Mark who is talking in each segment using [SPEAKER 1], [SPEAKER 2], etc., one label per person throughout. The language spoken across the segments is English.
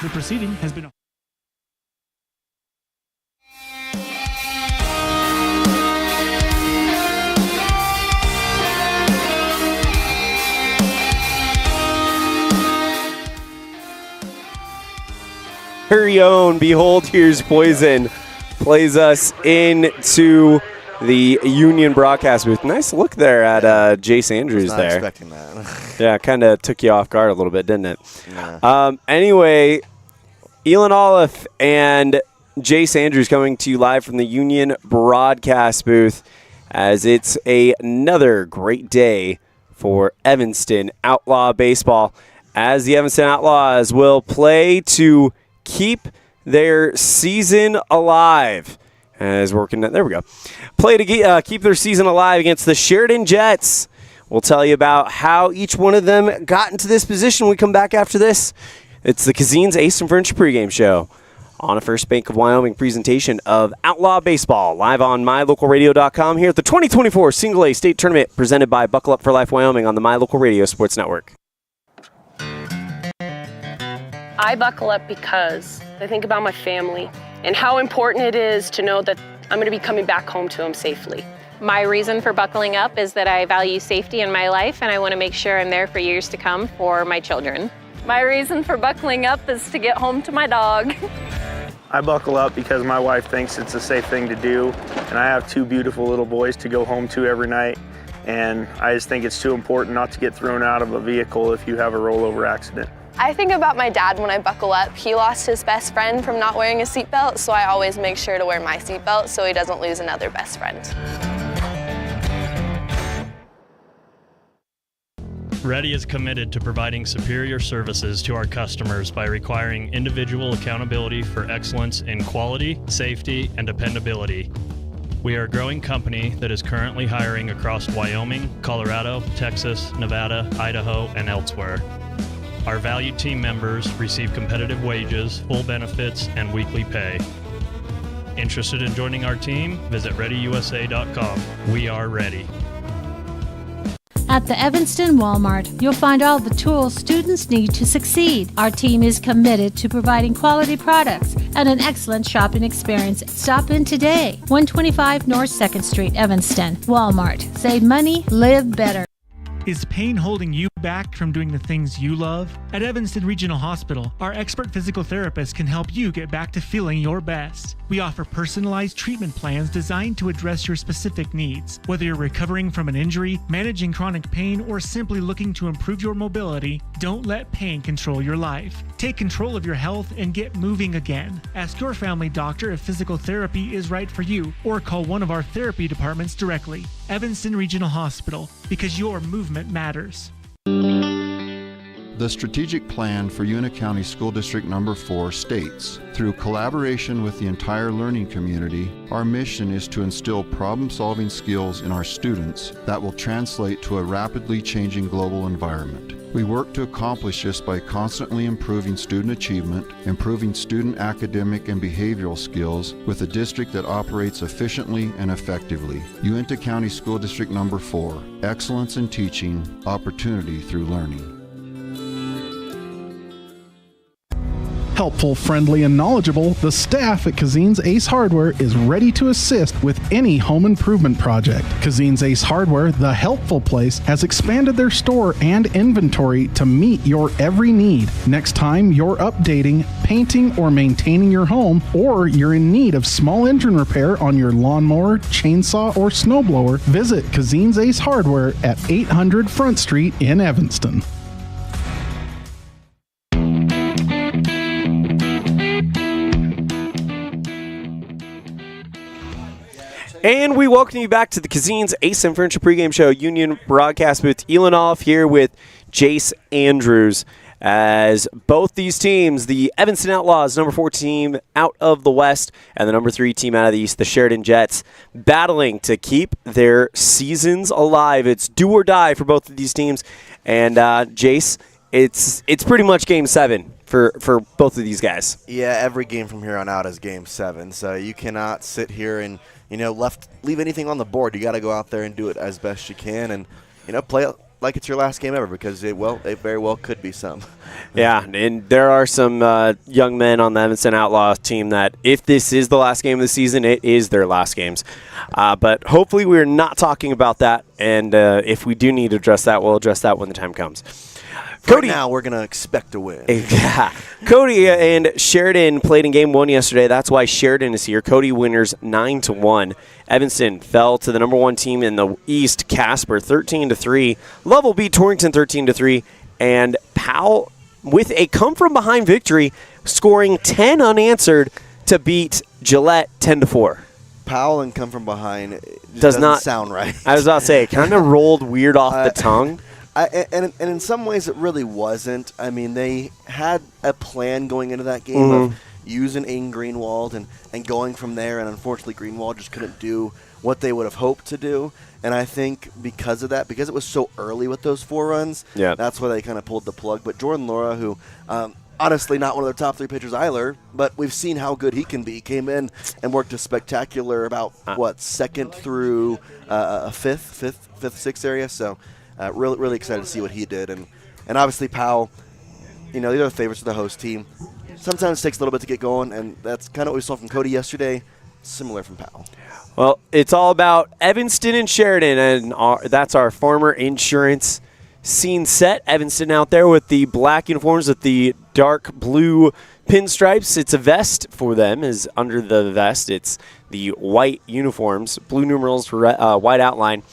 [SPEAKER 1] The proceeding has been...
[SPEAKER 2] Very own Behold Here's Poison plays us into the Union broadcast booth. Nice look there at Jace Andrews
[SPEAKER 3] I was not expecting that.
[SPEAKER 2] Yeah, kind of took you off guard a little bit, didn't it?
[SPEAKER 3] Yeah.
[SPEAKER 2] Anyway, Elan Ollif and Jace Andrews coming to you live from the Union broadcast booth as it's another great day for Evanston Outlaw baseball, as the Evanston Outlaws will play to keep their season alive. As working, there we go. Play to keep their season alive against the Sheridan Jets. We'll tell you about how each one of them got into this position when we come back after this. It's the Kazine's Ace and Furniture pregame show on a First Bank of Wyoming presentation of Outlaw Baseball, live on MyLocalRadio.com here at the 2024 Single A State Tournament presented by Buckle Up for Life Wyoming on the My Local Radio Sports Network.
[SPEAKER 4] I buckle up because I think about my family and how important it is to know that I'm going to be coming back home to them safely.
[SPEAKER 5] My reason for buckling up is that I value safety in my life and I want to make sure I'm there for years to come for my children.
[SPEAKER 6] My reason for buckling up is to get home to my dog.
[SPEAKER 7] I buckle up because my wife thinks it's a safe thing to do, and I have two beautiful little boys to go home to every night, and I just think it's too important not to get thrown out of a vehicle if you have a rollover accident.
[SPEAKER 8] I think about my dad when I buckle up. He lost his best friend from not wearing a seatbelt, so I always make sure to wear my seatbelt so he doesn't lose another best friend.
[SPEAKER 9] Ready is committed to providing superior services to our customers by requiring individual accountability for excellence in quality, safety, and dependability. We are a growing company that is currently hiring across Wyoming, Colorado, Texas, Nevada, Idaho, and elsewhere. Our valued team members receive competitive wages, full benefits, and weekly pay. Interested in joining our team? Visit ReadyUSA.com. We are ready.
[SPEAKER 10] At the Evanston Walmart, you'll find all the tools students need to succeed. Our team is committed to providing quality products and an excellent shopping experience. Stop in today. 125 North 2nd Street, Evanston. Walmart. Save money, live better.
[SPEAKER 1] Is pain holding you back from doing the things you love? At Evanston Regional Hospital, our expert physical therapists can help you get back to feeling your best. We offer personalized treatment plans designed to address your specific needs. Whether you're recovering from an injury, managing chronic pain, or simply looking to improve your mobility, don't let pain control your life. Take control of your health and get moving again. Ask your family doctor if physical therapy is right for you, or call one of our therapy departments directly. Evanston Regional Hospital, because your movement matters.
[SPEAKER 11] The strategic plan for Una County School District Number 4 states, through collaboration with the entire learning community, our mission is to instill problem-solving skills in our students that will translate to a rapidly changing global environment. We work to accomplish this by constantly improving student achievement, improving student academic and behavioral skills with a district that operates efficiently and effectively. Uintah County School District Number 4, excellence in teaching, opportunity through learning.
[SPEAKER 12] Helpful, friendly, and knowledgeable, the staff at Kazine's Ace Hardware is ready to assist with any home improvement project. Kazine's Ace Hardware, the helpful place, has expanded their store and inventory to meet your every need. Next time you're updating, painting, or maintaining your home, or you're in need of small engine repair on your lawnmower, chainsaw, or snowblower, visit Kazine's Ace Hardware at 800 Front Street in Evanston.
[SPEAKER 2] And we welcome you back to the Kazine's Ace and Furniture pregame show, Union broadcast booth. Elan Ollif here with Jace Andrews. As both these teams, the Evanston Outlaws, number 4 team out of the West, and the number 3 team out of the East, the Sheridan Jets, battling to keep their seasons alive. It's do or die for both of these teams. And Jace, it's pretty much Game 7 for both of these guys.
[SPEAKER 3] Yeah, every game from here on out is Game 7. So you cannot sit here and leave anything on the board. You got to go out there and do it as best you can, and play like it's your last game ever, because it very well could be some.
[SPEAKER 2] Yeah, and there are some young men on the Evanston Outlaws team that if this is the last game of the season, it is their last games. But hopefully we're not talking about that, and if we do need to address that, we'll address that when the time comes.
[SPEAKER 3] Cody, right now we're going to expect a win.
[SPEAKER 2] Yeah. Cody and Sheridan played in game 1 yesterday. That's why Sheridan is here. Cody winners 9-1. Evanston fell to the number 1 team in the East, Casper, 13-3. Lovell beat Torrington 13-3. And Powell, with a come-from-behind victory, scoring 10 unanswered to beat Gillette 10-4.
[SPEAKER 3] Powell and come from behind
[SPEAKER 2] does not
[SPEAKER 3] sound right.
[SPEAKER 2] I was about to say, it kind of rolled weird off the tongue.
[SPEAKER 3] And in some ways it really wasn't. I mean, they had a plan going into that game of using Aiden Greenwald and going from there, and unfortunately Greenwald just couldn't do what they would have hoped to do. And I think because of that, because it was so early with those 4 runs, that's why they kind of pulled the plug. But Jordan Laura, who honestly not one of their top 3 pitchers either, but we've seen how good he can be, came in and worked a spectacular second through fifth, sixth area. So really excited to see what he did. And obviously Powell, these are the favorites of the host team. Sometimes it takes a little bit to get going, and that's kind of what we saw from Cody yesterday, similar from Powell.
[SPEAKER 2] Well, it's all about Evanston and Sheridan, and that's our Farmer Insurance scene set. Evanston out there with the black uniforms with the dark blue pinstripes. It's a vest for them, is under the vest. It's the white uniforms, blue numerals, white outline.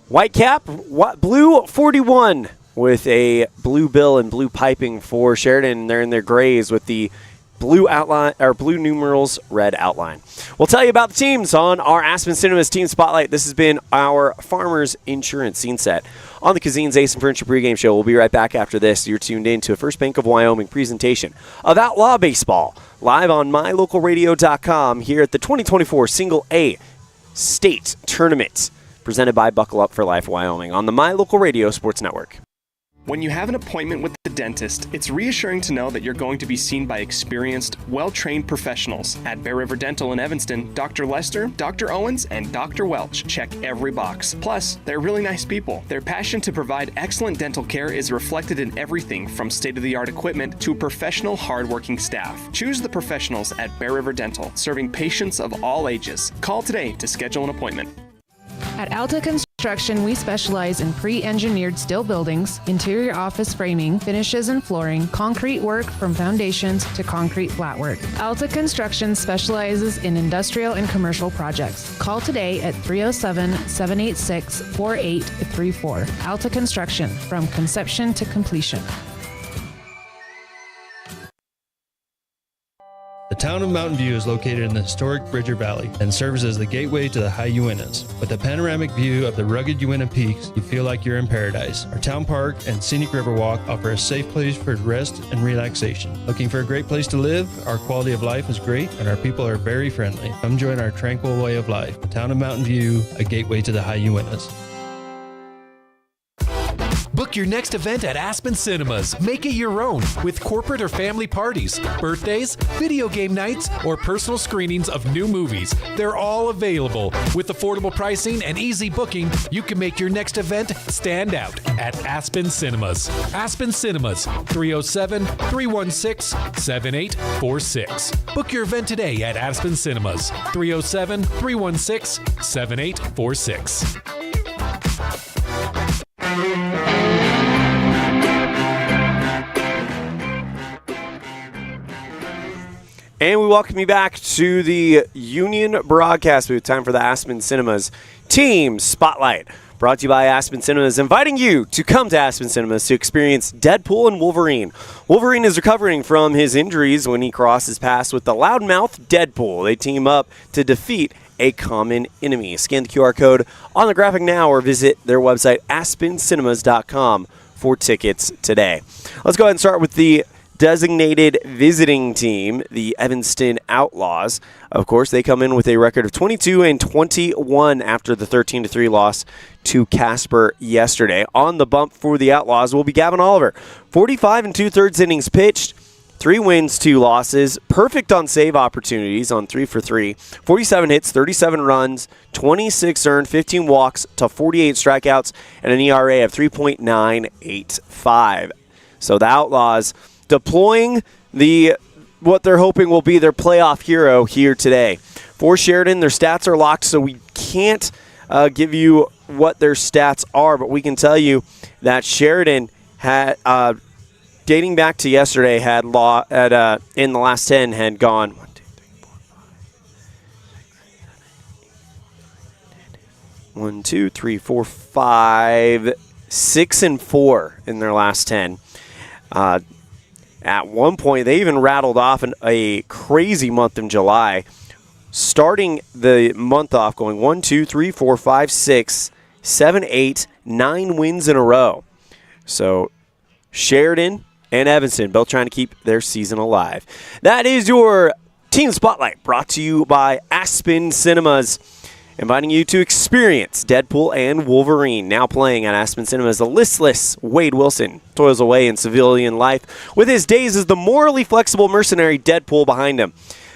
[SPEAKER 2] White cap, blue 41 with a blue bill and blue piping for Sheridan. They're in their grays with the blue outline or blue numerals, red outline. We'll tell you about the teams on our Aspen Cinemas Team Spotlight. This has been our Farmers Insurance scene set on the Kazine's Ace and Furniture pregame show. We'll be right back after this. You're tuned in to a First Bank of Wyoming presentation of Outlaw Baseball live on mylocalradio.com here at the 2024 Single A State Tournament presented by Buckle Up for Life Wyoming on the My Local Radio Sports Network.
[SPEAKER 13] When you have an appointment with the dentist, it's reassuring to know that you're going to be seen by experienced, well-trained professionals. At Bear River Dental in Evanston, Dr. Lester, Dr. Owens, and Dr. Welch check every box. Plus, they're really nice people. Their passion to provide excellent dental care is reflected in everything from state-of-the-art equipment to professional, hard-working staff. Choose the professionals at Bear River Dental, serving patients of all ages. Call today to schedule an appointment.
[SPEAKER 14] At Alta Construction, we specialize in pre-engineered steel buildings, interior office framing, finishes and flooring, concrete work from foundations to concrete flat work. Alta Construction specializes in industrial and commercial projects. Call today at 307-786-4834. Alta Construction, from conception to completion.
[SPEAKER 9] The town of Mountain View is located in the historic Bridger Valley and serves as the gateway to the high Uintas. With a panoramic view of the rugged Uinta peaks, you feel like you're in paradise. Our town park and scenic river walk offer a safe place for rest and relaxation. Looking for a great place to live? Our quality of life is great and our people are very friendly. Come join our tranquil way of life. The town of Mountain View, a gateway to the high Uintas.
[SPEAKER 15] Book your next event at Aspen Cinemas. Make it your own with corporate or family parties, birthdays, video game nights, or personal screenings of new movies. They're all available. With affordable pricing and easy booking, you can make your next event stand out at Aspen Cinemas. Aspen Cinemas, 307-316-7846. Book your event today at Aspen Cinemas, 307-316-7846.
[SPEAKER 2] And we welcome you back to the Union broadcast booth. Time for the Aspen Cinemas Team Spotlight. Brought to you by Aspen Cinemas, inviting you to come to Aspen Cinemas to experience Deadpool and Wolverine. Wolverine is recovering from his injuries when he crosses paths with the loudmouth Deadpool. They team up to defeat a common enemy. Scan the QR code on the graphic now or visit their website, aspencinemas.com, for tickets today. Let's go ahead and start with the designated visiting team, the Evanston Outlaws. Of course, they come in with a record of 22-21 after the 13-3 loss to Casper yesterday. On the bump for the Outlaws will be Gavin Oliver. 45 2/3 innings pitched, 3 wins, 2 losses. Perfect on save opportunities on 3 for 3. 47 hits, 37 runs, 26 earned, 15 walks to 48 strikeouts, and an ERA of 3.985. So the Outlaws deploying what they're hoping will be their playoff hero here today. For Sheridan, their stats are locked, so we can't give you what their stats are, but we can tell you that Sheridan had, dating back to yesterday, in the last 10 had gone 1, 2, 3, 4, 5, 6 and 4 in their last 10. At one point, they even rattled off a crazy month in July, starting the month off going 1, 2, 3, 4, 5, 6, 7, 8, 9 wins in a row. So Sheridan and Evanston both trying to keep their season alive. That is your Team Spotlight, brought to you by Aspen Cinemas, inviting you to experience Deadpool and Wolverine. Now playing at Aspen Cinemas, the listless Wade Wilson toils away in civilian life with his days as the morally flexible mercenary Deadpool behind him.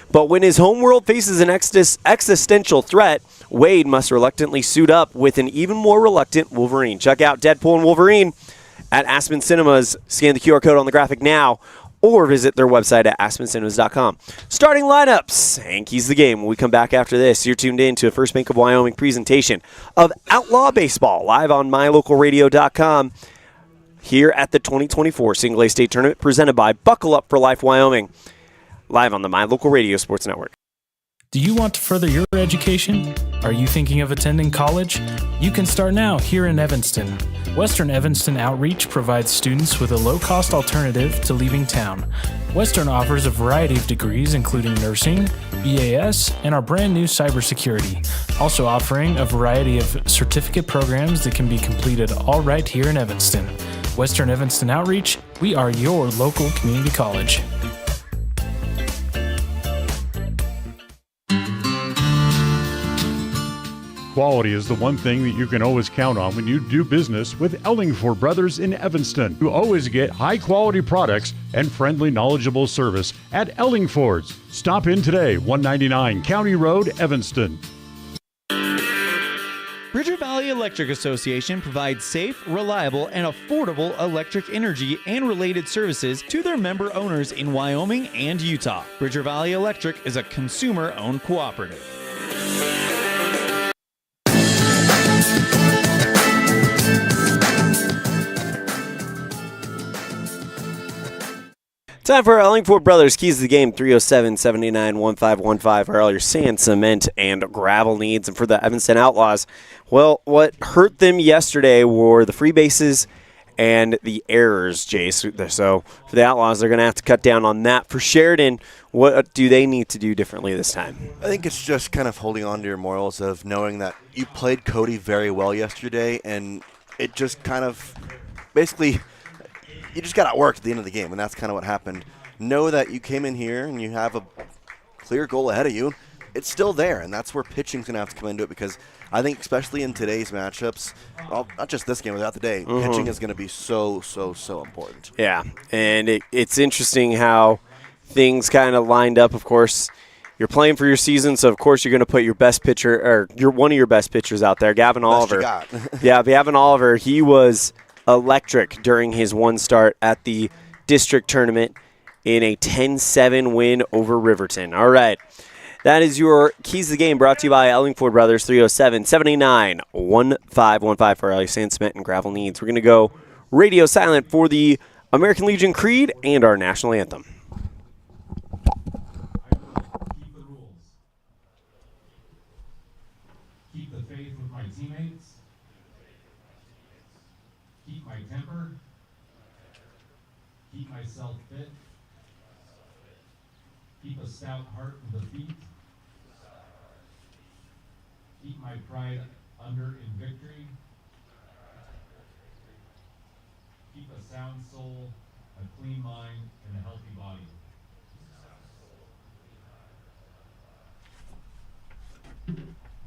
[SPEAKER 2] But when his homeworld faces an existential threat, Wade must reluctantly suit up with an even more reluctant Wolverine. Check out Deadpool and Wolverine at Aspen Cinemas. Scan the QR code on the graphic now or visit their website at aspencinemas.com. Starting lineups and keys the game. When we come back after this, you're tuned in to a First Bank of Wyoming presentation of Outlaw Baseball live on mylocalradio.com here at the 2024 Single A State Tournament presented by Buckle Up for Life Wyoming, live on the My Local Radio Sports Network.
[SPEAKER 16] Do you want to further your education? Are you thinking of attending college? You can start now here in Evanston. Western Evanston Outreach provides students with a low-cost alternative to leaving town. Western offers a variety of degrees including nursing, BAS, and our brand new cybersecurity. Also offering a variety of certificate programs that can be completed all right here in Evanston. Western Evanston Outreach, we are your local community college.
[SPEAKER 17] Quality is the one thing that you can always count on when you do business with Ellingford Brothers in Evanston. You always get high-quality products and friendly, knowledgeable service at Ellingford's. Stop in today, 199 County Road, Evanston.
[SPEAKER 18] Bridger Valley Electric Association provides safe, reliable, and affordable electric energy and related services to their member owners in Wyoming and Utah. Bridger Valley Electric is a consumer-owned cooperative.
[SPEAKER 2] Time for our Ellingford Brothers Keys to the Game, 307-79-1515 for all your sand, cement, and gravel needs. And for the Evanston Outlaws, well, what hurt them yesterday were the free bases and the errors, Jace. So for the Outlaws, they're going to have to cut down on that. For Sheridan, what do they need to do differently this time?
[SPEAKER 3] I think it's just kind of holding on to your morals of knowing that you played Cody very well yesterday, and it just kind of basically – you just got outworked at the end of the game, and that's kind of what happened. Know that you came in here and you have a clear goal ahead of you. It's still there, and that's where pitching's going to have to come into it, because I think especially in today's matchups, well, not just this game, but throughout the day, pitching is going to be so important.
[SPEAKER 2] Yeah, and it's interesting how things kind of lined up. Of course, you're playing for your season, so of course you're going to put your best pitcher, or one of your best pitchers out there, Gavin Oliver. Yeah, Gavin Oliver, he was electric during his one start at the district tournament in a 10-7 win over Riverton. All right. That is your Keys to the Game, brought to you by Ellingford Brothers, 307-79-1515 for all your sand, cement, and gravel needs. We're going to go radio silent for the American Legion Creed and our national anthem.
[SPEAKER 19] Keep the faith with my teammates. Keep my temper. Keep myself fit. Keep a stout heart with the feet. Keep my pride under in victory. Keep a sound soul, a clean mind, and a healthy body.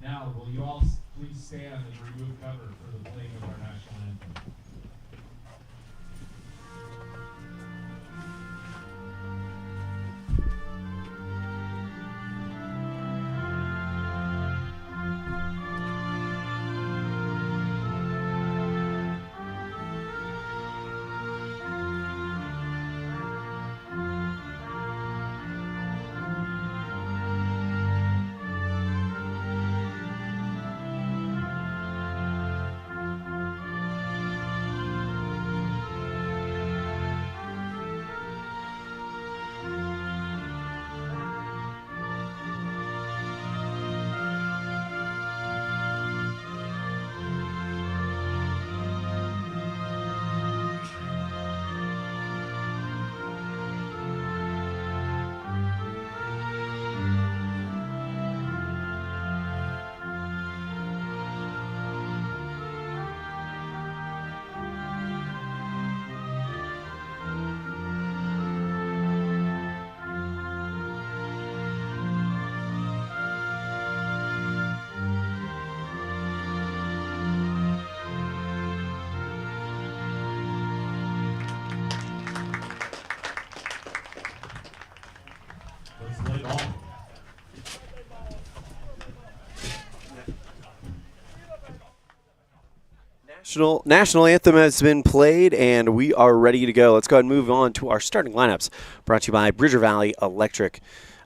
[SPEAKER 19] Now, will you all please stand and remove cover for the playing of our national anthem? Let's play ball.
[SPEAKER 2] National anthem has been played, and we are ready to go. Let's go ahead and move on to our starting lineups, brought to you by Bridger Valley Electric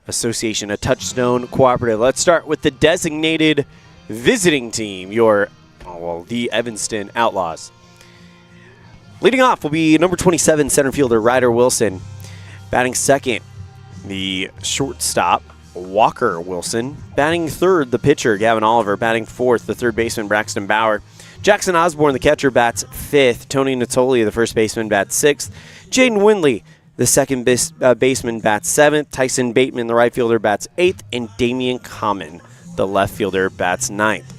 [SPEAKER 2] Association, a Touchstone cooperative. Let's start with the designated visiting team, the Evanston Outlaws. Leading off will be number 27 center fielder Ryder Wilson. Batting second, the shortstop Walker Wilson. Batting third, the pitcher Gavin Oliver. Batting fourth, the third baseman Braxton Bauer. Jackson Osborne, the catcher, bats fifth. Tony Natoli, the first baseman, bats sixth. Jaden Windley, the second baseman, bats seventh. Tyson Bateman, the right fielder, bats eighth. And Damian Common, the left fielder, bats ninth.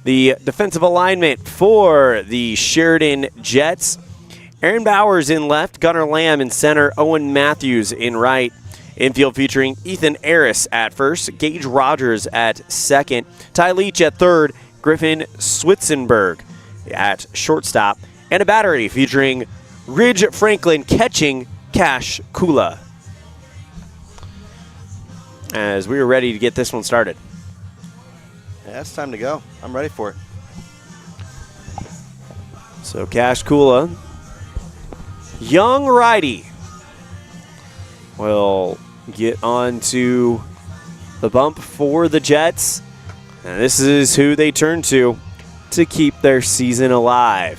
[SPEAKER 2] The defensive alignment for the Sheridan Jets: Aaron Bowers in left, Gunnar Lamb in center, Owen Matthews in right. Infield featuring Ethan Harris at first, Gage Rogers at second, Ty Leach at third, Griffin Switzenberg at shortstop, and a battery featuring Ridge Franklin catching Cash Kula. As we are ready to get this one started.
[SPEAKER 3] Yeah, it's time to go. I'm ready for it.
[SPEAKER 2] So Cash Kula, young righty, will get onto the bump for the Jets. And this is who they turn to keep their season alive.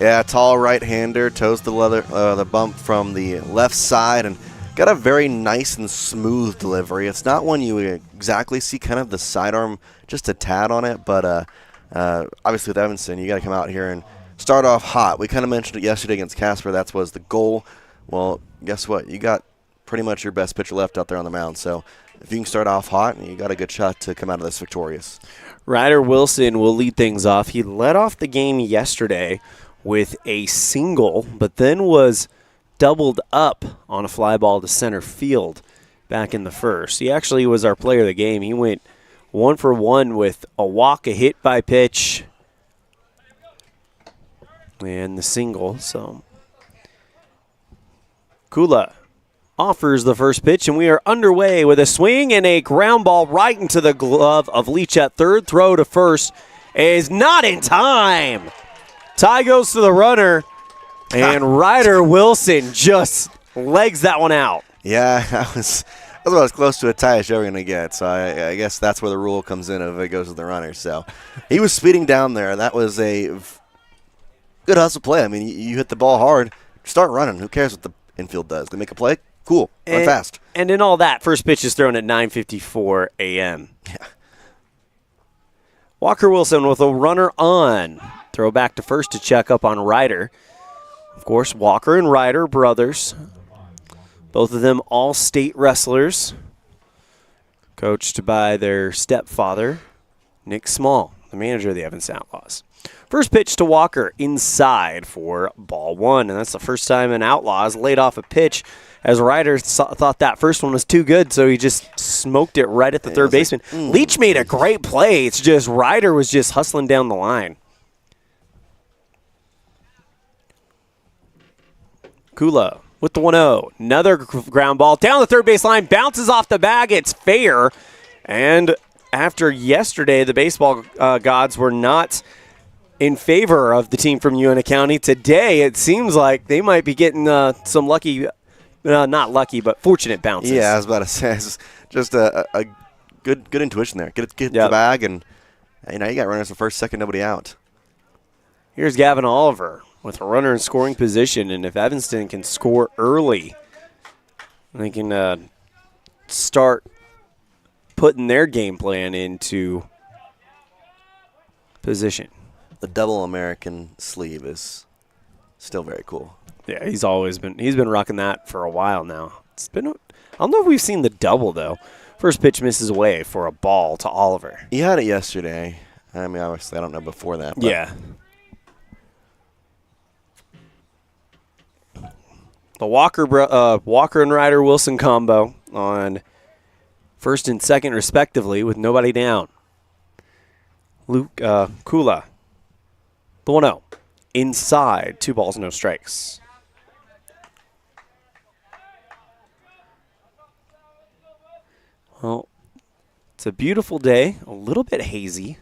[SPEAKER 3] Yeah, tall right-hander, toes the bump from the left side, and got a very nice and smooth delivery. It's not one you exactly see kind of the sidearm just a tad on it, but obviously with Evanston, you got to come out here and start off hot. We kind of mentioned it yesterday against Casper. That was the goal. Well, guess what? You got pretty much your best pitcher left out there on the mound, so if you can start off hot, you got a good shot to come out of this victorious.
[SPEAKER 2] Ryder Wilson will lead things off. He led off the game yesterday with a single, but then was doubled up on a fly ball to center field back in the first. He actually was our player of the game. He went 1 for 1 with a walk, a hit by pitch, and the single. So Kula offers the first pitch, and we are underway with a swing and a ground ball right into the glove of Leach at third. Throw to first is not in time. Tie goes to the runner, and Ryder Wilson just legs that one out.
[SPEAKER 3] Yeah, that was as close to a tie as you're going to get, so I guess that's where the rule comes in if it goes to the runner. So he was speeding down there. That was a good hustle play. I mean, you hit the ball hard, start running. Who cares what the infield does? They make a play? Cool. Run fast.
[SPEAKER 2] And in all that, first pitch is thrown at 9:54 a.m.
[SPEAKER 3] Yeah.
[SPEAKER 2] Walker Wilson with a runner on. Throw back to first to check up on Ryder. Of course, Walker and Ryder, brothers. Both of them all-state wrestlers. Coached by their stepfather, Nick Small, the manager of the Evanston Outlaws. First pitch to Walker inside for ball one, and that's the first time an Outlaws laid off a pitch as Ryder thought that first one was too good, so he just smoked it right at the third baseman. Leach made a great play. It's just Ryder was just hustling down the line. Kula with the 1-0. Another ground ball down the third base line, bounces off the bag. It's fair. And after yesterday, the baseball gods were not in favor of the team from UNT County. Today, it seems like they might be getting some lucky, not lucky, but fortunate bounces.
[SPEAKER 3] Yeah, I was about to say, it's just a good intuition there. Get the bag, and you got runners in first, second, nobody out.
[SPEAKER 2] Here's Gavin Oliver with a runner in scoring position, and if Evanston can score early, they can start putting their game plan into position.
[SPEAKER 3] The double American sleeve is still very cool.
[SPEAKER 2] Yeah, he's been rocking that for a while now. I don't know if we've seen the double though. First pitch misses away for a ball to Oliver.
[SPEAKER 3] He had it yesterday. I mean, obviously, I don't know before that. But
[SPEAKER 2] yeah. The Walker and Ryder Wilson combo on first and second respectively with nobody down. Kula, the 1-0. Inside, 2 balls, no strikes. Well, it's a beautiful day, a little bit hazy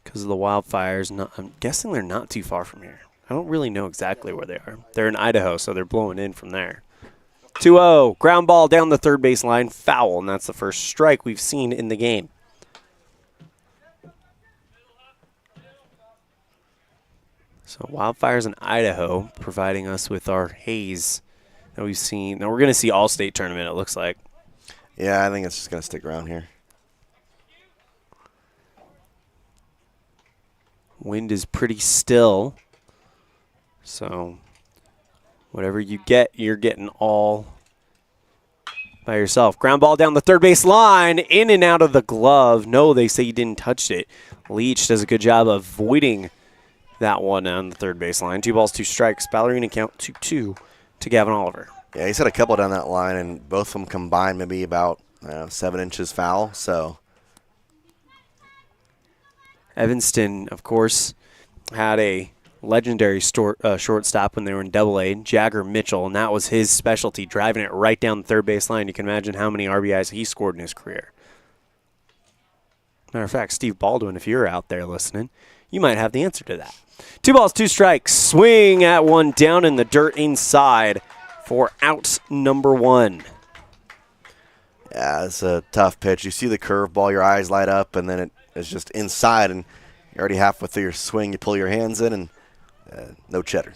[SPEAKER 2] because of the wildfires. I'm guessing they're not too far from here. I don't really know exactly where they are. They're in Idaho, so they're blowing in from there. 2-0, ground ball down the third base line, foul, and that's the first strike we've seen in the game. So wildfires in Idaho providing us with our haze that we've seen. Now we're going to see all-state tournament, it looks like.
[SPEAKER 3] Yeah, I think it's just going to stick around here.
[SPEAKER 2] Wind is pretty still. So whatever you get, you're getting all by yourself. Ground ball down the third base line, in and out of the glove. No, they say you didn't touch it. Leach does a good job of avoiding that one on the third base line. 2 balls, 2 strikes. Ballerina count 2-2 to Gavin Oliver.
[SPEAKER 3] Yeah, he's had a couple down that line, and both of them combined maybe about 7 inches foul. So
[SPEAKER 2] Evanston, of course, had a legendary shortstop when they were in Double-A, Jagger Mitchell, and that was his specialty, driving it right down the third base line. You can imagine how many RBIs he scored in his career. Matter of fact, Steve Baldwin, if you're out there listening, you might have the answer to that. 2 balls, 2 strikes. Swing at one down in the dirt inside for out number 1.
[SPEAKER 3] Yeah, it's a tough pitch. You see the curveball, your eyes light up, and then it's just inside, and you're already halfway through your swing. You pull your hands in, and no cheddar.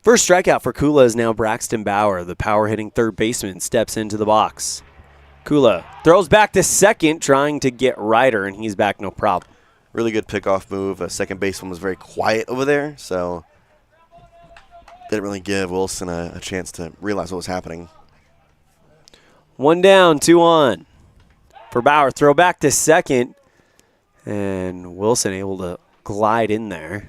[SPEAKER 2] First strikeout for Kula is now Braxton Bauer. The power-hitting third baseman steps into the box. Kula throws back to second, trying to get Ryder, and he's back no problem.
[SPEAKER 3] Really good pickoff move. Second baseman was very quiet over there, so didn't really give Wilson a chance to realize what was happening.
[SPEAKER 2] 1 down, 2 on. For Bauer, throw back to second, and Wilson able to glide in there.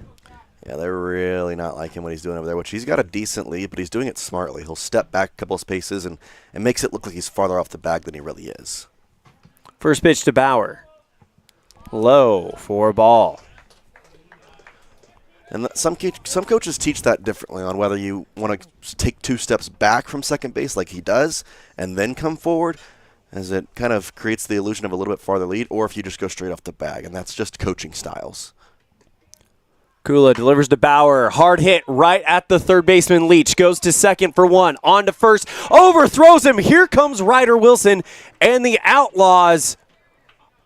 [SPEAKER 3] Yeah, they're really not liking what he's doing over there, which he's got a decent lead, but he's doing it smartly. He'll step back a couple of spaces and makes it look like he's farther off the bag than he really is.
[SPEAKER 2] First pitch to Bauer. Low for a ball.
[SPEAKER 3] And some coaches teach that differently on whether you want to take 2 steps back from second base like he does and then come forward, as it kind of creates the illusion of a little bit farther lead, or if you just go straight off the bag, and that's just coaching styles.
[SPEAKER 2] Kula delivers to Bauer. Hard hit right at the third baseman. Leach goes to second for 1. On to first. Overthrows him. Here comes Ryder Wilson, and the Outlaws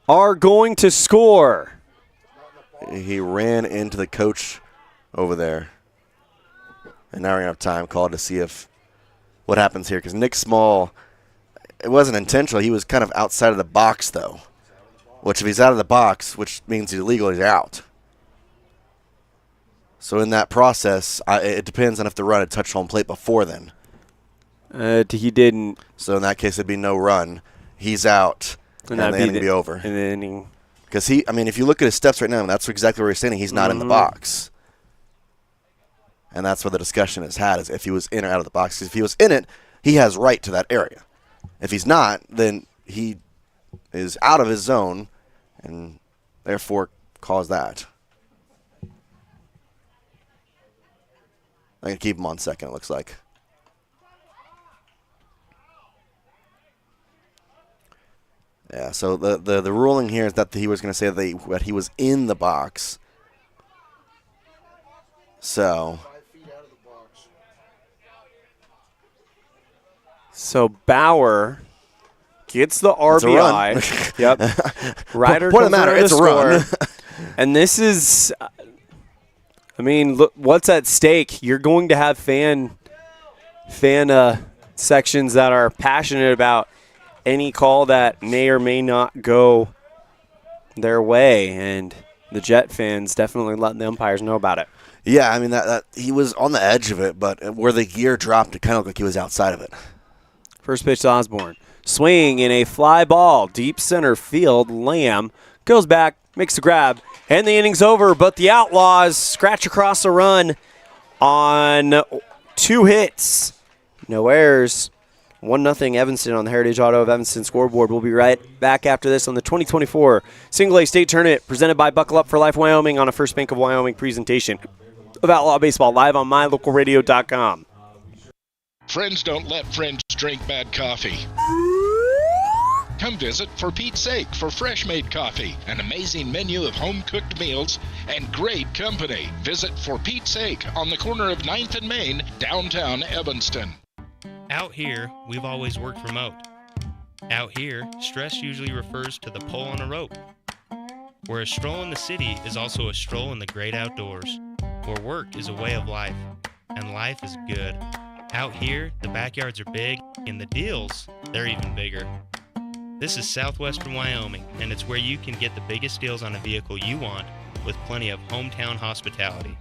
[SPEAKER 2] are going to score.
[SPEAKER 3] He ran into the coach over there. And now we're going to have time called to see what happens here. Because Nick Small, it wasn't intentional. He was kind of outside of the box, though. Which if he's out of the box, which means he's illegal, he's out. So in that process, it depends on if the run had touched home plate before then.
[SPEAKER 2] He didn't.
[SPEAKER 3] So in that case, it'd be no run. He's out. And the inning would be over.
[SPEAKER 2] And the inning.
[SPEAKER 3] Because if you look at his steps right now, that's exactly where he's standing. He's not in the box. And that's where the discussion is had, is if he was in or out of the box. Because if he was in it, he has right to that area. If he's not, then he is out of his zone and therefore caused that. I'm going to keep him on second, it looks like. Yeah, so the ruling here is that he was going to say that he was in the box. So
[SPEAKER 2] Bauer gets the RBI. Yep. Ryder
[SPEAKER 3] point of the matter, it's a run.
[SPEAKER 2] And this is, look, what's at stake? You're going to have fan sections that are passionate about any call that may or may not go their way, and the Jet fans definitely letting the umpires know about it.
[SPEAKER 3] Yeah, that he was on the edge of it, but where the gear dropped, it kind of looked like he was outside of it.
[SPEAKER 2] First pitch to Osborne. Swing in a fly ball, deep center field. Lamb goes back, makes the grab, and the inning's over, but the Outlaws scratch across a run on 2 hits. No errors. 1-0 Evanston on the Heritage Auto of Evanston scoreboard. We'll be right back after this on the 2024 Single-A State Tournament presented by Buckle Up for Life Wyoming on a First Bank of Wyoming presentation of Outlaw Baseball live on mylocalradio.com.
[SPEAKER 20] Friends don't let friends drink bad coffee. Come visit For Pete's Sake for fresh-made coffee, an amazing menu of home-cooked meals, and great company. Visit For Pete's Sake on the corner of 9th and Main, downtown Evanston.
[SPEAKER 21] Out here, we've always worked remote. Out here, stress usually refers to the pull on a rope. Where a stroll in the city is also a stroll in the great outdoors. Where work is a way of life, and life is good. Out here, the backyards are big, and the deals, they're even bigger. This is southwestern Wyoming, and it's where you can get the biggest deals on a vehicle you want with plenty of hometown hospitality.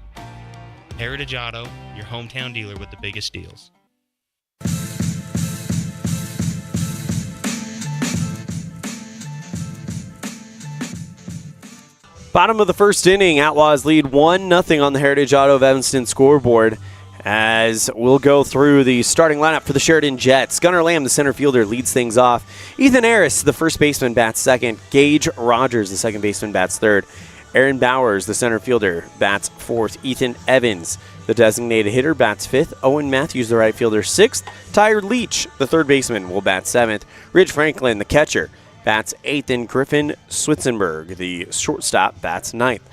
[SPEAKER 21] Heritage Auto, your hometown dealer with the biggest deals.
[SPEAKER 2] Bottom of the first inning, Outlaws lead 1-0 on the Heritage Auto of Evanston scoreboard. As we'll go through the starting lineup for the Sheridan Jets. Gunnar Lamb, the center fielder, leads things off. Ethan Harris, the first baseman, bats second. Gage Rogers, the second baseman, bats third. Aaron Bowers, the center fielder, bats fourth. Ethan Evans, the designated hitter, bats fifth. Owen Matthews, the right fielder, sixth. Tyre Leach, the third baseman, will bat seventh. Ridge Franklin, the catcher, bats eighth. And Griffin Switzenberg, the shortstop, bats ninth.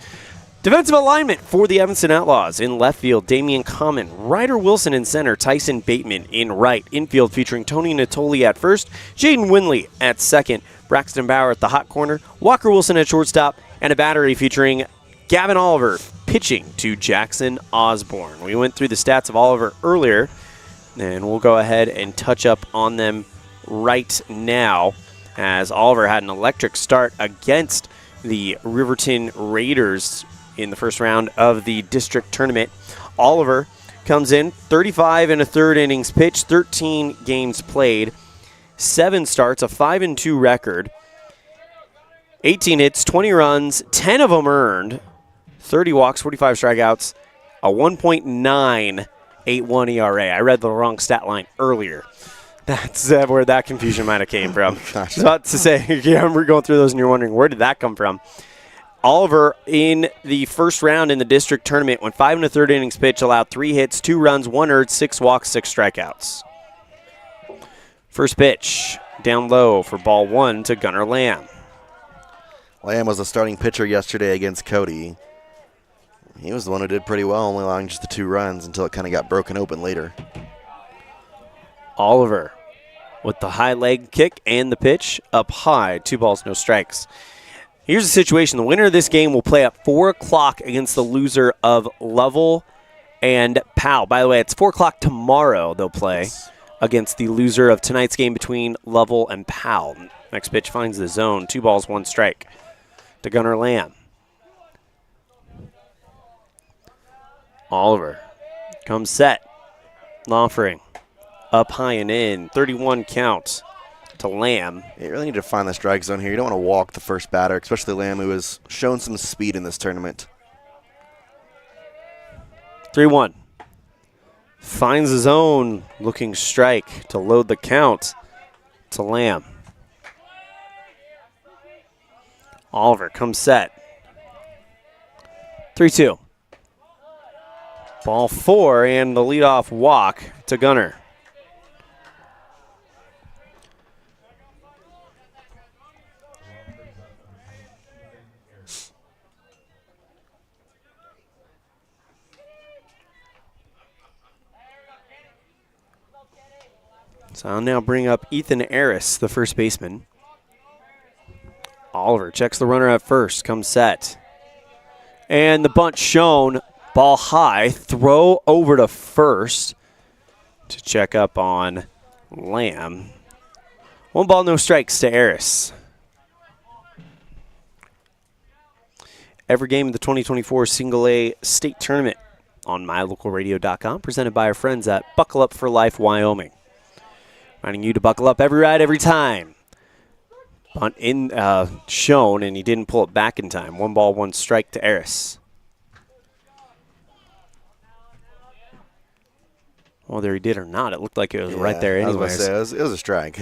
[SPEAKER 2] Defensive alignment for the Evanston Outlaws. In left field, Damian Common. Ryder Wilson in center. Tyson Bateman in right. Infield featuring Tony Natoli at first. Jaden Winley at second. Braxton Bauer at the hot corner. Walker Wilson at shortstop. And a battery featuring Gavin Oliver pitching to Jackson Osborne. We went through the stats of Oliver earlier, and we'll go ahead and touch up on them right now, as Oliver had an electric start against the Riverton Raiders in the first round of the district tournament. Oliver comes in 35 and a third innings pitched, 13 games played, 7 starts, a 5-2 record, 18 hits, 20 runs, 10 of them earned, 30 walks, 45 strikeouts, a 1.981 ERA. I read the wrong stat line earlier. That's where that confusion might have came from. I was about to say, yeah, we're going through those and you're wondering, where did that come from? Oliver, in the first round in the district tournament, went 5 1/3 innings pitched, allowed 3 hits, 2 runs, 1 earned, 6 walks, 6 strikeouts. First pitch, down low for ball 1 to Gunnar Lamb.
[SPEAKER 3] Lamb was the starting pitcher yesterday against Cody. He was the one who did pretty well, only allowing just the 2 runs until it kind of got broken open later.
[SPEAKER 2] Oliver with the high leg kick and the pitch up high, 2 balls, no strikes. Here's the situation. The winner of this game will play at 4 o'clock against the loser of Lovell and Powell. By the way, it's 4 o'clock tomorrow they'll play against the loser of tonight's game between Lovell and Powell. Next pitch finds the zone. 2 balls, 1 strike to Gunnar Lamb. Oliver comes set. Offering up high and in. 31 count to Lamb.
[SPEAKER 3] You really need to find the strike zone here. You don't want to walk the first batter, especially Lamb, who has shown some speed in this tournament.
[SPEAKER 2] 3-1. Finds his own looking strike to load the count to Lamb. Oliver comes set. 3-2. Ball 4 and the leadoff walk to Gunnar. So I'll now bring up Ethan Harris, the first baseman. Oliver checks the runner at first, comes set. And the bunt shown, ball high, throw over to first to check up on Lamb. 1 ball, no strikes to Harris. Every game of the 2024 Single A State Tournament on mylocalradio.com, presented by our friends at Buckle Up for Life Wyoming. Reminding you to buckle up every ride, every time. Bunt in shown, and he didn't pull it back in time. 1 ball, 1 strike to Harris. Whether he did or not, it looked like it was right there anyways.
[SPEAKER 3] I was going to say, it was a strike.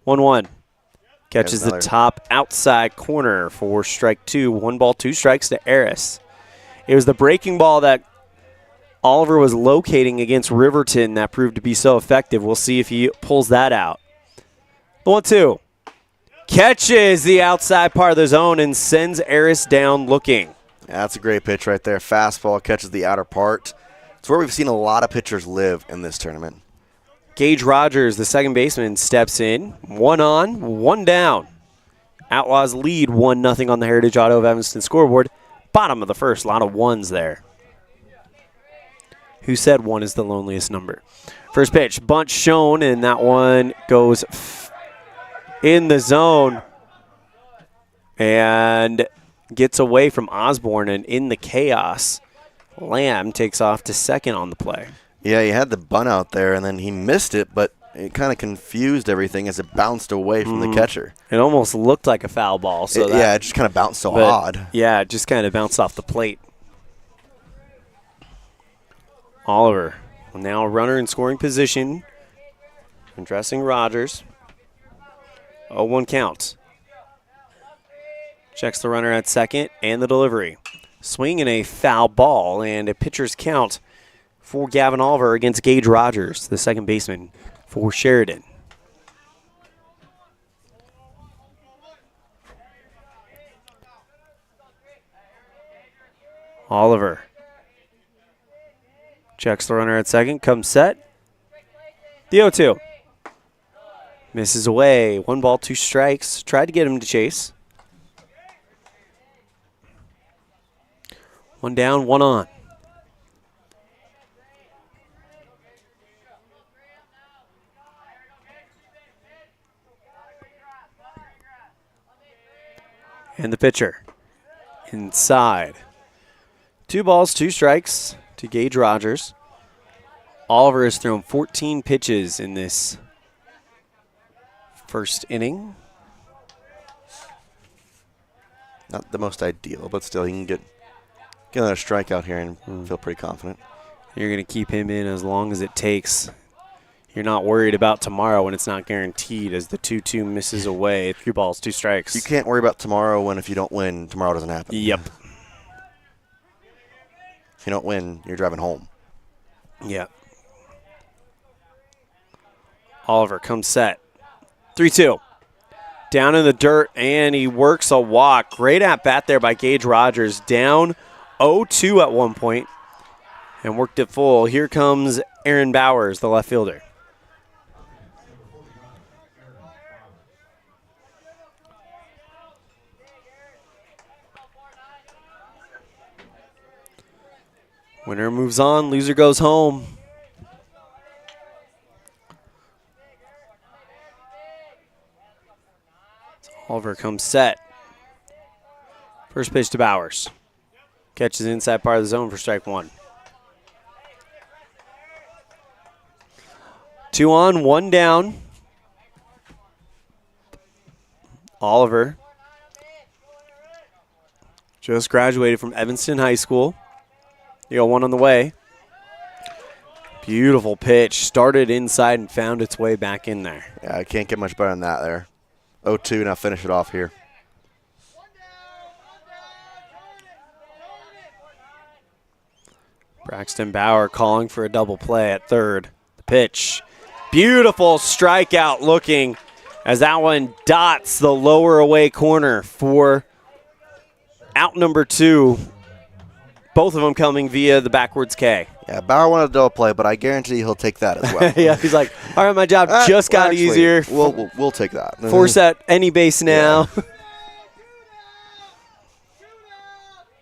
[SPEAKER 2] 1-1. Catches the top outside corner for strike 2. 1 ball, 2 strikes to Harris. It was the breaking ball that Oliver was locating against Riverton that proved to be so effective. We'll see if he pulls that out. The 1-2. Catches the outside part of the zone and sends Eris down looking.
[SPEAKER 3] Yeah, that's a great pitch right there. Fastball catches the outer part. It's where we've seen a lot of pitchers live in this tournament.
[SPEAKER 2] Gage Rogers, the second baseman, steps in. 1 on, 1 down. Outlaws lead 1-0 on the Heritage Auto of Evanston scoreboard. Bottom of the first, a lot of ones there. Who said 1 is the loneliest number? First pitch, bunt shown, and that one goes in the zone and gets away from Osborne, and in the chaos, Lamb takes off to second on the play.
[SPEAKER 3] Yeah, he had the bunt out there, and then he missed it, but it kind of confused everything as it bounced away from the catcher.
[SPEAKER 2] It almost looked like a foul ball. So
[SPEAKER 3] it just kind of bounced so odd.
[SPEAKER 2] Yeah, it just kind of bounced off the plate. Oliver, now a runner in scoring position, addressing Rogers. 0-1 count. Checks the runner at second and the delivery. Swing and a foul ball and a pitcher's count for Gavin Oliver against Gage Rogers, the second baseman for Sheridan. Oliver checks the runner at second, comes set. The 0-2. Misses away. 1 ball, 2 strikes. Tried to get him to chase. 1 down, 1 on. And the pitcher inside. 2 balls, 2 strikes to Gage Rogers. Oliver has thrown 14 pitches in this first inning.
[SPEAKER 3] Not the most ideal, but still, he can get another strikeout here and feel pretty confident.
[SPEAKER 2] You're going to keep him in as long as it takes. You're not worried about tomorrow when it's not guaranteed as the 2-2 misses away. 3 balls, 2 strikes.
[SPEAKER 3] You can't worry about tomorrow when if you don't win, tomorrow doesn't happen.
[SPEAKER 2] Yep.
[SPEAKER 3] If you don't win, you're driving home.
[SPEAKER 2] Yep. Oliver comes set. 3-2. Down in the dirt, and he works a walk. Great at-bat there by Gage Rogers. Down 0-2 at one point and worked it full. Here comes Aaron Bowers, the left fielder. Winner moves on, loser goes home. Oliver comes set. First pitch to Bowers. Catches inside part of the zone for strike 1. 2 on, 1 down. Oliver just graduated from Evanston High School. You got 1 on the way. Beautiful pitch. Started inside and found its way back in there.
[SPEAKER 3] Yeah, I can't get much better than that there. 0-2, now finish it off here.
[SPEAKER 2] Braxton Bauer calling for a double play at third. The pitch. Beautiful strikeout looking as that one dots the lower away corner for out number 2. Both of them coming via the backwards K.
[SPEAKER 3] Yeah, Bauer wanted a double play, but I guarantee he'll take that as well.
[SPEAKER 2] Yeah, he's like, all right, my job just got easier.
[SPEAKER 3] We'll take that.
[SPEAKER 2] Force at any base now. Yeah.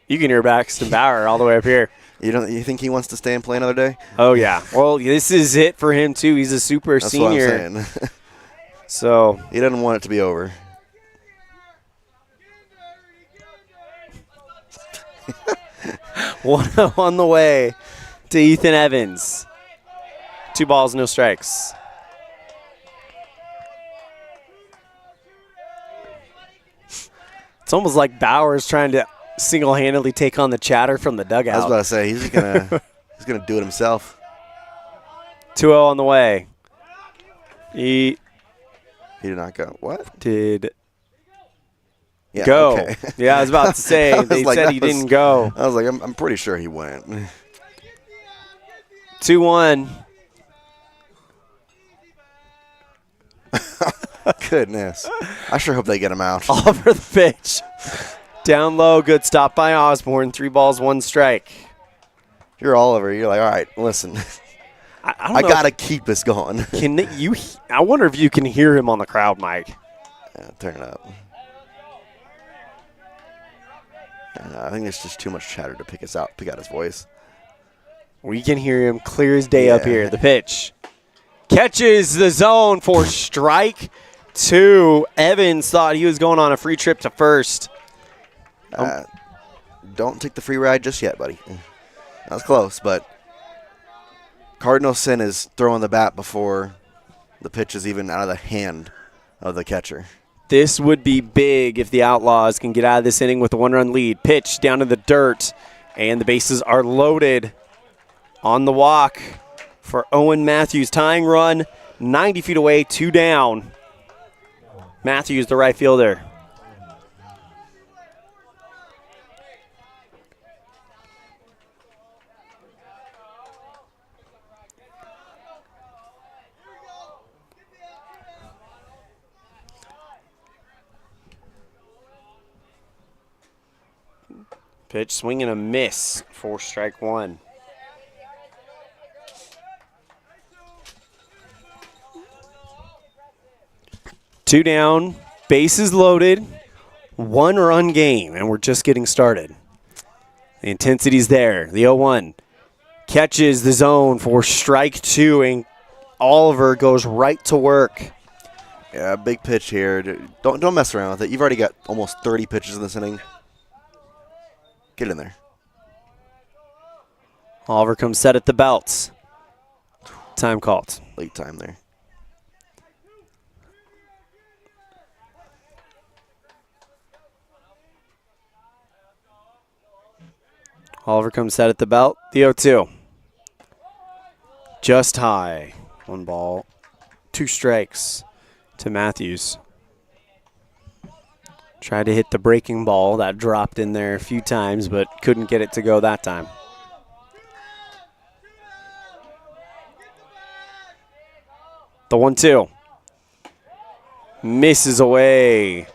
[SPEAKER 2] You can hear Braxton Bauer all the way up here.
[SPEAKER 3] You think he wants to stay and play another day?
[SPEAKER 2] Oh, yeah. Well, this is it for him, too. He's a super senior.
[SPEAKER 3] That's what I'm saying.
[SPEAKER 2] So
[SPEAKER 3] he doesn't want it to be over.
[SPEAKER 2] One on the way to Ethan Evans. 2 balls, no strikes. It's almost like Bauer's trying to single-handedly take on the chatter from the dugout.
[SPEAKER 3] I was about to say, he's gonna do it himself.
[SPEAKER 2] 2-0 on the way. He
[SPEAKER 3] did not go. What?
[SPEAKER 2] Did
[SPEAKER 3] yeah,
[SPEAKER 2] go.
[SPEAKER 3] Okay.
[SPEAKER 2] Yeah, I was about to say, they said he didn't go.
[SPEAKER 3] I was like, I'm pretty sure he went.
[SPEAKER 2] 2-1.
[SPEAKER 3] Goodness. I sure hope they get him out.
[SPEAKER 2] Oliver the pitch. Down low, good stop by Osborne. 3 balls, 1 strike.
[SPEAKER 3] You're Oliver. You're like, all right, listen. I got to keep this going.
[SPEAKER 2] I wonder if you can hear him on the crowd mic.
[SPEAKER 3] Yeah, turn it up. I think there's just too much chatter to pick out his voice.
[SPEAKER 2] We can hear him clear as day up here. The pitch. Catches the zone for strike 2. Evans thought he was going on a free trip to first.
[SPEAKER 3] Don't take the free ride just yet, buddy. That was close, but Cardinal Sin is throwing the bat before the pitch is even out of the hand of the catcher.
[SPEAKER 2] This would be big if the Outlaws can get out of this inning with a 1-run lead. Pitch down to the dirt, and the bases are loaded. On the walk for Owen Matthews. Tying run 90 feet away, 2 down. Matthews, the right fielder. Pitch, swing and a miss for strike 1. Two down, bases loaded, 1-run game, and we're just getting started. The intensity's there. The 0-1 catches the zone for strike 2, and Oliver goes right to work.
[SPEAKER 3] Yeah, big pitch here. Don't mess around with it. You've already got almost 30 pitches in this inning. Get in there.
[SPEAKER 2] Oliver comes set at the belts. Time called.
[SPEAKER 3] Late time there.
[SPEAKER 2] Oliver comes set at the belt. The 0-2. Just high. 1 ball, 2 strikes to Matthews. Tried to hit the breaking ball. That dropped in there a few times, but couldn't get it to go that time. The 1-2. Misses away.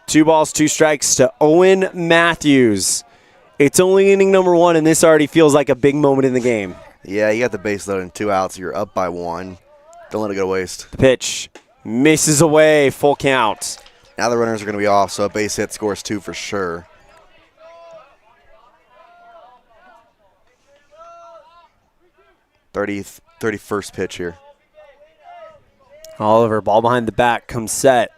[SPEAKER 2] 2 balls, 2 strikes to Owen Matthews. It's only inning number 1, and this already feels like a big moment in the game.
[SPEAKER 3] Yeah, you got the base load and 2 outs. You're up by 1. Don't let it go to waste.
[SPEAKER 2] The pitch misses away. Full count.
[SPEAKER 3] Now the runners are going to be off, so a base hit scores 2 for sure. '30th 31st pitch here.
[SPEAKER 2] Oliver, ball behind the back, comes set.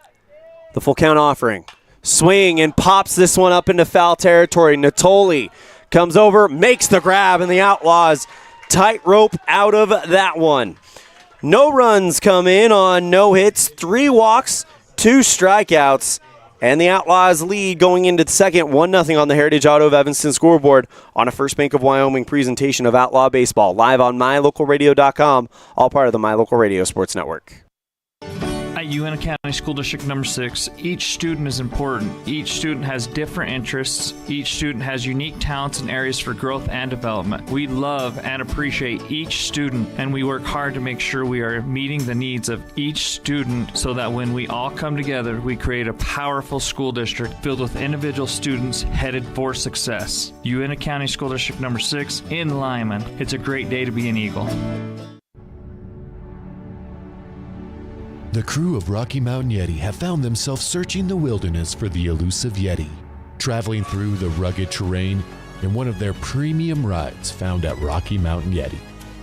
[SPEAKER 2] The full count offering. Swing and pops this one up into foul territory. Natoli comes over, makes the grab, and the Outlaws tightrope out of that one. No runs come in on no hits, 3 walks, 2 strikeouts, and the Outlaws lead going into the second, 1-0 on the Heritage Auto of Evanston scoreboard on a First Bank of Wyoming presentation of Outlaw Baseball, live on mylocalradio.com, all part of the My Local Radio Sports Network.
[SPEAKER 4] At Uintah County School District number 6, each student is important. Each student has different interests. Each student has unique talents and areas for growth and development. We love and appreciate each student, and we work hard to make sure we are meeting the needs of each student so that when we all come together, we create a powerful school district filled with individual students headed for success. Uintah County School District number 6 in Lyman. It's a great day to be an Eagle.
[SPEAKER 22] The crew of Rocky Mountain Yeti have found themselves searching the wilderness for the elusive Yeti, traveling through the rugged terrain in one of their premium rides found at Rocky Mountain Yeti.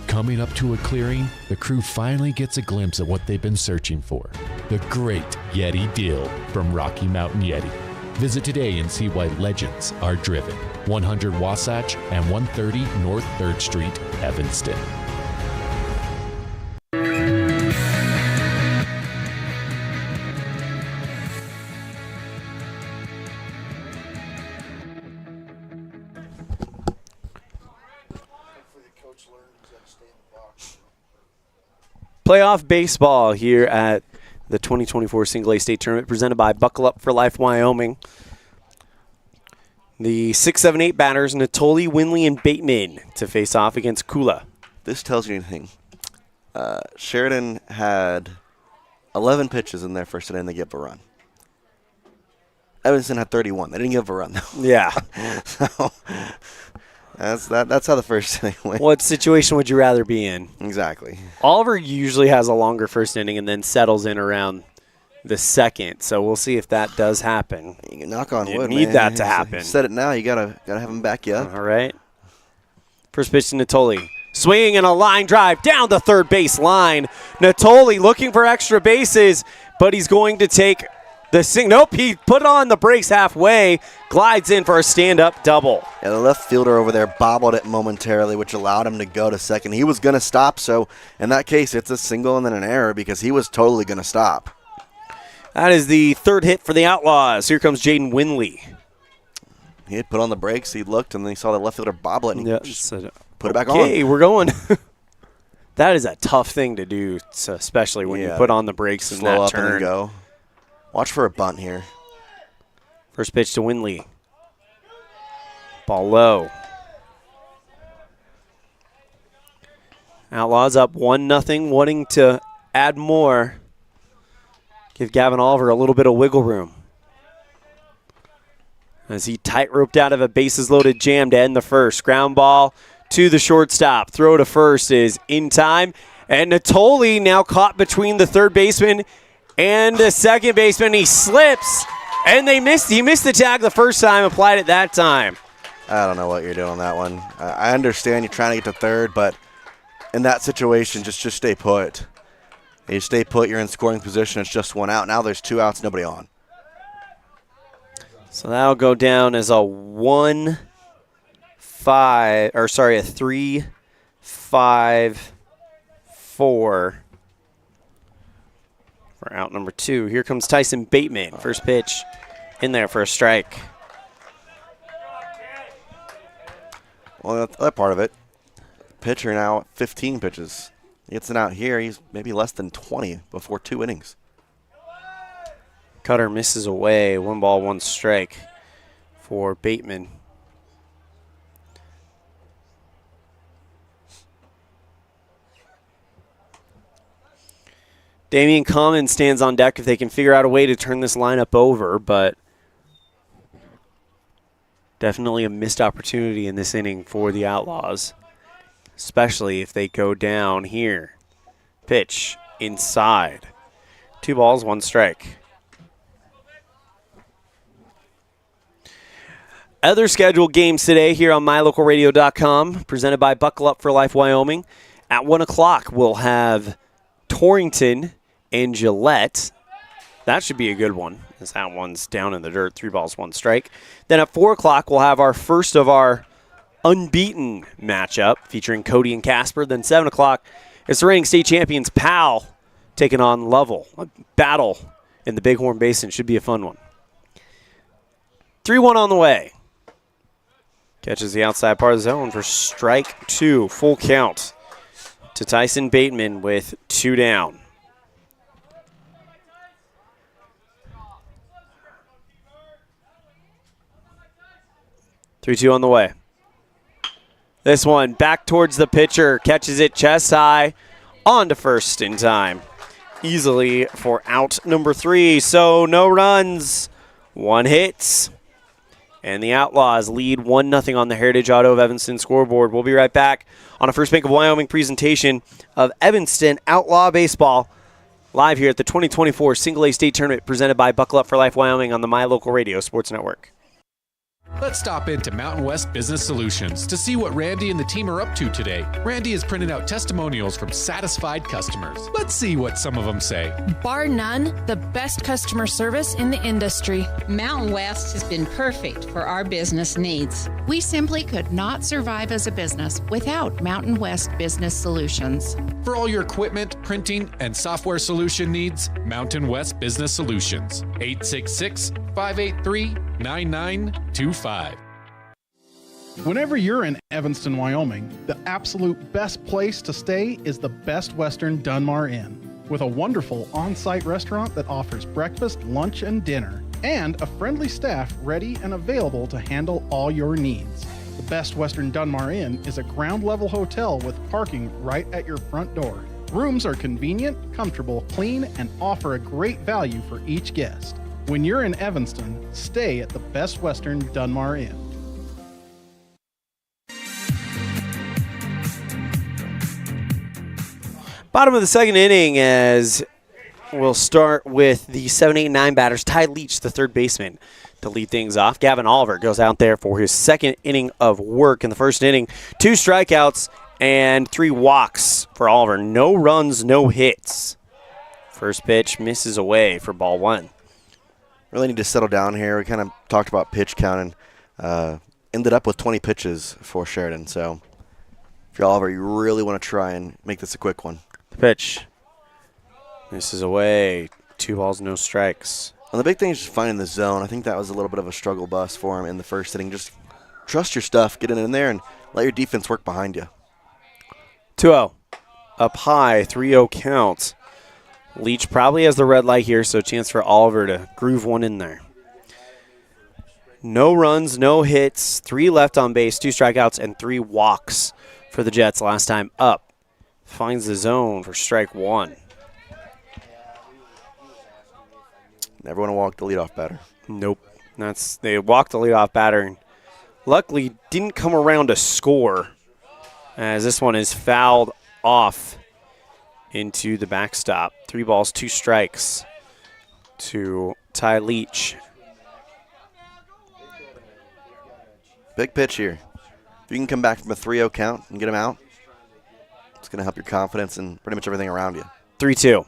[SPEAKER 22] Coming up to a clearing, the crew finally gets a glimpse of what they've been searching for, the great Yeti deal from Rocky Mountain Yeti. Visit today and see why legends are driven. 100 Wasatch and 130 North 3rd Street, Evanston.
[SPEAKER 2] Playoff baseball here at the 2024 Single A State Tournament presented by Buckle Up for Life Wyoming. The 6, 7, 8 batters, Natoli, Winley, and Bateman to face off against Kula.
[SPEAKER 3] This tells you anything. Sheridan had 11 pitches in their first inning, they give a run. Evanston had 31. They didn't give a run, though.
[SPEAKER 2] Yeah.
[SPEAKER 3] So that's how the first inning went.
[SPEAKER 2] What situation would you rather be in?
[SPEAKER 3] Exactly.
[SPEAKER 2] Oliver usually has a longer first inning and then settles in around the second, so we'll see if that does happen.
[SPEAKER 3] You can knock on
[SPEAKER 2] you
[SPEAKER 3] wood,
[SPEAKER 2] need
[SPEAKER 3] man.
[SPEAKER 2] that to happen.
[SPEAKER 3] You said it now. You gotta have him back you up.
[SPEAKER 2] All right. First pitch to Natoli. Swinging and a line drive down the third base line. Natoli looking for extra bases, but he's going to take the sing. Nope, he put on the brakes halfway, glides in for a stand-up double.
[SPEAKER 3] Yeah, the left fielder over there bobbled it momentarily, which allowed him to go to second. He was going to stop, so in that case, it's a single and then an error because he was totally going to stop.
[SPEAKER 2] That is the third hit for the Outlaws. Here comes Jaden Winley.
[SPEAKER 3] He had put on the brakes, he looked, and then he saw the left fielder bobble it, and he just put it back on.
[SPEAKER 2] Okay, we're going. That is a tough thing to do, especially when you put on the brakes and
[SPEAKER 3] slow
[SPEAKER 2] that
[SPEAKER 3] up
[SPEAKER 2] turn.
[SPEAKER 3] and go. Watch for a bunt here.
[SPEAKER 2] First pitch to Winley. Ball low. Outlaws up 1-0, wanting to add more. Give Gavin Oliver a little bit of wiggle room. As he tight-roped out of a bases-loaded jam to end the first. Ground ball to the shortstop. Throw to first is in time. And Natoli now caught between the third baseman and the second baseman. He slips, and they missed. He missed the tag the first time, applied it that time.
[SPEAKER 3] I don't know what you're doing on that one. I understand you're trying to get to third, but in that situation, just stay put. You stay put, you're in scoring position, it's just one out. Now there's 2 outs, nobody on.
[SPEAKER 2] So that'll go down as a 3-5-4 for out number 2. Here comes Tyson Bateman. First pitch in there for a strike.
[SPEAKER 3] Well, that part of it. Pitcher now at 15 pitches. He gets it out here. He's maybe less than 20 before 2 innings.
[SPEAKER 2] Cutter misses away. 1 ball, 1 strike for Bateman. Damian Common stands on deck if they can figure out a way to turn this lineup over, but definitely a missed opportunity in this inning for the Outlaws, especially if they go down here. Pitch inside. 2 balls, 1 strike. Other scheduled games today here on MyLocalRadio.com, presented by Buckle Up for Life Wyoming. At 1 o'clock, we'll have Torrington and Gillette. That should be a good one, as that one's down in the dirt, 3 balls, 1 strike. Then at 4 o'clock, we'll have our first of our unbeaten matchup featuring Cody and Casper. Then 7 o'clock, it's the reigning state champions Powell taking on Lovell. A battle in the Bighorn Basin. Should be a fun one. 3-1 on the way. Catches the outside part of the zone for strike 2. Full count to Tyson Bateman with 2 down. Three-two on the way. This one back towards the pitcher. Catches it chest high. On to first in time. Easily for out number 3. So no runs. 1 hit. And the Outlaws lead 1-0 on the Heritage Auto of Evanston scoreboard. We'll be right back on a First Bank of Wyoming presentation of Evanston Outlaw Baseball live here at the 2024 Single A State Tournament presented by Buckle Up for Life Wyoming on the My Local Radio Sports Network.
[SPEAKER 15] Let's stop into Mountain West Business Solutions to see what Randy and the team are up to today. Randy is printing out testimonials from satisfied customers. Let's see what some of them say.
[SPEAKER 5] Bar none, the best customer service in the industry.
[SPEAKER 6] Mountain West has been perfect for our business needs.
[SPEAKER 23] We simply could not survive as a business without Mountain West Business Solutions.
[SPEAKER 15] For all your equipment, printing, and software solution needs, Mountain West Business Solutions. 866-583-9925.
[SPEAKER 12] Whenever you're in Evanston, Wyoming, the absolute best place to stay is the Best Western Dunmar Inn, with a wonderful on-site restaurant that offers breakfast, lunch, and dinner, and a friendly staff ready and available to handle all your needs. The Best Western Dunmar Inn is a ground-level hotel with parking right at your front door. Rooms are convenient, comfortable, clean, and offer a great value for each guest. When you're in Evanston, stay at the Best Western Dunmar Inn.
[SPEAKER 2] Bottom of the second inning, as we'll start with the 7, 8, 9 batters. Ty Leach, the third baseman, to lead things off. Gavin Oliver goes out there for his second inning of work in the first inning. 2 strikeouts and 3 walks for Oliver. No runs, no hits. First pitch misses away for ball 1.
[SPEAKER 3] Really need to settle down here. We kind of talked about pitch count and ended up with 20 pitches for Sheridan. So if you're Oliver, you really want to try and make this a quick one.
[SPEAKER 2] The pitch misses away. 2 balls, no strikes.
[SPEAKER 3] Well, the big thing is just finding the zone. I think that was a little bit of a struggle bus for him in the first inning. Just trust your stuff, get it in there, and let your defense work behind you.
[SPEAKER 2] 2-0. Up high, 3-0 count. Leach probably has the red light here, so a chance for Oliver to groove one in there. No runs, no hits, 3 left on base, 2 strikeouts, and 3 walks for the Jets last time up. Finds the zone for strike 1.
[SPEAKER 3] Never want to walk the leadoff batter.
[SPEAKER 2] Nope. They walked the leadoff batter and luckily didn't come around to score, as this one is fouled off into the backstop. 3 balls, 2 strikes to Ty Leach.
[SPEAKER 3] Big pitch here. If you can come back from a 3-0 count and get him out, it's going to help your confidence and pretty much everything around you.
[SPEAKER 2] 3-2.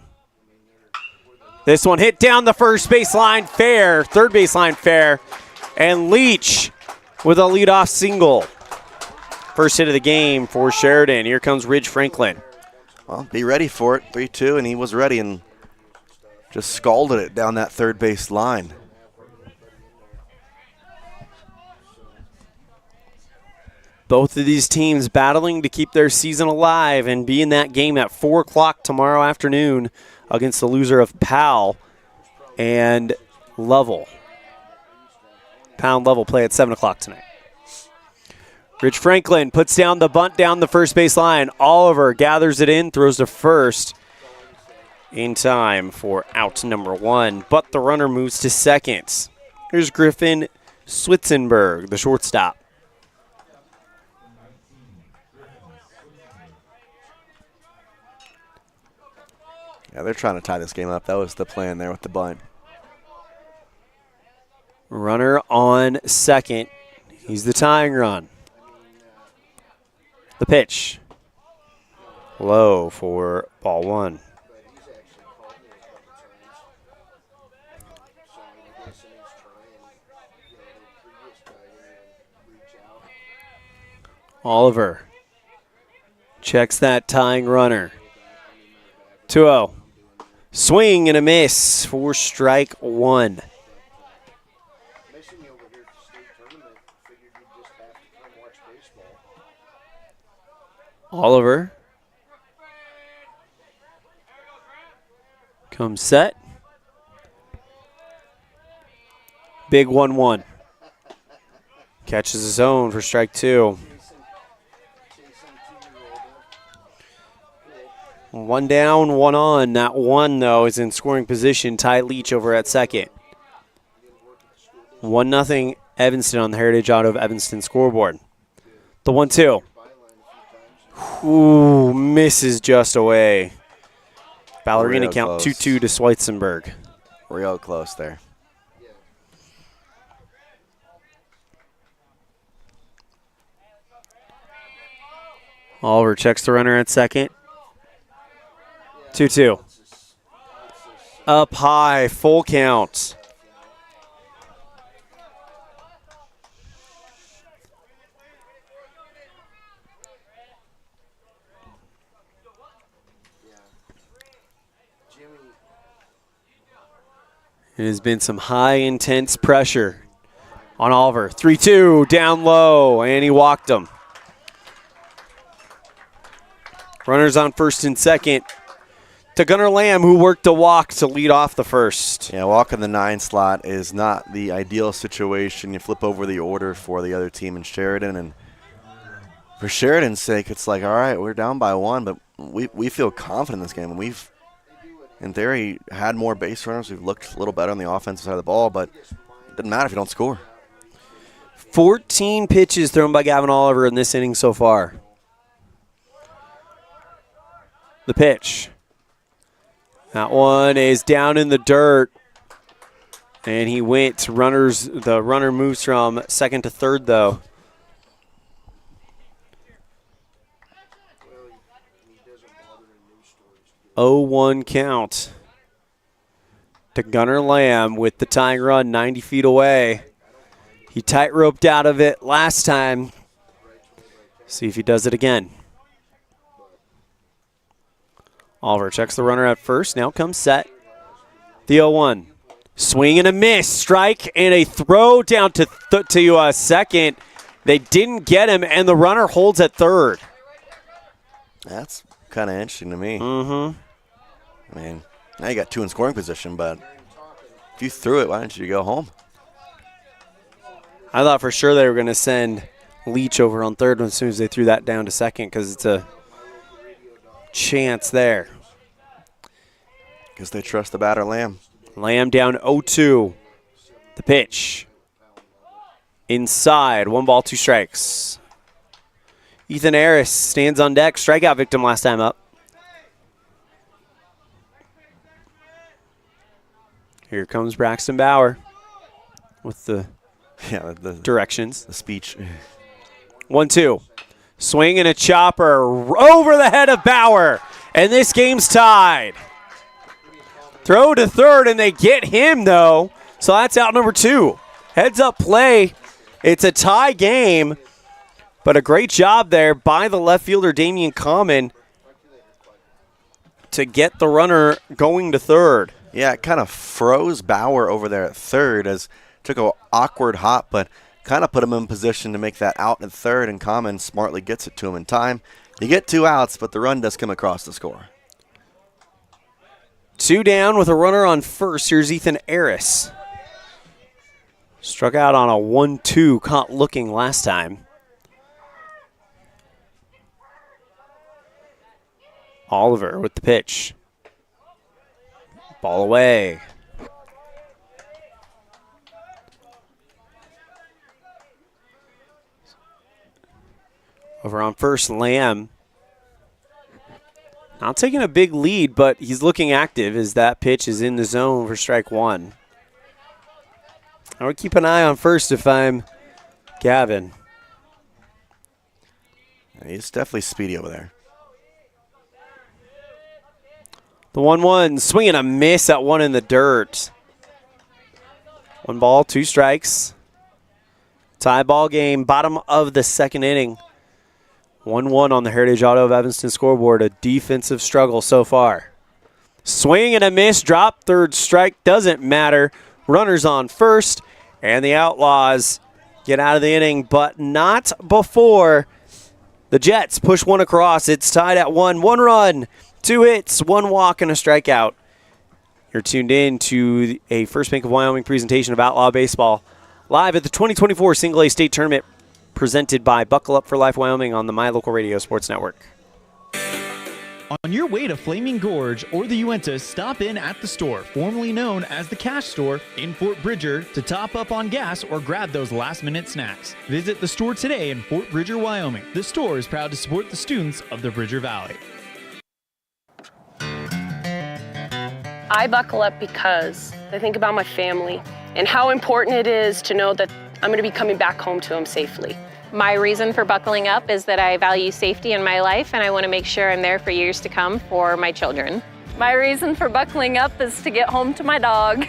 [SPEAKER 2] This one hit down the first baseline fair, third baseline fair, and Leach with a leadoff single. First hit of the game for Sheridan. Here comes Ridge Franklin.
[SPEAKER 3] Well, be ready for it. 3-2, and he was ready and just scalded it down that third base line.
[SPEAKER 2] Both of these teams battling to keep their season alive and be in that game at 4 o'clock tomorrow afternoon against the loser of Powell and Lovell. Powell and Lovell play at 7 o'clock tonight. Rich Franklin puts down the bunt down the first base line. Oliver gathers it in, throws to first in time for out number 1, but the runner moves to second. Here's Griffin Switzenberg, the shortstop.
[SPEAKER 3] Yeah, they're trying to tie this game up. That was the plan there with the bunt.
[SPEAKER 2] Runner on second. He's the tying run. The pitch. Low for ball 1. Oliver checks that tying runner. 2-0. Swing and a miss for strike 1. Oliver comes set. Big 1-1. Catches his own for strike 2. 1 down, 1 on. That 1, though, is in scoring position. Ty Leach over at second. 1-0 Evanston on the Heritage Auto of Evanston scoreboard. The 1-2. Ooh, misses just away. Ballerina count 2-2 to Schweitzenberg.
[SPEAKER 3] Real close there.
[SPEAKER 2] Oliver checks the runner at second. 2-2. Up high, full count. It has been some high, intense pressure on Oliver. 3-2, down low, and he walked him. Runners on first and second to Gunnar Lamb, who worked a walk to lead off the first.
[SPEAKER 3] Yeah, walking the 9 slot is not the ideal situation. You flip over the order for the other team in Sheridan, and for Sheridan's sake, it's like, all right, we're down by 1, but we feel confident in this game. And we've, in theory, had more base runners. We've looked a little better on the offensive side of the ball, but it doesn't matter if you don't score.
[SPEAKER 2] 14 pitches thrown by Gavin Oliver in this inning so far. The pitch. That one is down in the dirt. And he went. The runner moves from second to third, though. Oh, 1 count to Gunnar Lamb with the tying run 90 feet away. He tight-roped out of it last time. See if he does it again. Oliver checks the runner at first. Now comes set. The 0-1. Swing and a miss. Strike and a throw down to second. They didn't get him, and the runner holds at third.
[SPEAKER 3] That's kind of interesting to me.
[SPEAKER 2] Mm-hmm.
[SPEAKER 3] I mean, now you got 2 in scoring position, but if you threw it, why didn't you go home?
[SPEAKER 2] I thought for sure they were going to send Leach over on third as soon as they threw that down to second because it's a chance there.
[SPEAKER 3] Because they trust the batter, Lamb.
[SPEAKER 2] Lamb down 0-2. The pitch. Inside. 1 ball, 2 strikes. Ethan Harris stands on deck. Strikeout victim last time up. Here comes Braxton Bauer with the directions.
[SPEAKER 3] The speech.
[SPEAKER 2] 1-2. Swing and a chopper over the head of Bauer. And this game's tied. Throw to third, and they get him, though. So that's out number 2. Heads up play. It's a tie game, but a great job there by the left fielder, Damian Common, to get the runner going to third.
[SPEAKER 3] Yeah, it kind of froze Bauer over there at third as took an awkward hop, but kind of put him in position to make that out at third, and Common smartly gets it to him in time. You get 2 outs, but the run does come across the score.
[SPEAKER 2] 2 down with a runner on first. Here's Ethan Harris. Struck out on a 1-2, caught looking last time. Oliver with the pitch. Ball away. Over on first, Lamb. Not taking a big lead, but he's looking active as that pitch is in the zone for strike 1. I would keep an eye on first if I'm Gavin.
[SPEAKER 3] He's definitely speedy over there.
[SPEAKER 2] The 1-1, swing and a miss at 1 in the dirt. 1 ball, 2 strikes. Tie ball game, bottom of the second inning. 1-1 on the Heritage Auto of Evanston scoreboard. A defensive struggle so far. Swing and a miss, drop, third strike, doesn't matter. Runners on first, and the Outlaws get out of the inning, but not before the Jets push 1 across. It's tied at 1. 1 run, 2 hits, 1 walk, and a strikeout. You're tuned in to a First Bank of Wyoming presentation of Outlaw Baseball, live at the 2024 Single A State Tournament, presented by Buckle Up for Life Wyoming on the My Local Radio Sports Network.
[SPEAKER 18] On your way to Flaming Gorge or the Uinta, stop in at the store, formerly known as the Cash Store in Fort Bridger, to top up on gas or grab those last-minute snacks. Visit the store today in Fort Bridger, Wyoming. The store is proud to support the students of the Bridger Valley.
[SPEAKER 7] I buckle up because I think about my family and how important it is to know that I'm going to be coming back home to them safely.
[SPEAKER 8] My reason for buckling up is that I value safety in my life and I want to make sure I'm there for years to come for my children.
[SPEAKER 7] My reason for buckling up is to get home to my dog.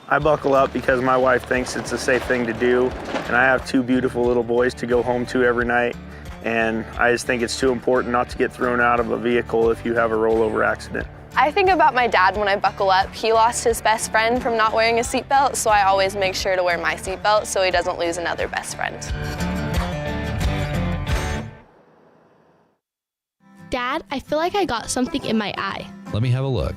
[SPEAKER 10] I buckle up because my wife thinks it's a safe thing to do, and I have 2 beautiful little boys to go home to every night, and I just think it's too important not to get thrown out of a vehicle if you have a rollover accident.
[SPEAKER 24] I think about my dad when I buckle up. He lost his best friend from not wearing a seatbelt, so I always make sure to wear my seatbelt so he doesn't lose another best friend.
[SPEAKER 25] Dad, I feel like I got something in my eye.
[SPEAKER 26] Let me have a look.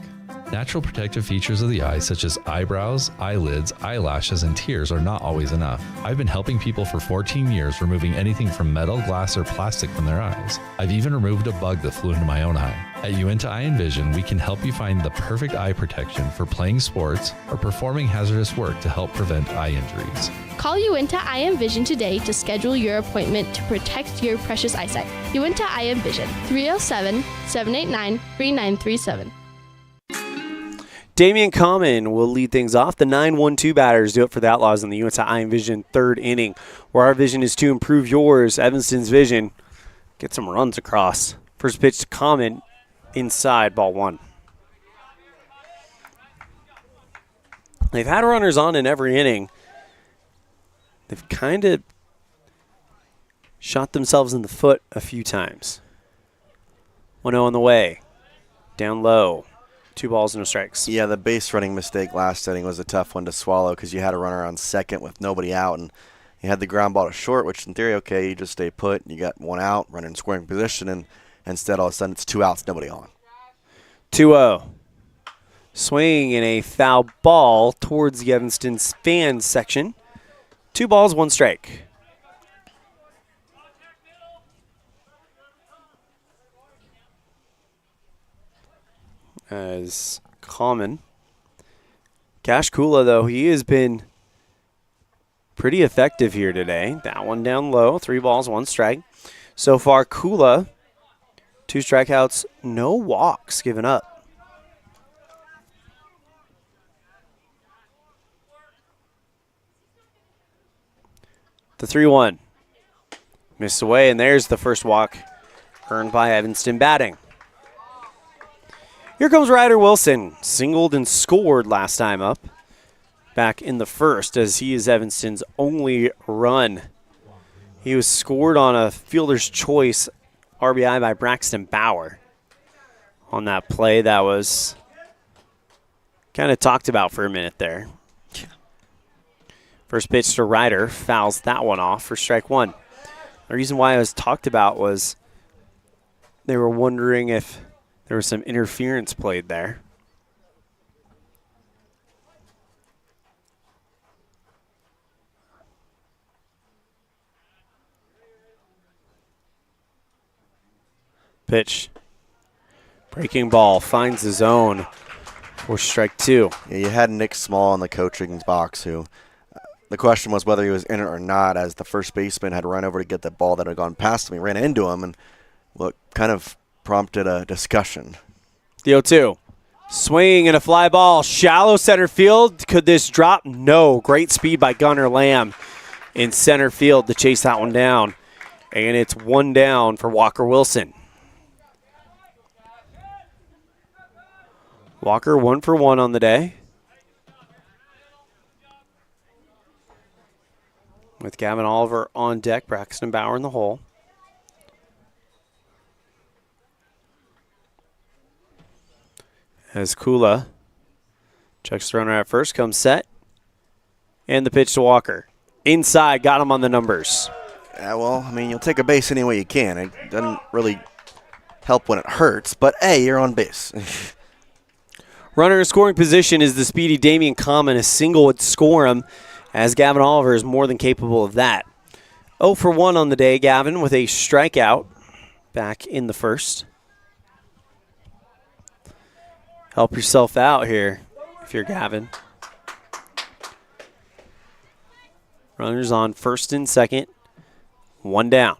[SPEAKER 1] Natural protective features of the eye, such as eyebrows, eyelids, eyelashes, and tears, are not always enough. I've been helping people for 14 years, removing anything from metal, glass, or plastic from their eyes. I've even removed a bug that flew into my own eye. At Uinta Eye and Vision, we can help you find the perfect eye protection for playing sports or performing hazardous work to help prevent eye injuries.
[SPEAKER 11] Call Uinta Eye and Vision today to schedule your appointment to protect your precious eyesight. Uinta Eye and Vision, 307-789-3937.
[SPEAKER 2] Damian Common will lead things off. The 9-1-2 batters do it for the Outlaws in the Uinta Eye and Vision third inning, where our vision is to improve yours. Evanston's vision, get some runs across. First pitch to Common, inside, ball one. They've had runners on in every inning. They've kind of shot themselves in the foot a few times. 1-0 on the way. Down low. 2 balls, no strikes.
[SPEAKER 3] Yeah, the base running mistake last inning was a tough one to swallow because you had a runner on second with nobody out, and you had the ground ball to short, which in theory, okay, you just stay put. You got one out, runner in scoring position, and instead all of a sudden it's 2 outs, nobody on.
[SPEAKER 2] 2-0. Swing in a foul ball towards the Evanston fans section. 2 balls, 1 strike. As Common. Cash Kula, though, he has been pretty effective here today. That one down low, 3 balls, 1 strike. So far, Kula, 2 strikeouts, no walks given up. The 3-1. Missed away, and there's the first walk earned by Evanston batting. Here comes Ryder Wilson. Singled and scored last time up. Back in the first, as he is Evanston's only run. He was scored on a fielder's choice RBI by Braxton Bauer. On that play that was kind of talked about for a minute there. First pitch to Ryder, fouls that one off for strike 1. The reason why it was talked about was they were wondering if there was some interference played there. Pitch. Breaking ball, finds the zone for strike 2.
[SPEAKER 3] Yeah, you had Nick Small in the coaching box who the question was whether he was in it or not, as the first baseman had run over to get the ball that had gone past him. He ran into him and kind of prompted a discussion.
[SPEAKER 2] The 0-2. Swing and a fly ball. Shallow center field. Could this drop? No. Great speed by Gunnar Lamb in center field to chase that one down. And it's 1 down for Walker Wilson. Walker 1 for 1 on the day. With Gavin Oliver on deck, Braxton Bauer in the hole. As Kula checks the runner at first, comes set. And the pitch to Walker. Inside, got him on the numbers.
[SPEAKER 3] Yeah, well, I mean, you'll take a base any way you can. It doesn't really help when it hurts, but hey, you're on base.
[SPEAKER 2] Runner in scoring position is the speedy Damian Common. A single would score him, as Gavin Oliver is more than capable of that. 0 for 1 on the day, Gavin, with a strikeout back in the first. Help yourself out here if you're Gavin. Runners on first and second. 1 down.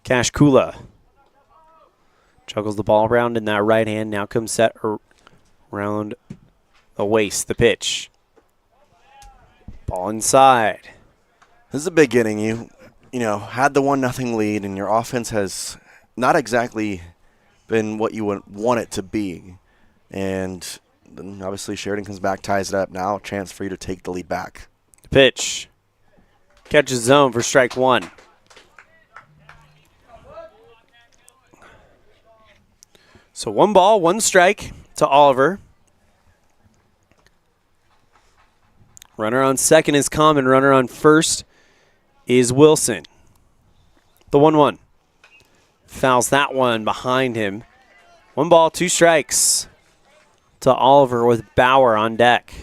[SPEAKER 2] Cash Kula juggles the ball around in that right hand. Now comes set around the waist. The pitch. Ball inside.
[SPEAKER 3] This is a big inning. You had the 1-0 lead, and your offense has not exactly been what you would want it to be. And then obviously Sheridan comes back, ties it up. Now a chance for you to take the lead back.
[SPEAKER 2] The pitch. Catches zone for strike 1. So 1 ball, 1 strike to Oliver. Runner on second is Common. Runner on first is Wilson. The 1-1. Fouls that one behind him. 1 ball, 2 strikes to Oliver with Bauer on deck.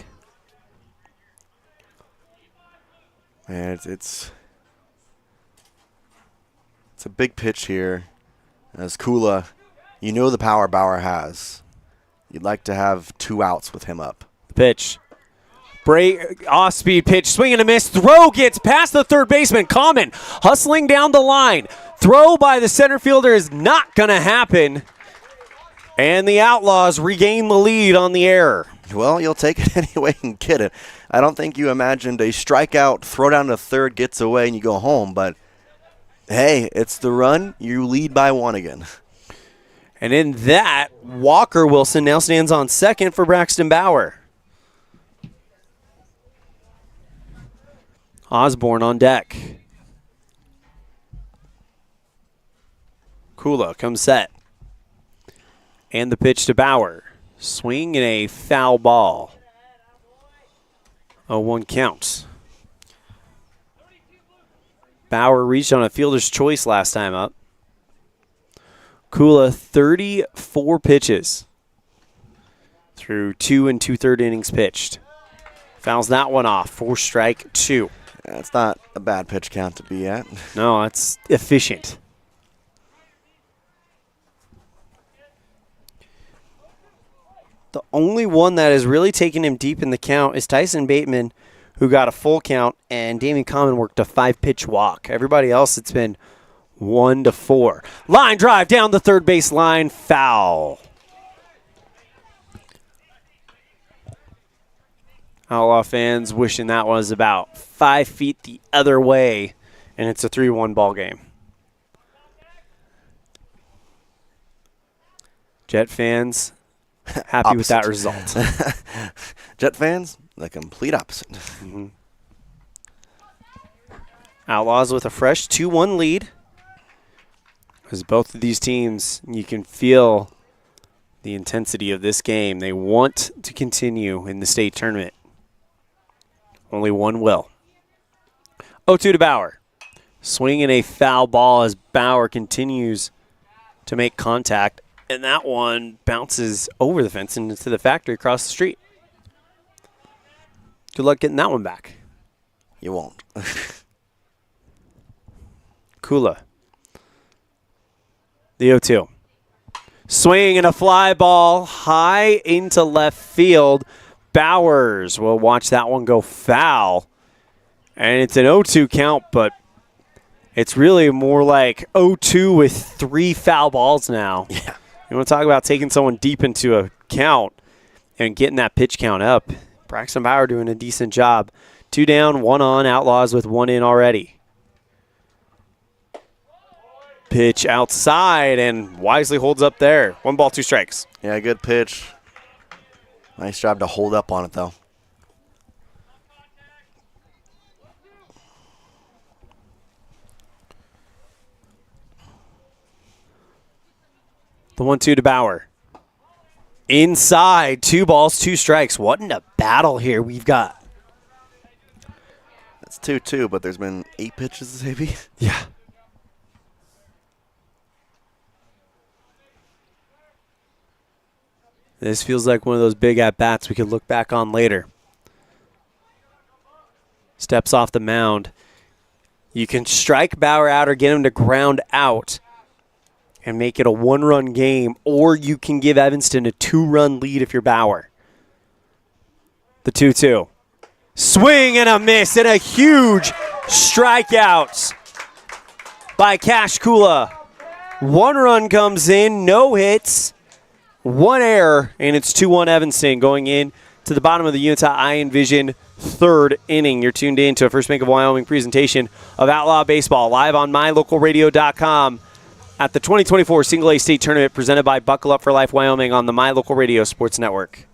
[SPEAKER 3] Man, it's a big pitch here. As Kula, you know the power Bauer has. You'd like to have 2 outs with him up.
[SPEAKER 2] The pitch. Break, off-speed pitch, swing and a miss. Throw gets past the third baseman. Common hustling down the line. Throw by the center fielder is not going to happen. And the Outlaws regain the lead on the error.
[SPEAKER 3] Well, you'll take it anyway and get it. I don't think you imagined a strikeout, throw down to third, gets away, and you go home. But, hey, it's the run. You lead by 1 again.
[SPEAKER 2] And in that, Walker Wilson now stands on second for Braxton Bauer. Osborne on deck. Kula comes set. And the pitch to Bauer. Swing and a foul ball. 0-1 count. Bauer reached on a fielder's choice last time up. Kula 34 pitches through 2 2/3 innings pitched. Fouls that one off for strike 2.
[SPEAKER 3] That's not a bad pitch count to be at.
[SPEAKER 2] No, it's efficient. The only one that has really taken him deep in the count is Tyson Bateman, who got a full count, and Damien Common worked a 5-pitch walk. Everybody else, it's been 1-4. Line drive down the third base line, foul. Outlaw fans wishing that was about 5 feet the other way, and it's a 3-1 ball game. Jet fans happy with that result.
[SPEAKER 3] Jet fans, the complete opposite.
[SPEAKER 2] Mm-hmm. Outlaws with a fresh 2-1 lead. Because both of these teams, you can feel the intensity of this game. They want to continue in the state tournament. Only one will. 0-2 to Bauer. Swinging a foul ball as Bauer continues to make contact. And that one bounces over the fence and into the factory across the street. Good luck getting that one back.
[SPEAKER 3] You won't.
[SPEAKER 2] Kula. The 0-2. Swing and a fly ball high into left field. Bowers will watch that one go foul. And it's an 0-2 count, but it's really more like 0-2 with 3 foul balls now.
[SPEAKER 3] Yeah.
[SPEAKER 2] You want to talk about taking someone deep into a count and getting that pitch count up. Braxton Bauer doing a decent job. 2 down, 1 on. Outlaws with 1 in already. Pitch outside and wisely holds up there. 1 ball, 2 strikes.
[SPEAKER 3] Yeah, good pitch. Nice job to hold up on it, though.
[SPEAKER 2] The 1-2 to Bauer. Inside, 2 balls, 2 strikes. What in a battle here we've got.
[SPEAKER 3] That's 2-2, but there's been 8 pitches, maybe?
[SPEAKER 2] Yeah. This feels like one of those big at-bats we could look back on later. Steps off the mound. You can strike Bauer out or get him to ground out and make it a 1-run game, or you can give Evanston a 2-run lead if you're Bauer. The 2-2. Swing and a miss and a huge strikeout by Cash Kula. 1 run comes in, no hits, 1 error, and it's 2-1 Evanston going in to the bottom of the Utah Iron Vision 3rd inning. You're tuned in to a First Bank of Wyoming presentation of Outlaw Baseball live on mylocalradio.com. At the 2024 Single A State Tournament presented by Buckle Up for Life Wyoming on the My Local Radio Sports Network.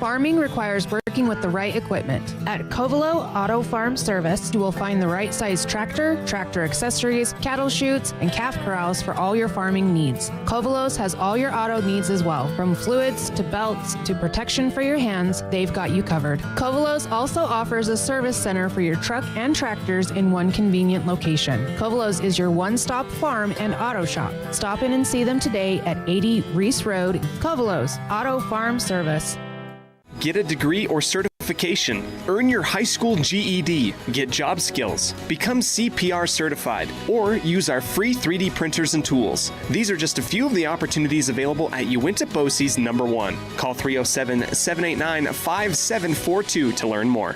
[SPEAKER 5] Farming requires working with the right equipment. At Covelo Auto Farm Service, you will find the right size tractor, tractor accessories, cattle chutes, and calf corrals for all your farming needs. Covelos has all your auto needs as well. From fluids to belts to protection for your hands, they've got you covered. Covelos also offers a service center for your truck and tractors in one convenient location. Covelos is your one-stop farm and auto shop. Stop in and see them today at 80 Reese Road. Covelos Auto Farm Service.
[SPEAKER 9] Get a degree or certification. Earn your high school GED. Get job skills. Become CPR certified. Or use our free 3D printers and tools. These are just a few of the opportunities available at Uinta BOCES #1. Call 307-789-5742 to learn more.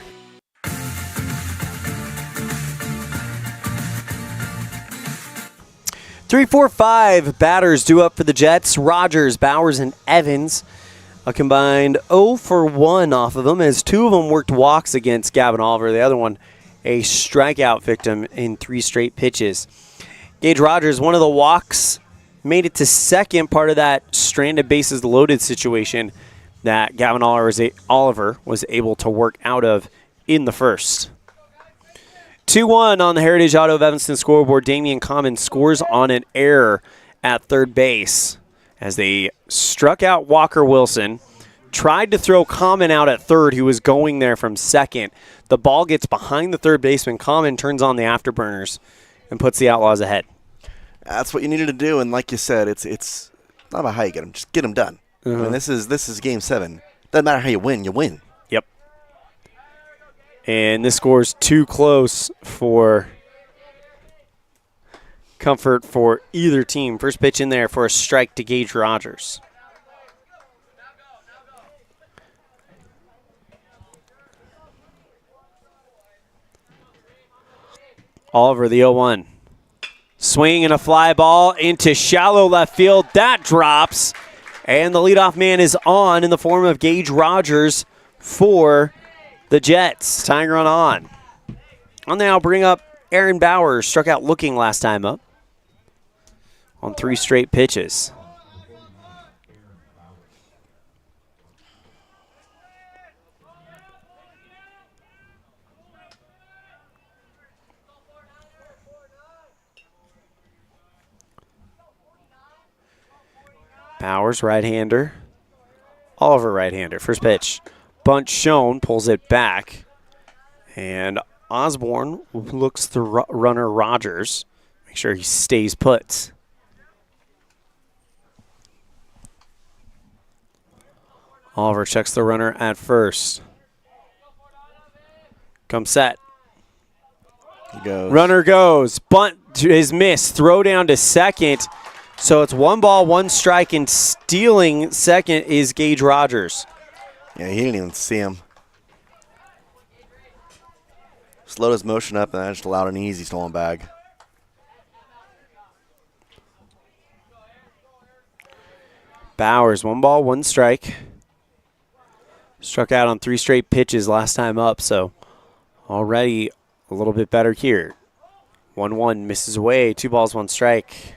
[SPEAKER 2] Three, 4, 5 batters due up for the Jets. Rogers, Bowers, and Evans. A combined 0 for 1 off of them, as 2 of them worked walks against Gavin Oliver. The other one, a strikeout victim in 3 straight pitches. Gage Rogers, one of the walks, made it to second, part of that stranded bases loaded situation that Gavin Oliver was able to work out of in the first. 2-1 on the Heritage Auto of Evanston scoreboard. Damian Common scores on an error at third base as they struck out Walker Wilson, tried to throw Common out at third, who was going there from second. The ball gets behind the third baseman. Common turns on the afterburners and puts the Outlaws ahead.
[SPEAKER 3] That's what you needed to do, and like you said, it's not about how you get them, just get them done. I mean, this is Game 7. Doesn't matter how you win, you win.
[SPEAKER 2] Yep. And this score's too close for comfort for either team. First pitch in there for a strike to Gage Rogers. Oliver, the 0-1. Swing and a fly ball into shallow left field. That drops. And the leadoff man is on in the form of Gage Rogers for the Jets. Tying run on. I'll now bring up Aaron Bowers. Struck out looking last time up on 3 straight pitches. Bowers, right-hander. Oliver, right-hander. First pitch. Bunt shown, pulls it back. And Osborne looks the runner Rogers. Make sure he stays put. Oliver checks the runner at first. Comes set.
[SPEAKER 3] He goes.
[SPEAKER 2] Runner goes. Bunt is missed. Throw down to second. So it's 1 ball, 1 strike, and stealing second is Gage Rogers.
[SPEAKER 3] Yeah, he didn't even see him. Slowed his motion up, and that just allowed an easy stolen bag.
[SPEAKER 2] Bowers, 1 ball, 1 strike. Struck out on 3 straight pitches last time up, so already a little bit better here. 1-1 misses away, 2 balls, 1 strike.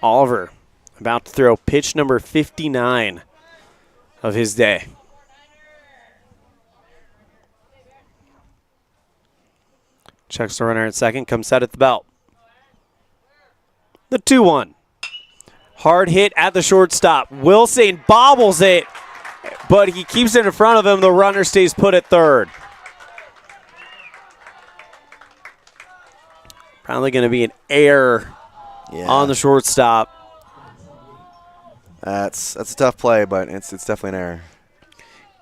[SPEAKER 2] Oliver about to throw pitch number 59 of his day. Checks the runner at second, comes set at the belt. The 2-1. Hard hit at the shortstop. Wilson bobbles it, but he keeps it in front of him. The runner stays put at third. Probably going to be an error on the shortstop.
[SPEAKER 3] That's a tough play, but it's definitely an error.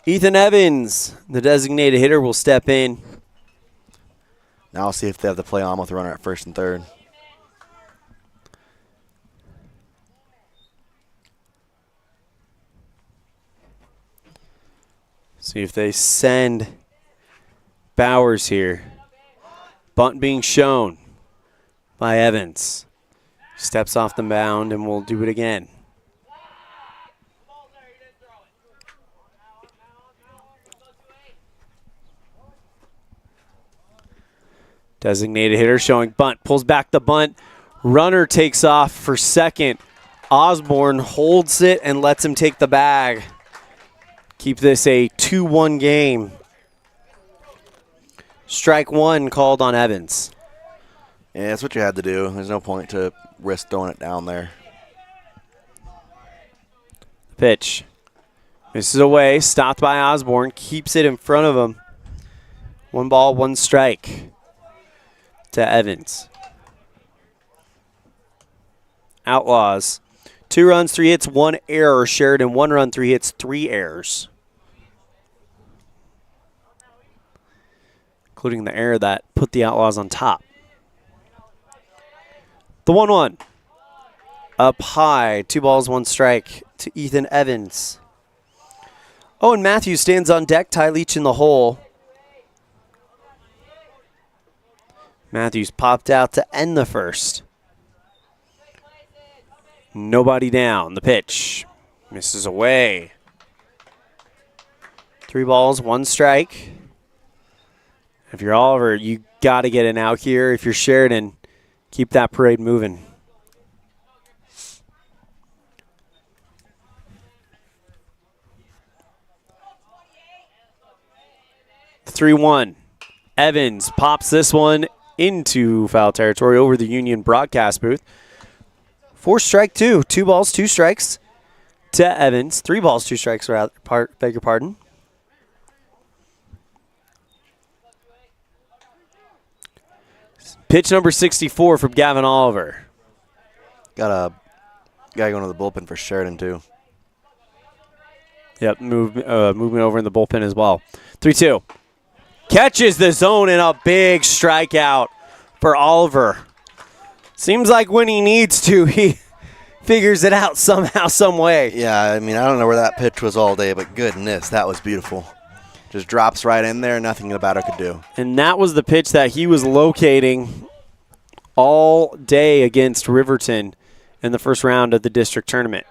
[SPEAKER 2] Ethan Evans, the designated hitter, will step in.
[SPEAKER 3] Now I'll see if they have the play on with the runner at first and third.
[SPEAKER 2] See if they send Bowers here. Bunt being shown by Evans. Steps off the mound and will do it again. Designated hitter showing bunt. Pulls back the bunt. Runner takes off for second. Osborne holds it and lets him take the bag. Keep this a 2-1 game. Strike one called on Evans.
[SPEAKER 3] Yeah, that's what you had to do. There's no point to risk throwing it down there.
[SPEAKER 2] Pitch. Misses away, stopped by Osborne, keeps it in front of him. 1 ball, 1 strike to Evans. Outlaws. 2 runs, 3 hits, 1 error. Sheridan, 1 run, 3 hits, 3 errors. Including the error that put the Outlaws on top. The 1-1. Up high, 2 balls, 1 strike to Ethan Evans. Owen Matthews stands on deck, Ty Leach in the hole. Matthews popped out to end the first. Nobody down. The pitch misses away. 3 balls, 1 strike. If you're Oliver, you got to get an out here. If you're Sheridan, keep that parade moving. The 3-1. Evans pops this one into foul territory over the Union broadcast booth. 4 strike 2. 2 balls, 2 strikes to Evans. 3 balls, 2 strikes, rather. Beg your pardon. Pitch number 64 from Gavin Oliver.
[SPEAKER 3] Got a guy going to the bullpen for Sheridan, too.
[SPEAKER 2] Yep, movement over in the bullpen as well. 3-2. Catches the zone and a big strikeout for Oliver. Seems like when he needs to, he figures it out somehow, some way.
[SPEAKER 3] Yeah, I mean, I don't know where that pitch was all day, but goodness, that was beautiful. Just drops right in there, nothing the batter could do.
[SPEAKER 2] And that was the pitch that he was locating all day against Riverton in the first round of the district tournament.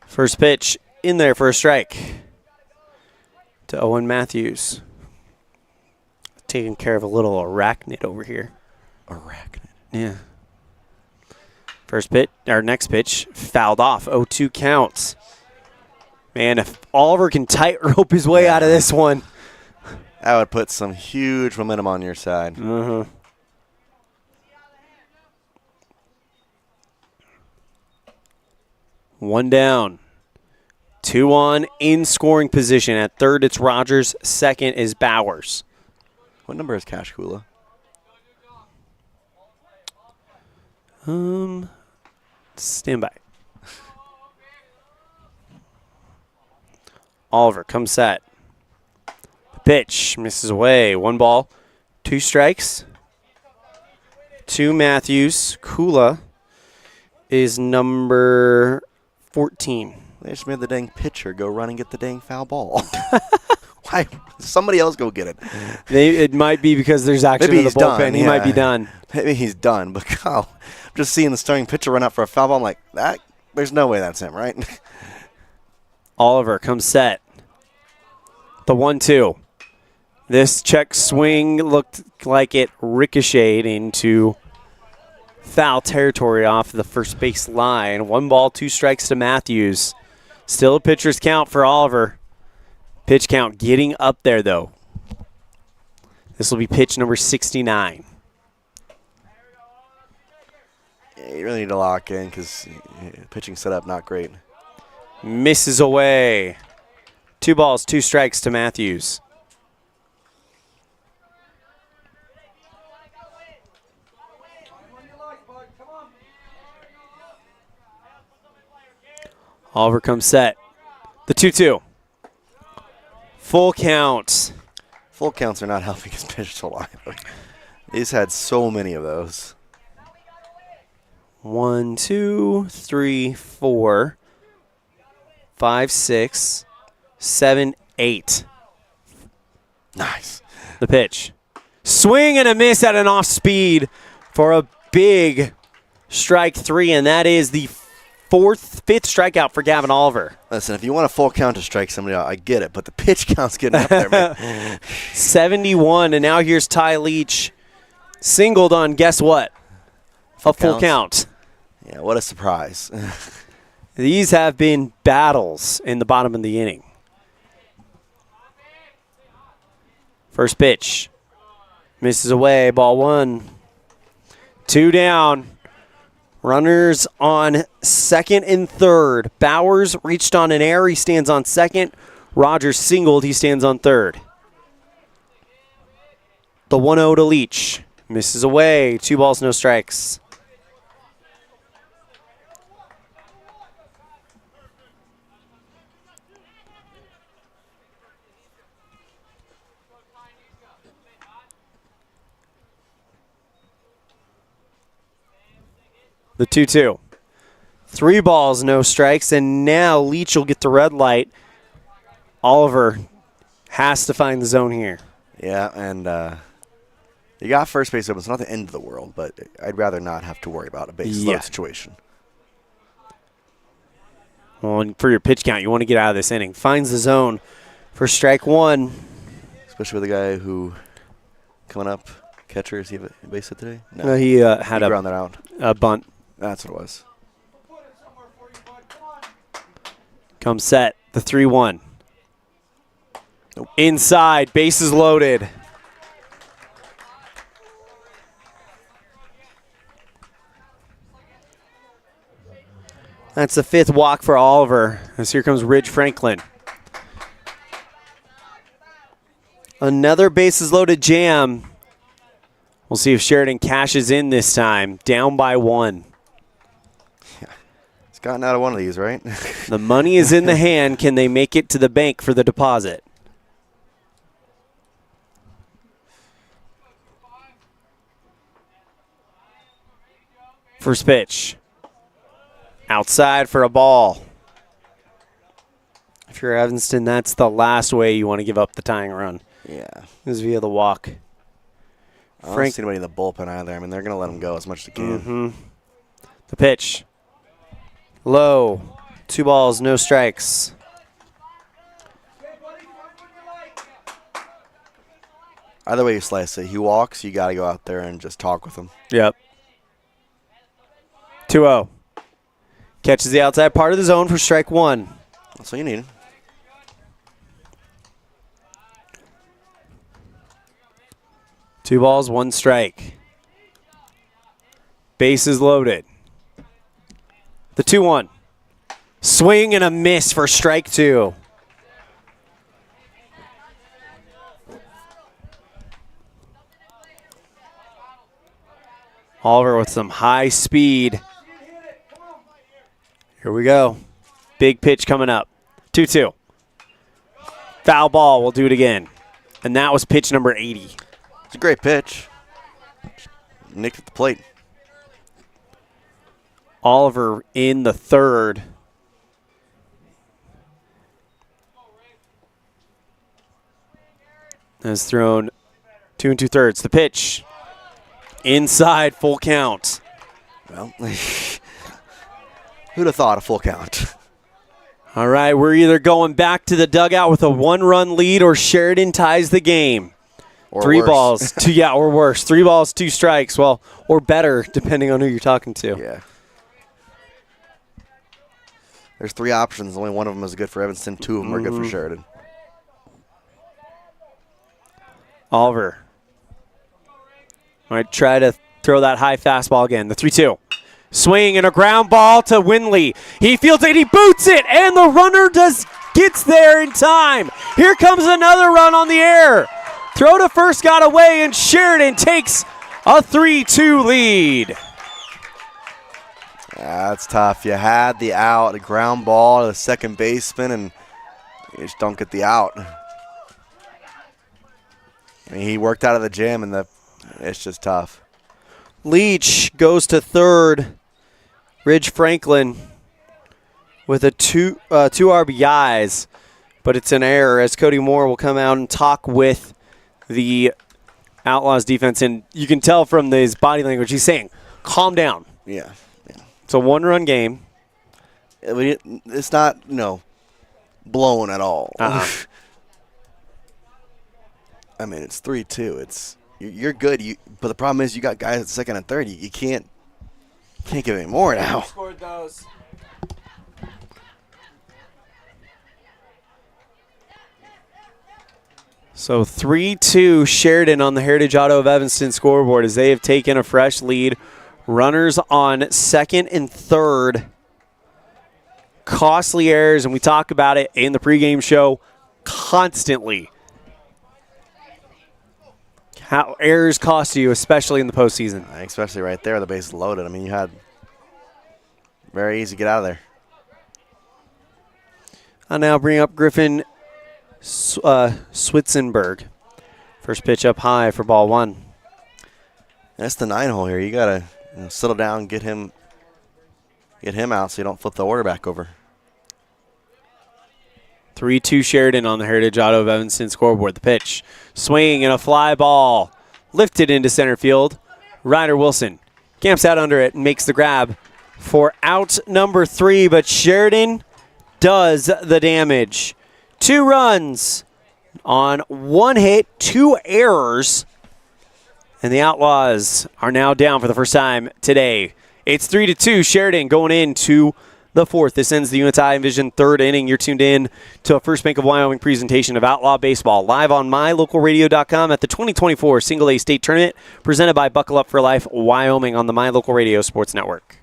[SPEAKER 2] First pitch in there for a strike to Owen Matthews. Taking care of a little arachnid over here.
[SPEAKER 3] Arachnid?
[SPEAKER 2] Yeah. First pitch, or next pitch, fouled off. 0-2 counts. Man, if Oliver can tightrope his way out of this one.
[SPEAKER 3] That would put some huge momentum on your side.
[SPEAKER 2] Uh-huh. One down. 2 on in scoring position. At third, it's Rogers. Second is Bowers.
[SPEAKER 3] What number is Kashkula?
[SPEAKER 2] Stand by. Oliver comes set. Pitch misses away. 1 ball, 2 strikes. To Matthews. Kula is number 14.
[SPEAKER 3] They just made the dang pitcher go run and get the dang foul ball. Why? Somebody else go get it.
[SPEAKER 2] It might be because there's action in the bullpen.
[SPEAKER 3] Done,
[SPEAKER 2] he might be done.
[SPEAKER 3] Maybe he's done. But I'm just seeing the starting pitcher run out for a foul ball. I'm like, that. There's no way that's him, right?
[SPEAKER 2] Oliver comes set. The 1-2. This check swing looked like it ricocheted into foul territory off the first base line. 1 ball, 2 strikes to Matthews. Still a pitcher's count for Oliver. Pitch count getting up there, though. This will be pitch number 69.
[SPEAKER 3] Yeah, you really need to lock in because pitching setup not great.
[SPEAKER 2] Misses away. 2 balls, 2 strikes to Matthews. Oliver comes set. The 2-2. Full count.
[SPEAKER 3] Full counts are not helping his pitch to line. He's had so many of those.
[SPEAKER 2] 1, 2, 3, 4, 5, 6, 7, 8.
[SPEAKER 3] Nice.
[SPEAKER 2] The pitch. Swing and a miss at an off speed for a big strike 3, and that is the fifth strikeout for Gavin Oliver.
[SPEAKER 3] Listen, if you want a full count to strike somebody out, I get it, but the pitch count's getting up there, man.
[SPEAKER 2] 71, and now here's Ty Leach. Singled on, guess what? A full count.
[SPEAKER 3] Yeah, what a surprise.
[SPEAKER 2] These have been battles in the bottom of the inning. First pitch. Misses away, ball 1. 2 down. Runners on second and third. Bowers reached on an error. He stands on second. Rogers singled. He stands on third. The 1-0 to Leach. Misses away. 2 balls, no strikes. The 2-2. 3 balls, no strikes, and now Leach will get the red light. Oliver has to find the zone here.
[SPEAKER 3] Yeah, and you got first base open. It's not the end of the world, but I'd rather not have to worry about a base load situation.
[SPEAKER 2] Well, and for your pitch count, you want to get out of this inning. Finds the zone for strike 1.
[SPEAKER 3] Especially with a guy who coming up, catcher. Does he have a base hit today?
[SPEAKER 2] No, he had
[SPEAKER 3] a ground that out.
[SPEAKER 2] A bunt.
[SPEAKER 3] That's what it was.
[SPEAKER 2] Come set, the 3-1. Nope. Inside, bases loaded. That's the 5th walk for Oliver, as here comes Ridge Franklin. Another bases loaded jam. We'll see if Sheridan cashes in this time, down by 1.
[SPEAKER 3] He's gotten out of one of these, right?
[SPEAKER 2] The money is in the hand. Can they make it to the bank for the deposit? First pitch. Outside for a ball. If you're Evanston, that's the last way you want to give up the tying run.
[SPEAKER 3] Yeah.
[SPEAKER 2] Is via the walk.
[SPEAKER 3] I don't see anybody in the bullpen either. I mean, they're going to let him go as much as they can.
[SPEAKER 2] Mm-hmm. The pitch. Low. 2 balls, no strikes.
[SPEAKER 3] Either way you slice it, he walks, you got to go out there and just talk with him.
[SPEAKER 2] Yep. 2-0. Catches the outside part of the zone for strike 1.
[SPEAKER 3] That's all you need.
[SPEAKER 2] Two balls, 1 strike. Bases loaded. The 2-1. Swing and a miss for strike 2. Oliver with some high speed. Here we go. Big pitch coming up. 2-2. Foul ball. We'll do it again. And that was pitch number 80.
[SPEAKER 3] It's a great pitch. Nicked at the plate.
[SPEAKER 2] Oliver in the 3rd. Has thrown 2 2/3. The pitch. Inside, full count.
[SPEAKER 3] Well, who'd have thought a full count?
[SPEAKER 2] All right, we're either going back to the dugout with a 1-run lead or Sheridan ties the game.
[SPEAKER 3] Or
[SPEAKER 2] 3
[SPEAKER 3] worse.
[SPEAKER 2] balls, 2, or worse. 3 balls, 2 strikes. Well, or better, depending on who you're talking to.
[SPEAKER 3] Yeah. There's 3 options. Only one of them is good for Evanston. 2 of them are good for Sheridan.
[SPEAKER 2] Oliver might try to throw that high fastball again. The 3-2. Swing and a ground ball to Winley. He fields it, he boots it, and the runner gets there in time. Here comes another run on the air. Throw to first got away, and Sheridan takes a 3-2 lead.
[SPEAKER 3] Yeah, that's tough. You had the out, a ground ball to the second baseman, and you just don't get the out. I mean, he worked out of the jam, and it's just tough.
[SPEAKER 2] Leach goes to 3rd. Ridge Franklin with a 2 RBIs, but it's an error as Cody Moore will come out and talk with the Outlaws defense, and you can tell from his body language he's saying, calm down.
[SPEAKER 3] Yeah.
[SPEAKER 2] It's a 1-run game.
[SPEAKER 3] It's not, blown at all. I mean, it's 3-2. You're good. But the problem is you got guys at second and third. You can't give any more now.
[SPEAKER 2] Scored those. So 3-2 Sheridan on the Heritage Auto of Evanston scoreboard as they have taken a fresh lead. Runners on second and third. Costly errors, and we talk about it in the pregame show constantly. How errors cost you, especially in the postseason.
[SPEAKER 3] Especially right there, the base is loaded. I mean, you had very easy to get out of there.
[SPEAKER 2] I'll now bring up Griffin Switzenberg. First pitch up high for ball one.
[SPEAKER 3] That's the 9-hole here. You got to settle down, get him out so you don't flip the order back over.
[SPEAKER 2] 3-2 Sheridan on the Heritage Auto of Evanston scoreboard. The pitch. Swing and a fly ball. Lifted into center field. Ryder Wilson camps out under it and makes the grab for out number 3, but Sheridan does the damage. 2 runs on 1 hit, 2 errors, and the Outlaws are now down for the first time today. It's 3-2 Sheridan going into the 4th. This ends the Unity Vision 3rd inning. You're tuned in to a First Bank of Wyoming presentation of Outlaw Baseball live on mylocalradio.com at the 2024 Single A State Tournament presented by Buckle Up for Life Wyoming on the My Local Radio Sports Network.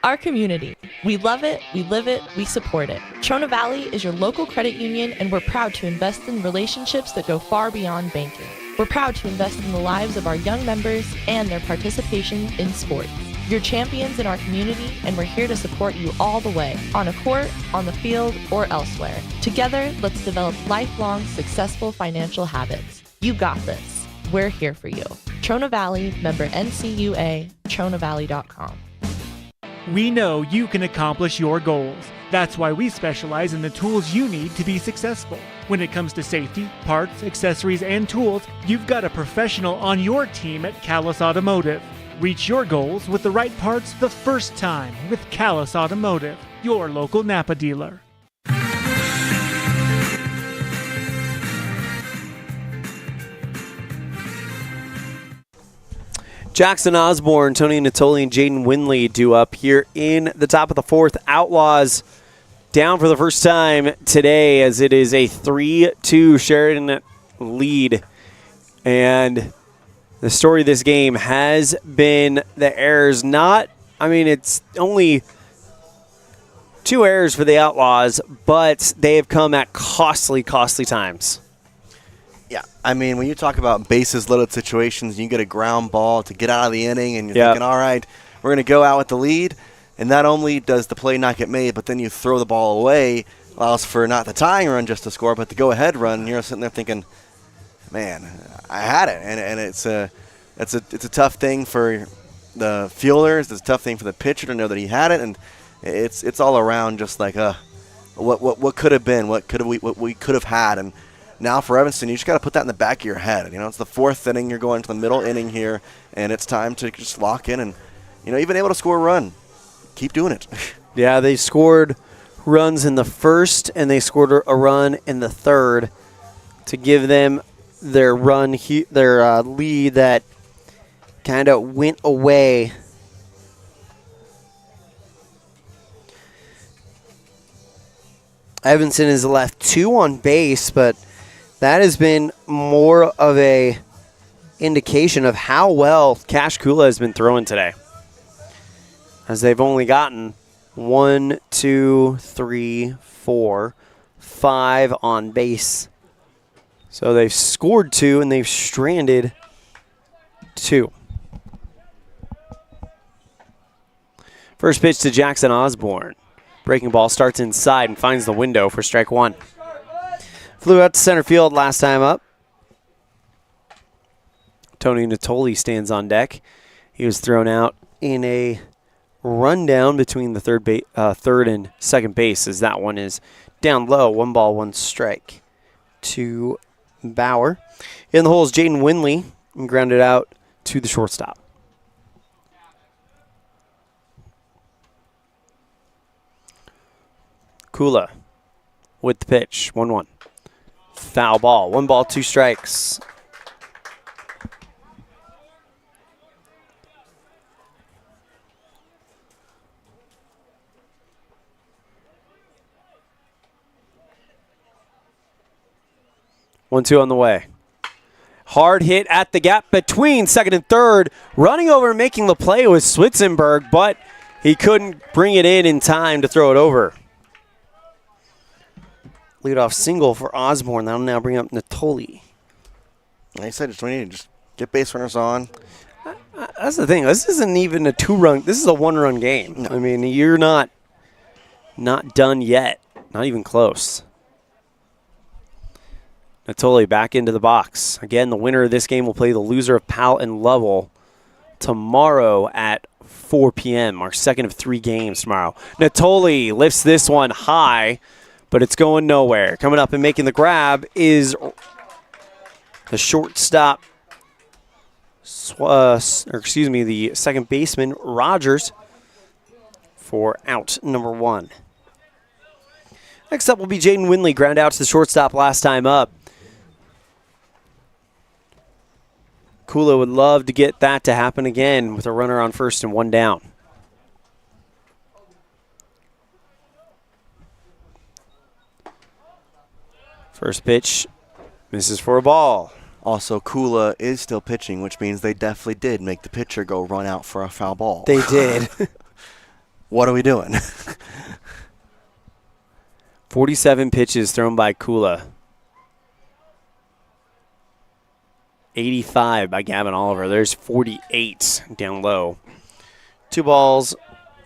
[SPEAKER 13] Our community. We love it, we live it, we support it. Trona Valley is your local credit union, and we're proud to invest in relationships that go far beyond banking. We're proud to invest in the lives of our young members and their participation in sports. You're champions in our community, and we're here to support you all the way, on a court, on the field, or elsewhere. Together, let's develop lifelong, successful financial habits. You got this. We're here for you. Trona Valley, member NCUA, TronaValley.com.
[SPEAKER 14] We know you can accomplish your goals. That's why we specialize in the tools you need to be successful. When it comes to safety, parts, accessories, and tools, you've got a professional on your team at Callus Automotive. Reach your goals with the right parts the first time with Callus Automotive, your local Napa dealer.
[SPEAKER 2] Jackson Osborne, Tony Natoli, and Jaden Winley due up here in the top of the 4th. Outlaws down for the first time today as it is a 3-2 Sheridan lead. And the story of this game has been the errors. It's only 2 errors for the Outlaws, but they have come at costly times.
[SPEAKER 3] Yeah, I mean, when you talk about bases loaded situations, you get a ground ball to get out of the inning, and you're thinking, all right, we're going to go out with the lead, and not only does the play not get made, but then you throw the ball away, allows for not the tying run just to score, but the go-ahead run, and you're sitting there thinking, man, I had it, and it's a tough thing for the fielders, it's a tough thing for the pitcher to know that he had it, and it's all around just like what could have been, what we could have had, and now for Evanston, you just got to put that in the back of your head. It's the 4th inning. You're going to the middle inning here, and it's time to just lock in and, you've been able to score a run. Keep doing it.
[SPEAKER 2] Yeah, they scored runs in the 1st, and they scored a run in the 3rd to give them their lead that kind of went away. Evanston has left 2 on base, but that has been more of a indication of how well Cash Kula has been throwing today, as they've only gotten 1, 2, 3, 4, 5 on base. So they've scored 2 and they've stranded 2. First pitch to Jackson Osborne. Breaking ball starts inside and finds the window for strike 1. Flew out to center field last time up. Tony Natoli stands on deck. He was thrown out in a rundown between the third and second base, as that one is down low. 1 ball, 1 strike to Bauer. In the hole is Jaden Winley, and grounded out to the shortstop. Kula with the pitch. 1-1. Foul ball. 1 ball, 2 strikes. One-two on the way. Hard hit at the gap between second and third. Running over and making the play was Switzenberg, but he couldn't bring it in time to throw it over. Leadoff single for Osborne. That'll now bring up Natoli.
[SPEAKER 3] Like I said, we need to just get base runners on.
[SPEAKER 2] That's the thing. This isn't even a 2-run. This is a 1-run game. No. I mean, you're not done yet. Not even close. Natoli back into the box. Again, the winner of this game will play the loser of Powell and Lovell tomorrow at 4 p.m., our second of 3 games tomorrow. Natoli lifts this one high, but it's going nowhere. Coming up and making the grab is the shortstop, the second baseman, Rogers, for out number 1. Next up will be Jaden Winley, ground out to the shortstop last time up. Kula would love to get that to happen again with a runner on first and 1 down. First pitch misses for a ball.
[SPEAKER 3] Also, Kula is still pitching, which means they definitely did make the pitcher go run out for a foul ball.
[SPEAKER 2] They did.
[SPEAKER 3] What are we doing?
[SPEAKER 2] 47 pitches thrown by Kula. 85 by Gavin Oliver. There's 48 down low. 2 balls,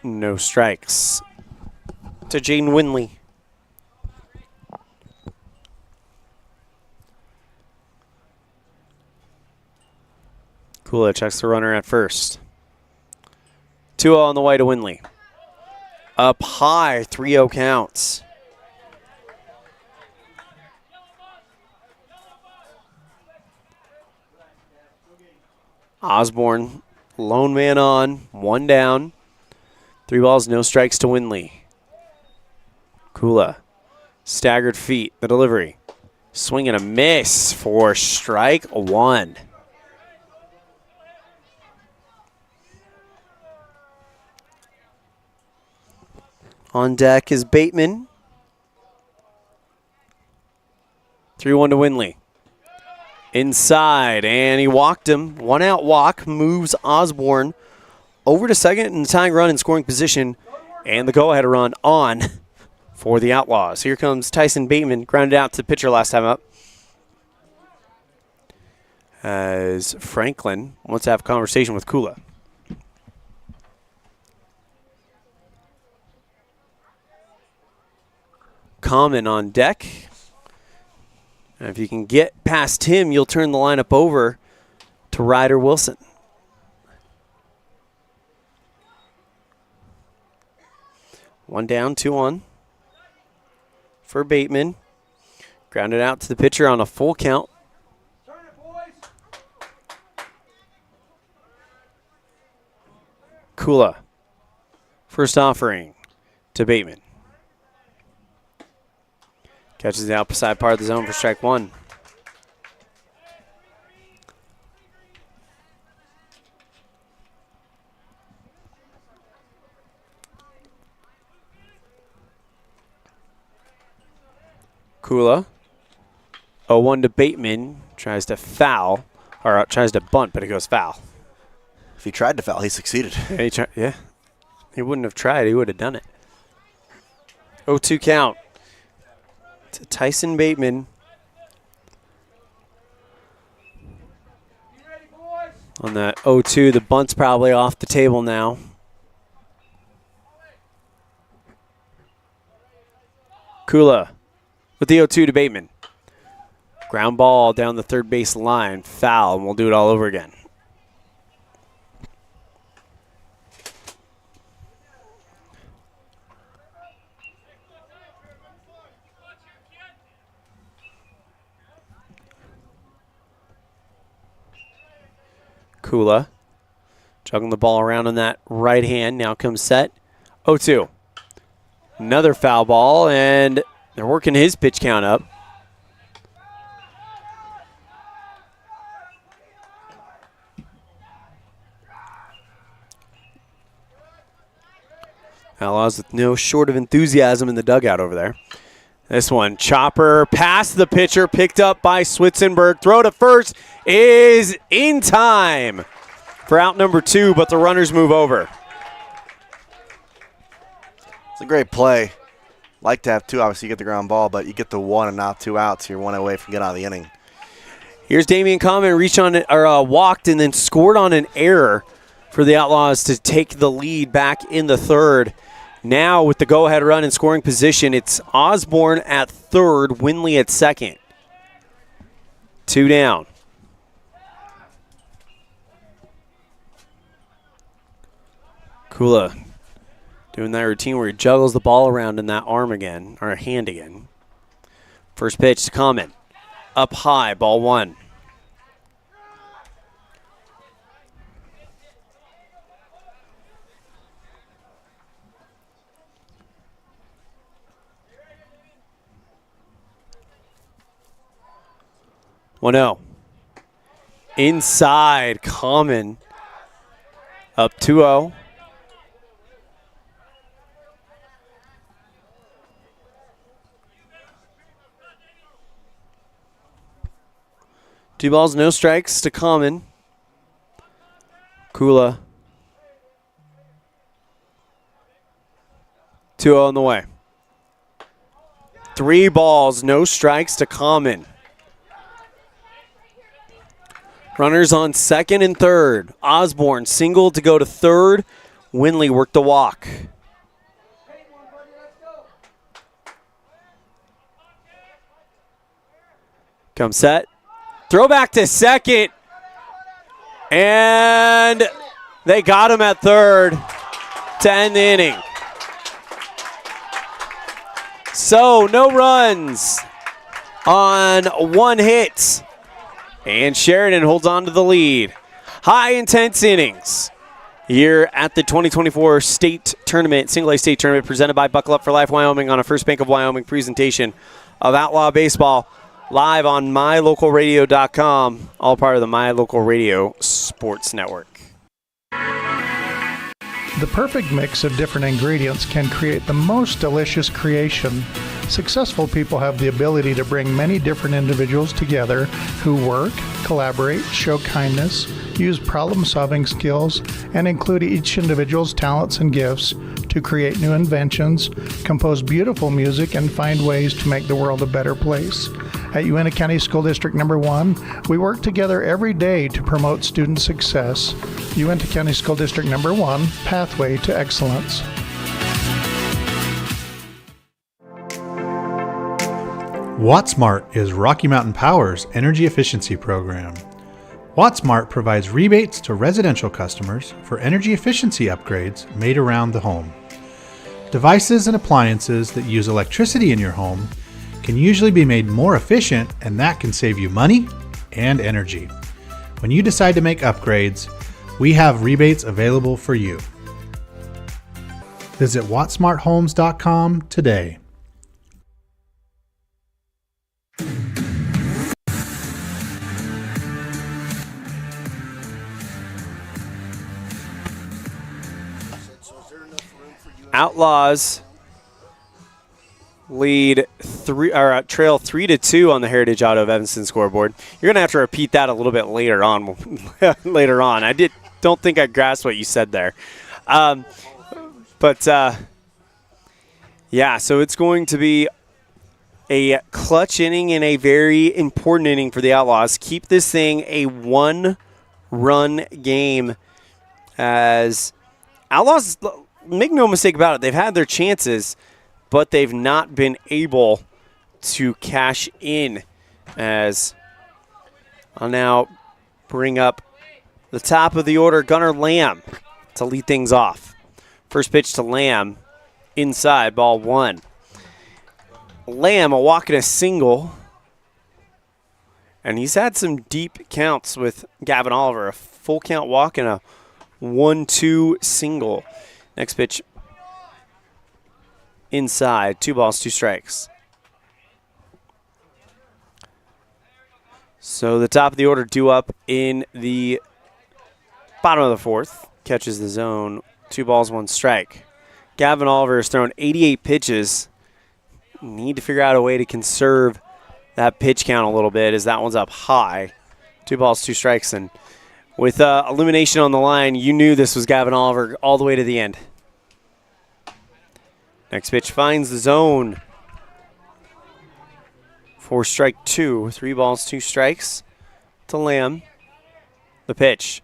[SPEAKER 2] no strikes. To Jaden Winley. Kula checks the runner at first. 2-0 on the way to Winley. Up high, 3-0 counts. Osborne, lone man on, 1 down. 3 balls, no strikes to Winley. Kula, staggered feet, the delivery. Swing and a miss for strike 1. On deck is Bateman. 3-1 to Winley. Inside, and he walked him. 1-out walk moves Osborne over to second in the tying run in scoring position, and the go-ahead run on for the Outlaws. Here comes Tyson Bateman, grounded out to the pitcher last time up. As Franklin wants to have a conversation with Kula. Common on deck. And if you can get past him, you'll turn the lineup over to Ryder Wilson. One down, 2 on for Bateman. Grounded out to the pitcher on a full count. Kula. First offering to Bateman. Catches the outside part of the zone for strike 1. Kula. 0-1 to Bateman. Tries to foul, or tries to bunt, but it goes foul.
[SPEAKER 3] If he tried to foul, he succeeded.
[SPEAKER 2] Yeah. He wouldn't have tried. He would have done it. 0-2 count. To Tyson Bateman. On that 0-2, the bunt's probably off the table now. Kula with the 0-2 to Bateman. Ground ball down the third base line. Foul, and we'll do it all over again. Kula juggling the ball around on that right hand. Now comes set. 0-2. Another foul ball, and they're working his pitch count up. Outlaws with no short of enthusiasm in the dugout over there. This one, chopper past the pitcher, picked up by Switzenberg. Throw to first is in time for out number 2, but the runners move over.
[SPEAKER 3] It's a great play. Like to have 2, obviously you get the ground ball, but you get the 1 and not 2 outs. You're 1 away from getting out of the inning.
[SPEAKER 2] Here's Damian Common, reached on it, or walked and then scored on an error for the Outlaws to take the lead back in the 3rd. Now with the go-ahead run in scoring position, it's Osborne at 3rd, Winley at 2nd. 2 down. Kula doing that routine where he juggles the ball around in that arm again, or hand again. First pitch to Common. Up high, ball 1. Well, no. Inside, Common. Up 2-0. Two balls, no strikes to Common. Kula. 2-0 on the way. 3 balls, no strikes to Common. Runners on 2nd and 3rd. Osborne singled to go to 3rd. Winley worked the walk. Come set. Throw back to 2nd. And they got him at 3rd to end the inning. So no runs on 1 hit. And Sheridan holds on to the lead. High intense innings here at the 2024 state tournament, single A state tournament presented by Buckle Up for Life Wyoming on a First Bank of Wyoming presentation of Outlaw Baseball live on mylocalradio.com, all part of the My Local Radio Sports Network.
[SPEAKER 12] The perfect mix of different ingredients can create the most delicious creation. Successful people have the ability to bring many different individuals together who work, collaborate, show kindness, use problem-solving skills, and include each individual's talents and gifts to create new inventions, compose beautiful music, and find ways to make the world a better place. At Uintah County School District Number 1, we work together every day to promote student success. Uintah County School District Number 1, Pathway to Excellence.
[SPEAKER 16] WattSmart is Rocky Mountain Power's energy efficiency program. WattSmart provides rebates to residential customers for energy efficiency upgrades made around the home. Devices and appliances that use electricity in your home can usually be made more efficient, and that can save you money and energy. When you decide to make upgrades, we have rebates available for you. Visit wattsmarthomes.com today.
[SPEAKER 2] Outlaws lead trail 3-2 on the Heritage Auto of Evanston scoreboard. You're gonna have to repeat that a little bit later on. I don't think I grasped what you said there, yeah. So it's going to be a clutch inning and a very important inning for the Outlaws. Keep this thing a 1-run game, as Outlaws. Make no mistake about it, they've had their chances, but they've not been able to cash in. As I'll now bring up the top of the order, Gunnar Lamb, to lead things off. First pitch to Lamb, inside, ball 1. Lamb, a walk and a single. And he's had some deep counts with Gavin Oliver, a full count walk and a 1-2 single. Next pitch inside. 2 balls, 2 strikes. So the top of the order due up in the bottom of the 4th. Catches the zone. 2 balls, 1 strike. Gavin Oliver has thrown 88 pitches. Need to figure out a way to conserve that pitch count a little bit as that one's up high. 2 balls, 2 strikes. And with elimination on the line, you knew this was Gavin Oliver all the way to the end. Next pitch finds the zone. For strike 2. 3 balls, 2 strikes to Lamb. The pitch.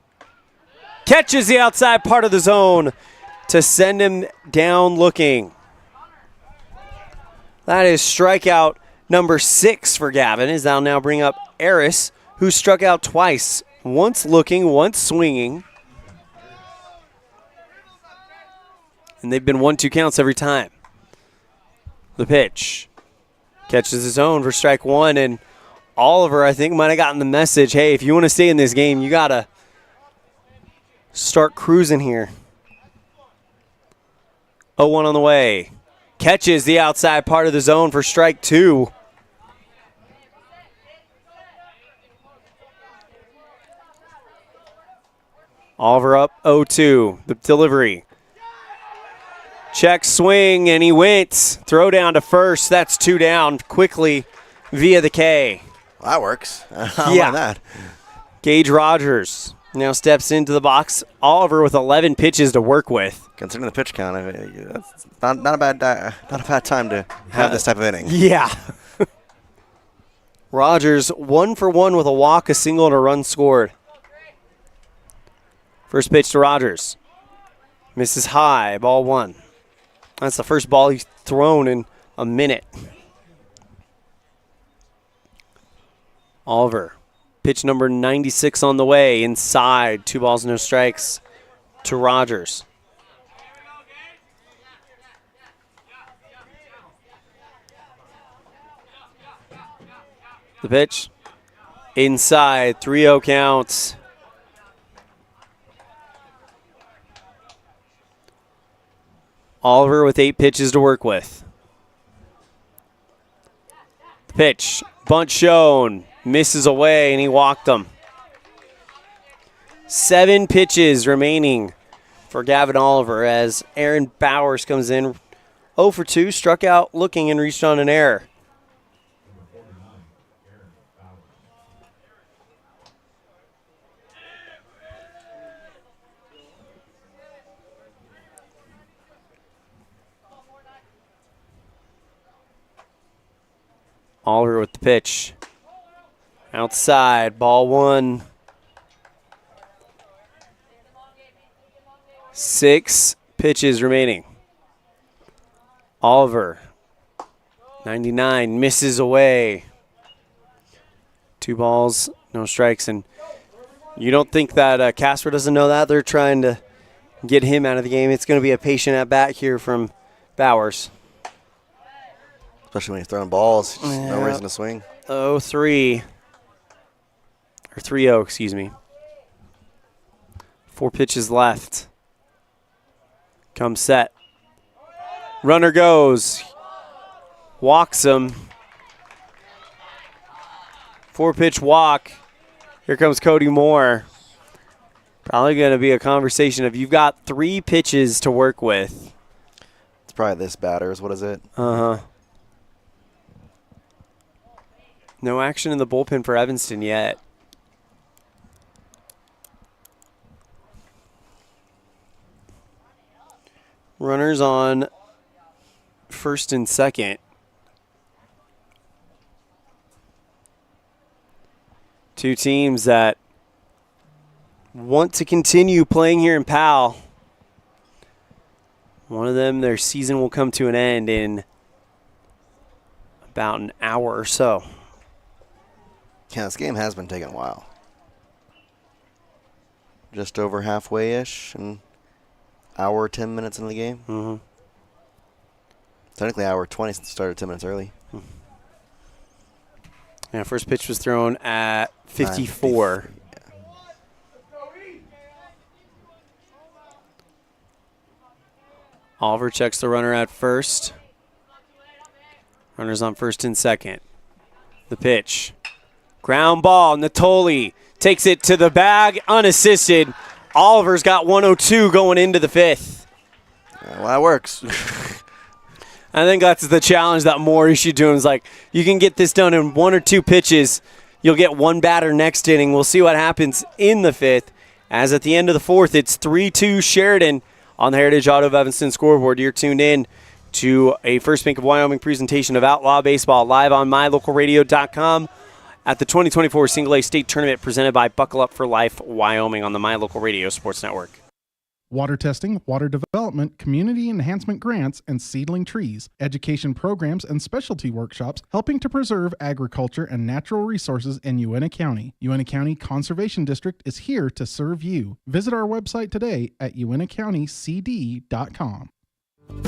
[SPEAKER 2] Catches the outside part of the zone to send him down looking. That is strikeout number 6 for Gavin, as that'll now bring up Eris, who struck out twice. Once looking, once swinging. And they've been 1-2 counts every time. The pitch. Catches his own for strike 1, and Oliver, I think, might have gotten the message, hey, if you want to stay in this game, you got to start cruising here. 0-1 on the way. Catches the outside part of the zone for strike 2. Oliver up 0-2. The delivery. Check swing, and he went. Throw down to first. That's 2 down quickly via the K.
[SPEAKER 3] Well, that works. I like that.
[SPEAKER 2] Gage Rogers now steps into the box. Oliver with 11 pitches to work with.
[SPEAKER 3] Considering the pitch count, I mean, that's not a bad time to have this type of inning.
[SPEAKER 2] Yeah. Rogers 1 for 1 with a walk, a single, and a run scored. First pitch to Rogers. Misses high, ball 1. That's the first ball he's thrown in a minute. Oliver, pitch number 96 on the way, inside, 2 balls, no strikes to Rogers. The pitch, inside, 3-0 counts. Oliver with 8 pitches to work with. The pitch, bunt shown, misses away, and he walked them. 7 pitches remaining for Gavin Oliver as Aaron Bowers comes in 0 for 2, struck out looking and reached on an error. Oliver with the pitch. Outside, ball 1. 6 pitches remaining. Oliver, 99, misses away. 2 balls, no strikes. And you don't think that Casper doesn't know that? They're trying to get him out of the game. It's going to be a patient at bat here from Bowers.
[SPEAKER 3] Especially when you're throwing balls. Just no reason to swing.
[SPEAKER 2] 0-3. Or 3-0, excuse me. 4 pitches left. Come set. Runner goes. Walks him. 4-pitch walk. Here comes Cody Moore. Probably going to be a conversation of you've got 3 pitches to work with.
[SPEAKER 3] It's probably this batter's. What is it?
[SPEAKER 2] Uh-huh. No action in the bullpen for Evanston yet. Runners on first and second. Two teams that want to continue playing here in Powell. One of them, their season will come to an end in about an hour or so.
[SPEAKER 3] Yeah, this game has been taking a while. Just over halfway-ish, and hour 10 minutes into the game.
[SPEAKER 2] Mm-hmm.
[SPEAKER 3] Technically, hour 20 since it started 10 minutes early.
[SPEAKER 2] Yeah, first pitch was thrown at 54. Oliver checks the runner at first. Runners on first and second. The pitch. Ground ball. Natoli takes it to the bag, unassisted. Oliver's got 102 going into the fifth.
[SPEAKER 3] Well, that works.
[SPEAKER 2] I think that's the challenge that Maury should do. Is like, you can get this done in 1 or 2 pitches. You'll get one batter next inning. We'll see what happens in the fifth. As at the end of the fourth, it's 3-2 Sheridan on the Heritage Auto of Evanston scoreboard. You're tuned in to a First Bank of Wyoming presentation of Outlaw Baseball live on mylocalradio.com at the 2024 Single A State Tournament presented by Buckle Up for Life Wyoming on the My Local Radio Sports Network.
[SPEAKER 12] Water testing, water development, community enhancement grants, and seedling trees, education programs, and specialty workshops helping to preserve agriculture and natural resources in Uintah County. Uintah County Conservation District is here to serve you. Visit our website today at uintahcountycd.com.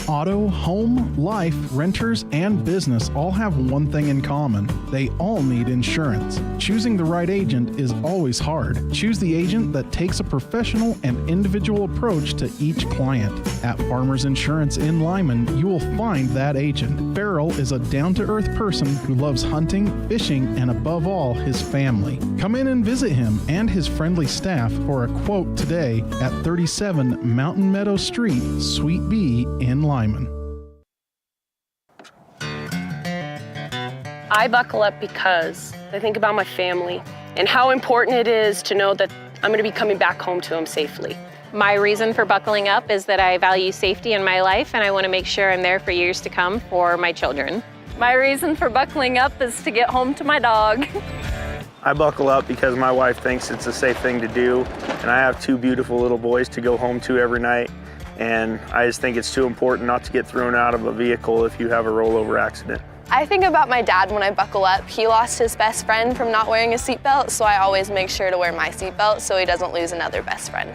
[SPEAKER 12] Auto, home, life, renters, and business all have one thing in common. They all need insurance. Choosing the right agent is always hard. Choose the agent that takes a professional and individual approach to each client. At Farmers Insurance in Lyman, you will find that agent. Farrell is a down-to-earth person who loves hunting, fishing, and above all, his family. Come in and visit him and his friendly staff for a quote today at 37 Mountain Meadow Street, Suite B in Lyman.
[SPEAKER 7] I buckle up because I think about my family and how important it is to know that I'm going to be coming back home to them safely.
[SPEAKER 8] My reason for buckling up is that I value safety in my life and I want to make sure I'm there for years to come for my children.
[SPEAKER 17] My reason for buckling up is to get home to my dog.
[SPEAKER 10] I buckle up because my wife thinks it's a safe thing to do, and I have 2 beautiful little boys to go home to every night. And I just think it's too important not to get thrown out of a vehicle if you have a rollover accident.
[SPEAKER 24] I think about my dad when I buckle up. He lost his best friend from not wearing a seatbelt, so I always make sure to wear my seatbelt so he doesn't lose another best friend.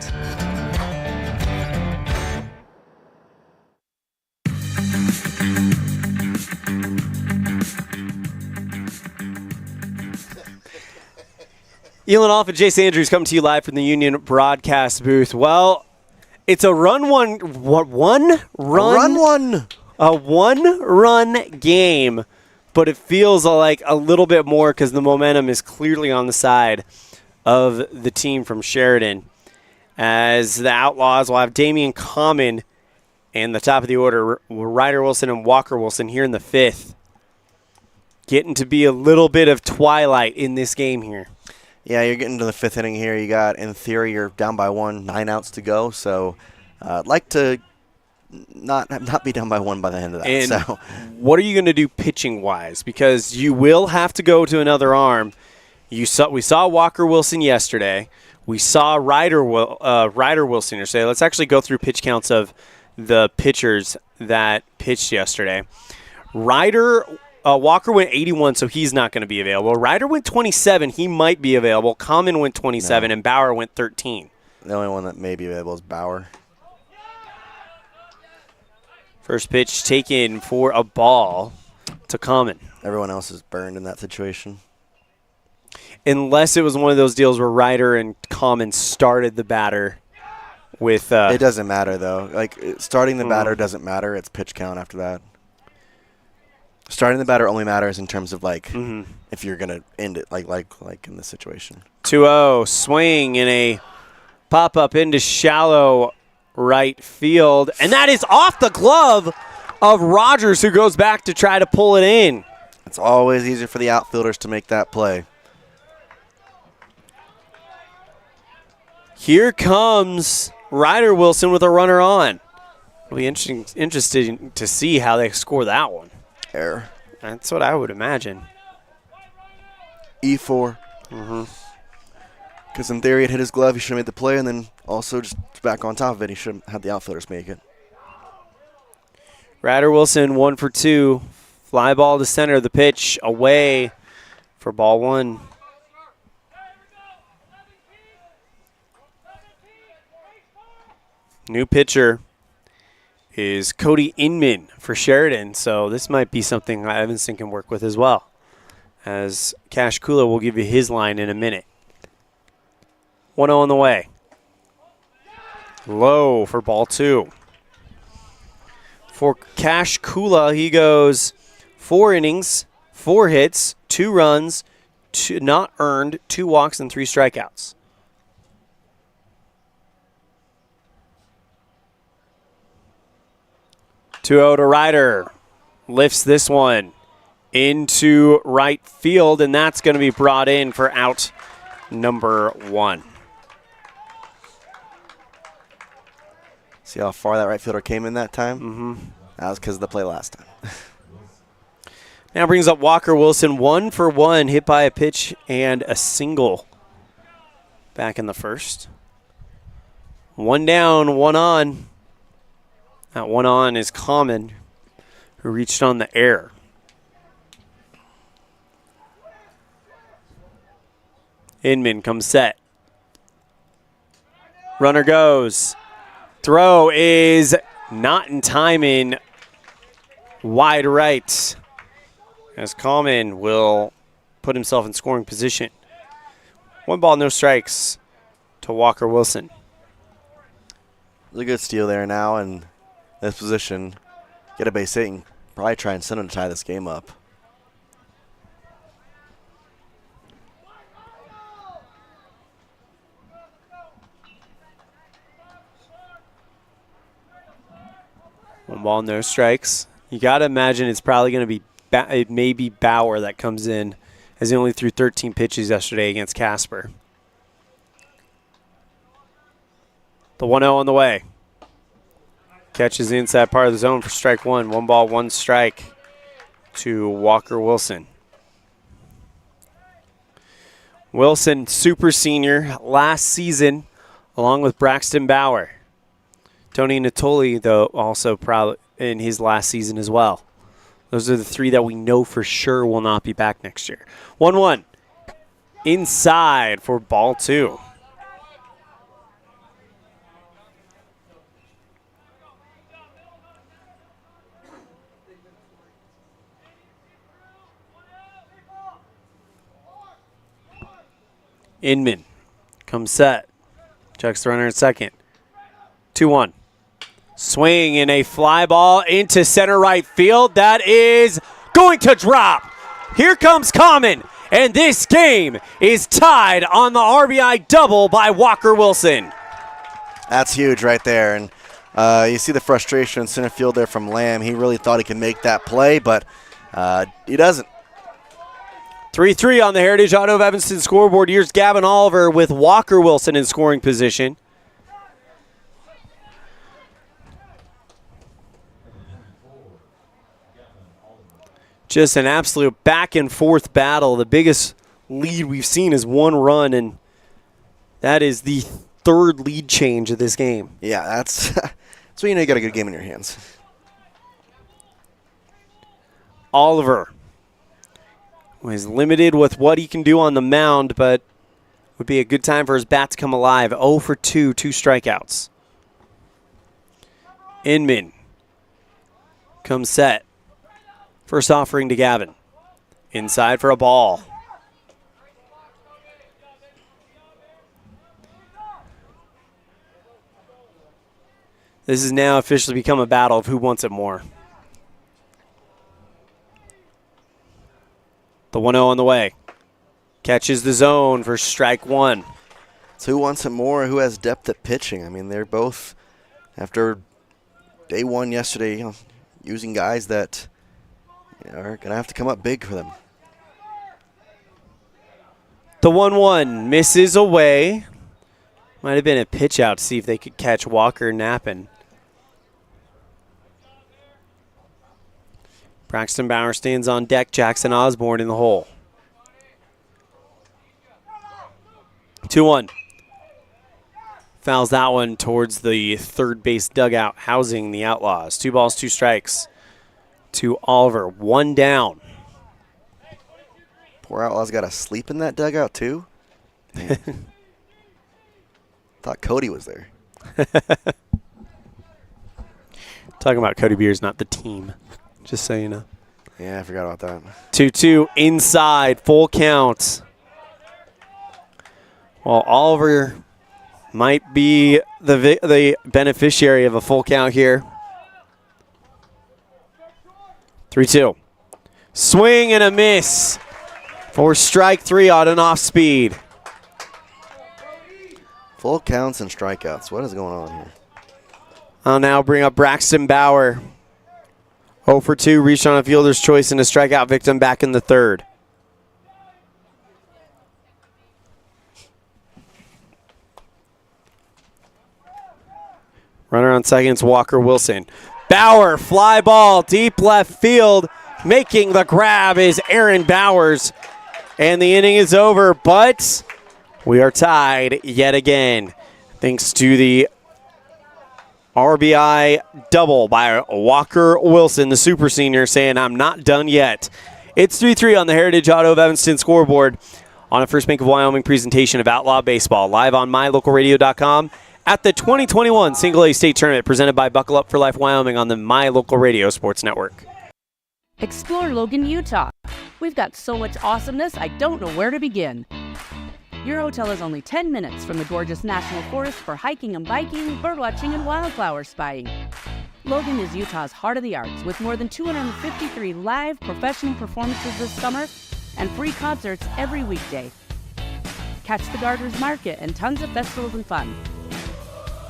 [SPEAKER 2] Elan, Ollif, and Jace Andrews coming to you live from the Union broadcast booth. Well, it's a one-run game, but it feels like a little bit more because the momentum is clearly on the side of the team from Sheridan. As the Outlaws will have Damian Common in the top of the order, Ryder Wilson and Walker Wilson here in the fifth. Getting to be a little bit of twilight in this game here.
[SPEAKER 3] Yeah, you're getting to the fifth inning here. You got, in theory, you're down by 1, 9 outs to go. So I'd like to not be down by 1 by the end of that.
[SPEAKER 2] And
[SPEAKER 3] so,
[SPEAKER 2] what are you going to do pitching-wise? Because you will have to go to another arm. We saw Walker Wilson yesterday. We saw Ryder Wilson yesterday. Let's actually go through pitch counts of the pitchers that pitched yesterday. Walker went 81, so he's not going to be available. Ryder went 27. He might be available. Common went 27, and Bauer went 13.
[SPEAKER 3] The only one that may be available is Bauer.
[SPEAKER 2] First pitch taken for a ball to Common.
[SPEAKER 3] Everyone else is burned in that situation.
[SPEAKER 2] Unless it was one of those deals where Ryder and Common started the batter with...
[SPEAKER 3] it doesn't matter, though. Like, starting the batter doesn't matter. It's pitch count after that. Starting the batter only matters in terms of, like, if you're going to end it, like in this situation.
[SPEAKER 2] 2-0, swing in a pop-up into shallow right field. And that is off the glove of Rogers, who goes back to try to pull it in.
[SPEAKER 3] It's always easier for the outfielders to make that play.
[SPEAKER 2] Here comes Ryder Wilson with a runner on. It'll be interesting to see how they score that one.
[SPEAKER 3] Error.
[SPEAKER 2] That's what I would imagine.
[SPEAKER 3] E4. Because in theory it hit his glove, he should have made the play, and then also just back on top of it, he should have had the outfielders make it.
[SPEAKER 2] Ryder Wilson 1 for 2. Fly ball to center. The pitch away for ball 1. New pitcher is Cody Inman for Sheridan, so this might be something Evanston can work with as well. As Cash Kula will give you his line in a minute. 1-0 on the way. Low for ball 2. For Cash Kula, he goes 4 innings, 4 hits, 2 runs, 2 not earned, 2 walks, and 3 strikeouts. To Ryder. Lifts this one into right field, and that's going to be brought in for out number 1.
[SPEAKER 3] See how far that right fielder came in that time?
[SPEAKER 2] Mm-hmm.
[SPEAKER 3] That was because of the play last time.
[SPEAKER 2] Now brings up Walker Wilson, 1 for 1, hit by a pitch and a single back in the first. 1 down, 1 on. That 1 on is Common, who reached on the air. Inman comes set. Runner goes. Throw is not in timing. Wide right. As Common will put himself in scoring position. 1 ball, no strikes to Walker Wilson.
[SPEAKER 3] There's a good steal there now, and this position, get a base hit and probably try and send him to tie this game up.
[SPEAKER 2] One ball, no strikes. You got to imagine it's probably going to be, it may be Bauer that comes in, as he only threw 13 pitches yesterday against Casper. The 1-0 on the way. Catches the inside part of the zone for strike 1. 1 ball, 1 strike to Walker Wilson. Wilson, super senior last season, along with Braxton Bauer. Tony Natoli, though, also probably in his last season as well. Those are the 3 that we know for sure will not be back next year. 1-1. Inside for ball 2. Inman comes set. Checks the runner at second. 2-1. Swing and a fly ball into center right field. That is going to drop. Here comes Common, and this game is tied on the RBI double by Walker Wilson.
[SPEAKER 3] That's huge right there, and you see the frustration in center field there from Lamb. He really thought he could make that play, but he doesn't.
[SPEAKER 2] 3-3 on the Heritage Auto of Evanston scoreboard. Here's Gavin Oliver with Walker Wilson in scoring position. Just an absolute back and forth battle. The biggest lead we've seen is 1 run, and that is the 3rd lead change of this game.
[SPEAKER 3] Yeah, that's when you know you got a good game in your hands.
[SPEAKER 2] Oliver was limited with what he can do on the mound, but would be a good time for his bat to come alive. 0 for 2, 2 strikeouts. Inman comes set. First offering to Gavin. Inside for a ball. This has now officially become a battle of who wants it more. The 1-0 on the way. Catches the zone for strike 1.
[SPEAKER 3] So who wants it more? Who has depth at pitching? I mean, they're both, after day 1 yesterday, using guys that are going to have to come up big for them.
[SPEAKER 2] The 1-1 misses away. Might have been a pitch out to see if they could catch Walker napping. Braxton Bauer stands on deck. Jackson Osborne in the hole. 2-1. Fouls that one towards the third base dugout housing the Outlaws. 2 balls, 2 strikes to Oliver. 1 down.
[SPEAKER 3] Poor Outlaws got to sleep in that dugout too. Thought Cody was there.
[SPEAKER 2] Talking about Cody Beers, not the team. Just so you know.
[SPEAKER 3] Yeah, I forgot about that.
[SPEAKER 2] 2-2 inside, full count. Well, Oliver might be the beneficiary of a full count here. 3-2. Swing and a miss for strike 3 on an off speed.
[SPEAKER 3] Full counts and strikeouts. What is going on here?
[SPEAKER 2] I'll now bring up Braxton Bauer. 0 for 2, reached on a fielder's choice and a strikeout victim back in the third. Runner on second, it's Walker Wilson. Bauer, fly ball, deep left field. Making the grab is Aaron Bowers. And the inning is over, but we are tied yet again. Thanks to the RBI double by Walker Wilson, the super senior, saying, I'm not done yet. It's 3-3 on the Heritage Auto of Evanston scoreboard on a First Bank of Wyoming presentation of Outlaw Baseball, live on mylocalradio.com at the 2021 Single A State Tournament presented by Buckle Up for Life Wyoming on the My Local Radio Sports Network.
[SPEAKER 4] Explore Logan, Utah. We've got so much awesomeness, I don't know where to begin. Your hotel is only 10 minutes from the gorgeous National Forest for hiking and biking, birdwatching, and wildflower spotting. Logan is Utah's heart of the arts with more than 253 live professional performances this summer and free concerts every weekday. Catch the Garters Market and tons of festivals and fun.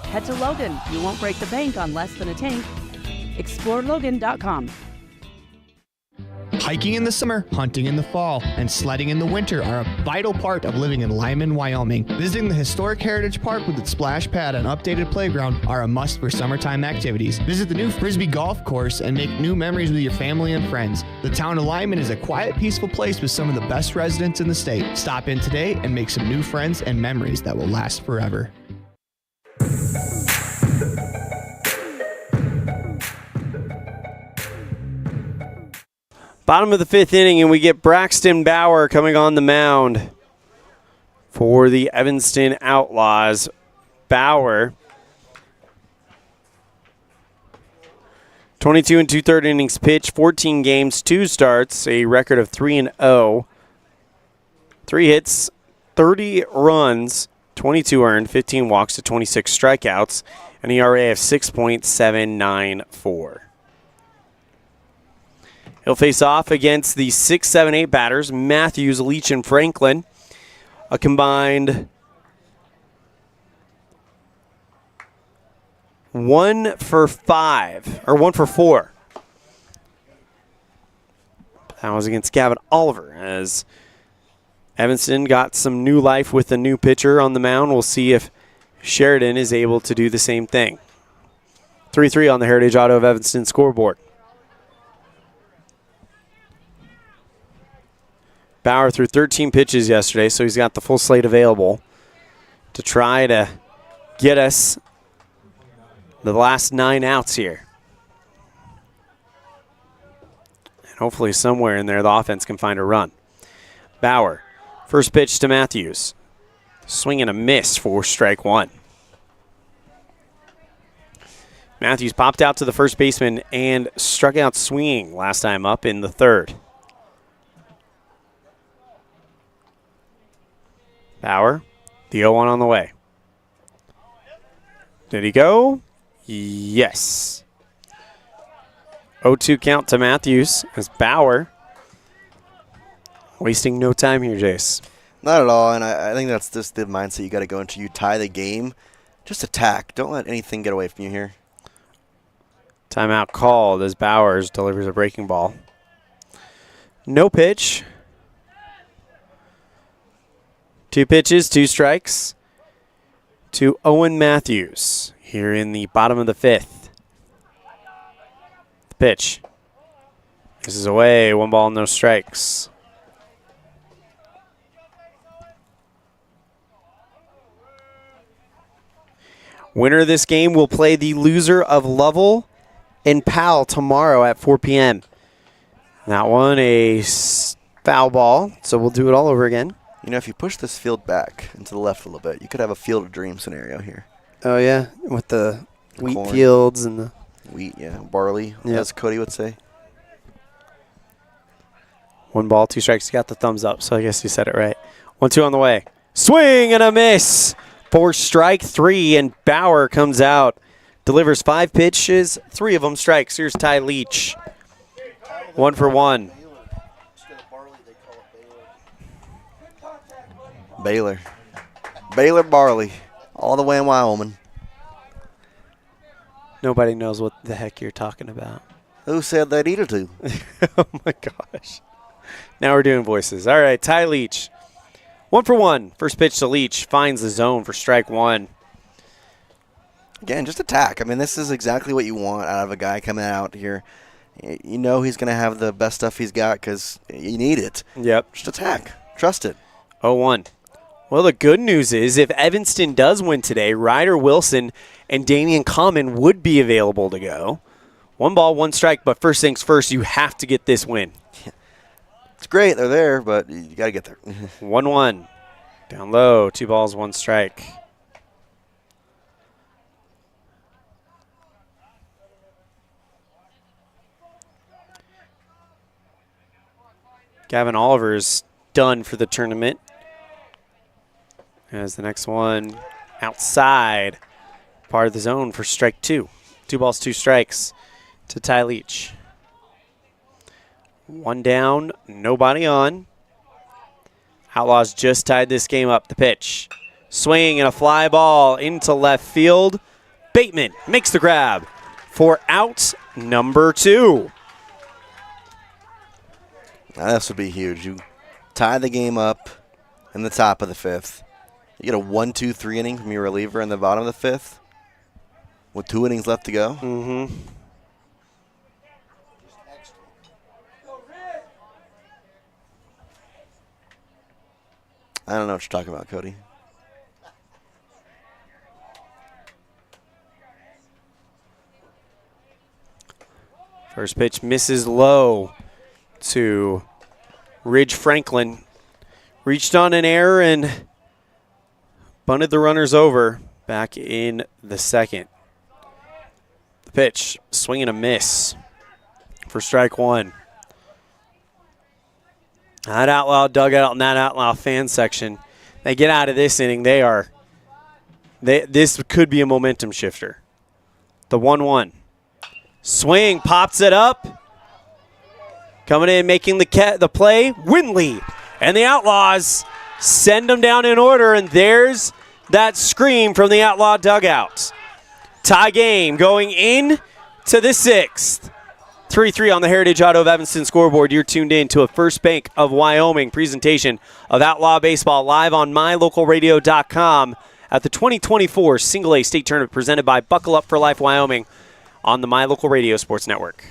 [SPEAKER 4] Head to Logan. You won't break the bank on less than a tank. ExploreLogan.com.
[SPEAKER 19] Hiking in the summer, hunting in the fall, and sledding in the winter are a vital part of living in Lyman, Wyoming. Visiting the historic Heritage Park with its splash pad and updated playground are a must for summertime activities. Visit the new Frisbee Golf Course and make new memories with your family and friends. The town of Lyman is a quiet, peaceful place with some of the best residents in the state. Stop in today and make some new friends and memories that will last forever.
[SPEAKER 2] Bottom of the fifth inning, and we get Braxton Bauer coming on the mound for the Evanston Outlaws. Bauer, 22 and 2/3 innings pitched, 14 games, 2 starts, a record of 3-0. 3 hits, 30 runs, 22 earned, 15 walks to 26 strikeouts, an ERA of 6.794. He'll face off against the 6, 7, 8 batters, Matthews, Leach, and Franklin. A combined 1 for 5, or 1 for 4. That was against Gavin Oliver, as Evanston got some new life with a new pitcher on the mound. We'll see if Sheridan is able to do the same thing. 3-3 on the Heritage Auto of Evanston scoreboard. Bauer threw 13 pitches yesterday, so he's got the full slate available to try to get us the last 9 outs here. And hopefully somewhere in there the offense can find a run. Bauer, first pitch to Matthews. Swing and a miss for strike 1. Matthews popped out to the first baseman and struck out swinging last time up in the third. Bauer, the 0-1 on the way. Did he go? Yes. 0-2 count to Matthews as Bauer wasting no time here, Jace.
[SPEAKER 3] Not at all, and I think that's just the mindset you got to go into. You tie the game, just attack. Don't let anything get away from you here.
[SPEAKER 2] Timeout called as Bowers delivers a breaking ball. No pitch. 2 pitches, 2 strikes to Owen Matthews here in the bottom of the 5th. The pitch. This is away, 1 ball, no strikes. Winner of this game will play the loser of Lovell and Powell tomorrow at 4 p.m. That one, a foul ball, so we'll do it all over again.
[SPEAKER 3] You know, if you push this field back into the left a little bit, you could have a field of dreams scenario here.
[SPEAKER 2] Oh, yeah, with the wheat
[SPEAKER 3] corn.
[SPEAKER 2] fields and the...
[SPEAKER 3] Wheat, yeah, barley,
[SPEAKER 2] Yep.
[SPEAKER 3] as Cody would say.
[SPEAKER 2] 1 ball, 2 strikes. He got the thumbs up, so I guess you said it right. 1-2 on the way. Swing and a miss for strike 3, and Bauer comes out. Delivers 5 pitches, 3 of them strikes. Here's Ty Leach. 1 for 1.
[SPEAKER 3] Baylor Barley, all the way in Wyoming.
[SPEAKER 2] Nobody knows what the heck you're talking about.
[SPEAKER 3] Who said they needed to?
[SPEAKER 2] Oh, my gosh. Now we're doing voices. All right, Ty Leach. 1 for 1. First pitch to Leach. Finds the zone for strike one.
[SPEAKER 3] Again, just attack. I mean, this is exactly what you want out of a guy coming out here. You know he's going to have the best stuff he's got because you need it.
[SPEAKER 2] Yep.
[SPEAKER 3] Just attack. Trust it.
[SPEAKER 2] 0-1. Well, the good news is if Evanston does win today, Ryder Wilson and Damian Common would be available to go. 1 ball, 1 strike, but first things first, you have to get this win.
[SPEAKER 3] It's great. They're there, but you got to get there.
[SPEAKER 2] 1-1. Down low, 2 balls, 1 strike. Gavin Oliver's done for the tournament. As the next one outside, part of the zone for strike 2. 2 balls, 2 strikes to Ty Leach. 1 down, nobody on. Outlaws just tied this game up. The pitch. Swing and a fly ball into left field. Bateman makes the grab for out number 2.
[SPEAKER 3] Now, this would be huge. You tie the game up in the top of the 5th. You get a 1-2-3 inning from your reliever in the bottom of the 5th with 2 innings left to go.
[SPEAKER 2] Mm-hmm.
[SPEAKER 3] I don't know what you're talking about, Cody.
[SPEAKER 2] First pitch misses low to Ridge Franklin. Reached on an error and bunted the runners over back in the 2nd. The pitch, swing and a miss for strike 1. That Outlaw dugout and that Outlaw fan section, they get out of this inning, this could be a momentum shifter. The 1-1. Swing, pops it up. Coming in, making the play, Windley. And the Outlaws send them down in order, and there's that scream from the Outlaw dugout. Tie game going in to the 6th. 3-3 on the Heritage Auto of Evanston scoreboard. You're tuned in to a First Bank of Wyoming presentation of Outlaw Baseball live on mylocalradio.com at the 2024 Single A State Tournament presented by Buckle Up for Life Wyoming on the My Local Radio Sports Network.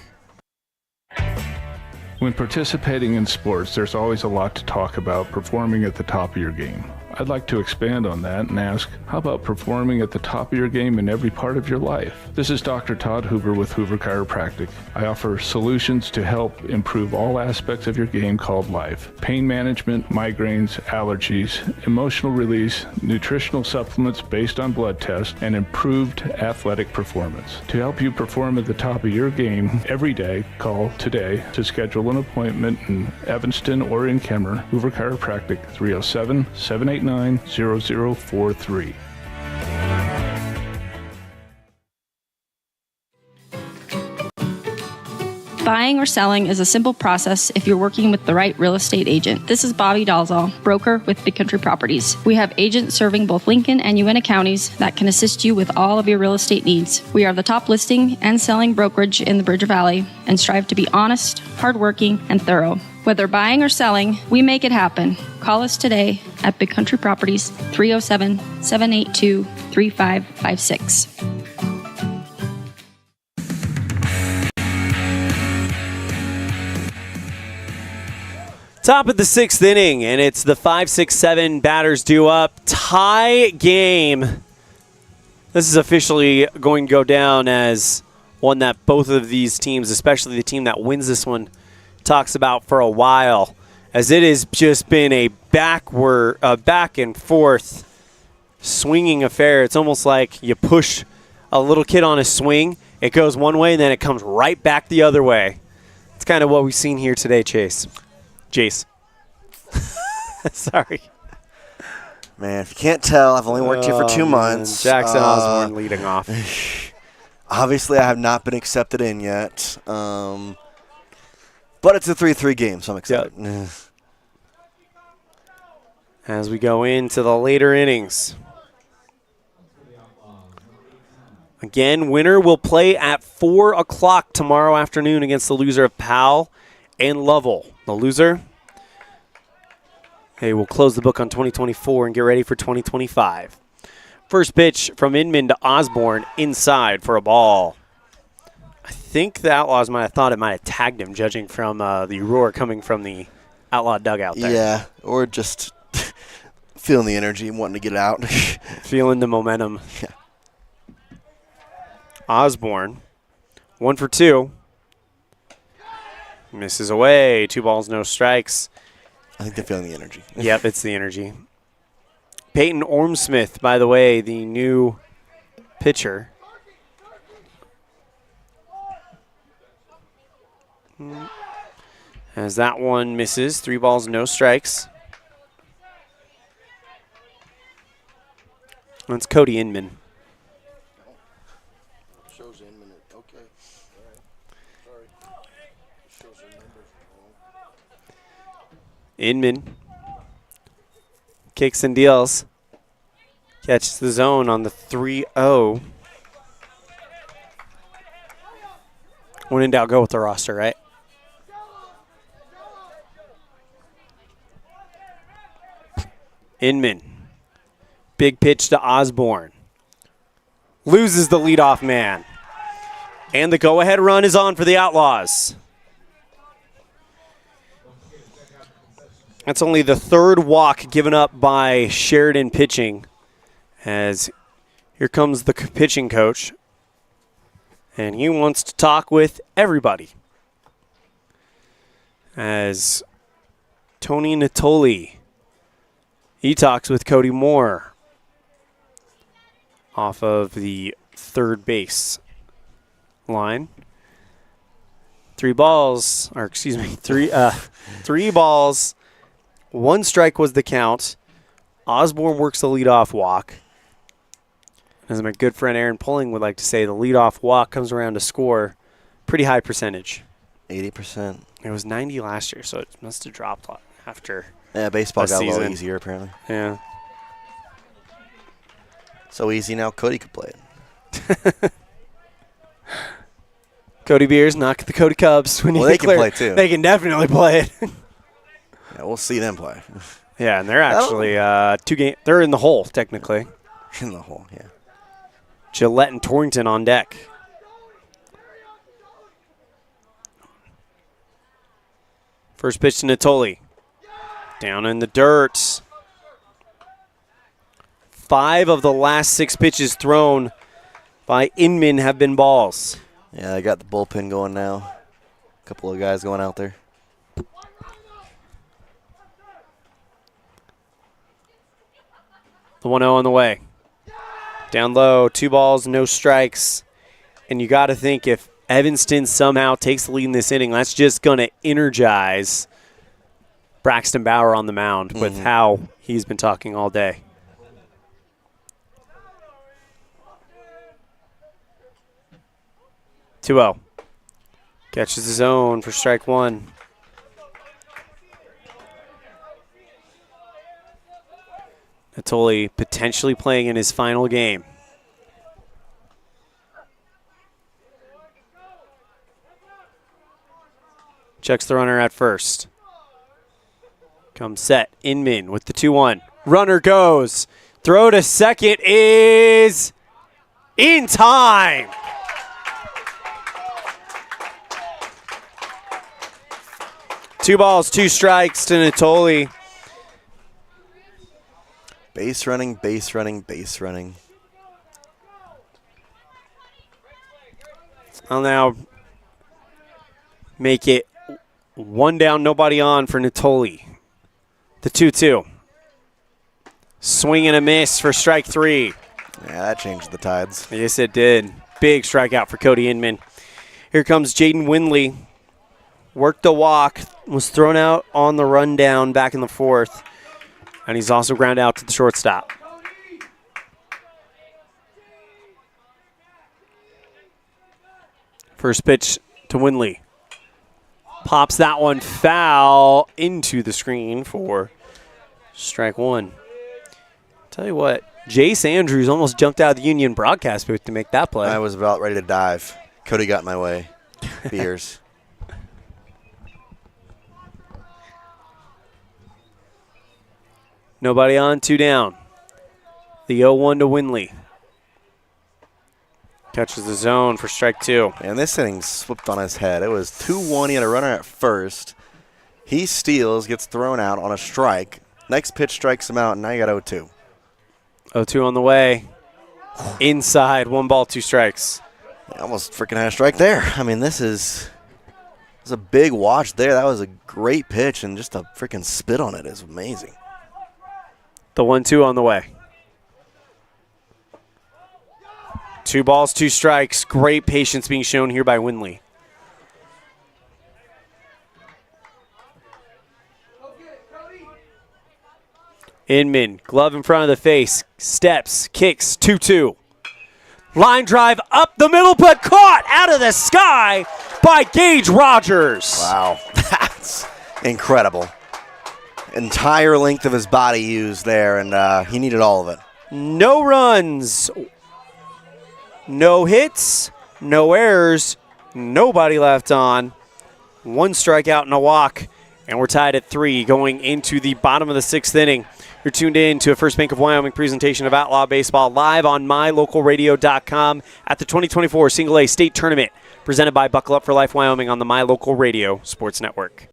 [SPEAKER 6] When participating in sports, there's always a lot to talk about performing at the top of your game. I'd like to expand on that and ask, how about performing at the top of your game in every part of your life? This is Dr. Todd Hoover with Hoover Chiropractic. I offer solutions to help improve all aspects of your game called life. Pain management, migraines, allergies, emotional release, nutritional supplements based on blood tests, and improved athletic performance. To help you perform at the top of your game every day, call today to schedule an appointment in Evanston or in Kemmer. Hoover Chiropractic, 307-789-0043.
[SPEAKER 20] Buying or selling is a simple process if you're working with the right real estate agent. This is Bobby Dalzall, broker with Big Country Properties. We have agents serving both Lincoln and Uintah counties that can assist you with all of your real estate needs. We are the top listing and selling brokerage in the Bridger Valley and strive to be honest, hardworking, and thorough. Whether buying or selling, we make it happen. Call us today at Big Country Properties, 307-782-3556.
[SPEAKER 2] Top of the 6th inning, and it's the 5-6-7 batters due up. Tie game. This is officially going to go down as one that both of these teams, especially the team that wins this one, talks about for a while, as it has just been a back and forth swinging affair. It's almost like you push a little kid on a swing, it goes one way, and then it comes right back the other way. It's kind of what we've seen here today, Jace. Sorry.
[SPEAKER 3] Man, if you can't tell, I've only worked here for 2 months.
[SPEAKER 2] Jackson Osborne leading off.
[SPEAKER 3] Obviously, I have not been accepted in yet. But it's a 3-3 game, so I'm excited.
[SPEAKER 2] Yep. as we go into the later innings. Again, winner will play at 4 o'clock tomorrow afternoon against the loser of Powell and Lovell. The loser, they will close the book on 2024 and get ready for 2025. First pitch from Inman to Osborne inside for a ball. I think the Outlaws might have thought it might have tagged him, judging from the roar coming from the Outlaw dugout there.
[SPEAKER 3] Yeah, or just feeling the energy and wanting to get out.
[SPEAKER 2] Feeling the momentum. Yeah. Osborne, 1 for 2. Misses away. 2 balls, no strikes.
[SPEAKER 3] I think they're feeling the energy.
[SPEAKER 2] Yep, it's the energy. Peyton Ormsmith, by the way, the new pitcher. As that one misses. 3 balls, no strikes. That's Cody Inman. Inman kicks and deals. Catches the zone on the 3-0. When in doubt, go with the roster, right? Inman. Big pitch to Osborne. Loses the leadoff man. And the go-ahead run is on for the Outlaws. That's only the 3rd walk given up by Sheridan pitching, as here comes the pitching coach, and he wants to talk with everybody. As Tony Natoli, he talks with Cody Moore off of the third base line. 3 balls, or excuse me, 3 balls. 1 strike was the count. Osborne works the leadoff walk. As my good friend Aaron Pulling would like to say, the leadoff walk comes around to score pretty high percentage.
[SPEAKER 3] 80%.
[SPEAKER 2] It was 90 last year, so it must have dropped after.
[SPEAKER 3] Yeah, baseball got
[SPEAKER 2] season.
[SPEAKER 3] a little easier apparently.
[SPEAKER 2] Yeah.
[SPEAKER 3] So easy now Cody could play it.
[SPEAKER 2] Cody Beers knock the Cody Cubs. When
[SPEAKER 3] they can play too.
[SPEAKER 2] They can definitely play it.
[SPEAKER 3] Yeah, we'll see them play.
[SPEAKER 2] Yeah, and they're actually 2 games. They're in the hole, technically.
[SPEAKER 3] In the hole, yeah.
[SPEAKER 2] Gillette and Torrington on deck. First pitch to Natoli. Down in the dirt. 5 of the last 6 pitches thrown by Inman have been balls.
[SPEAKER 3] Yeah, they got the bullpen going now. A couple of guys going out there.
[SPEAKER 2] The 1-0 on the way. Down low, 2 balls, no strikes. And you got to think if Evanston somehow takes the lead in this inning, that's just going to energize Braxton Bauer on the mound with how he's been talking all day. Two-0. Catches the zone for strike 1. Natoli potentially playing in his final game. Checks the runner at first. Comes set. Inman with the 2-1. Runner goes. Throw to second is in time. Two balls, 2 strikes to Natoli.
[SPEAKER 3] Base running, base running, base running.
[SPEAKER 2] I'll now make it 1 down, nobody on for Natoli. The 2-2. Swing and a miss for strike 3.
[SPEAKER 3] Yeah, that changed the tides.
[SPEAKER 2] Yes, it did. Big strikeout for Cody Inman. Here comes Jaden Windley. Worked the walk, was thrown out on the rundown back in the 4th. And he's also ground out to the shortstop. First pitch to Windley. Pops that one foul into the screen for Strike one. Tell you what, Jace Andrews almost jumped out of the Union broadcast booth to make that play.
[SPEAKER 3] I was about ready to dive. Cody got in my way. Beers.
[SPEAKER 2] Nobody on, 2 down. The 0-1 to Winley. Catches the zone for strike 2.
[SPEAKER 3] And this inning slipped on his head. It was 2-1. He had a runner at first. He steals, gets thrown out on a strike. Next pitch strikes him out, and now you got 0-2.
[SPEAKER 2] 0-2 on the way. Inside, 1 ball, 2 strikes.
[SPEAKER 3] Almost freaking had a strike there. I mean, this is a big watch there. That was a great pitch, and just a freaking spit on it is amazing.
[SPEAKER 2] The 1-2 on the way. 2 balls, 2 strikes. Great patience being shown here by Winley. Inman, glove in front of the face, steps, kicks, 2-2. Line drive up the middle, but caught out of the sky by Gage Rogers.
[SPEAKER 3] Wow, that's incredible. Entire length of his body used there, and he needed all of it.
[SPEAKER 2] No runs, no hits, no errors, nobody left on. 1 strikeout and a walk, and we're tied at 3 going into the bottom of the 6th inning. You're tuned in to a First Bank of Wyoming presentation of Outlaw Baseball live on mylocalradio.com at the 2024 Single A State Tournament presented by Buckle Up for Life Wyoming on the My Local Radio Sports Network.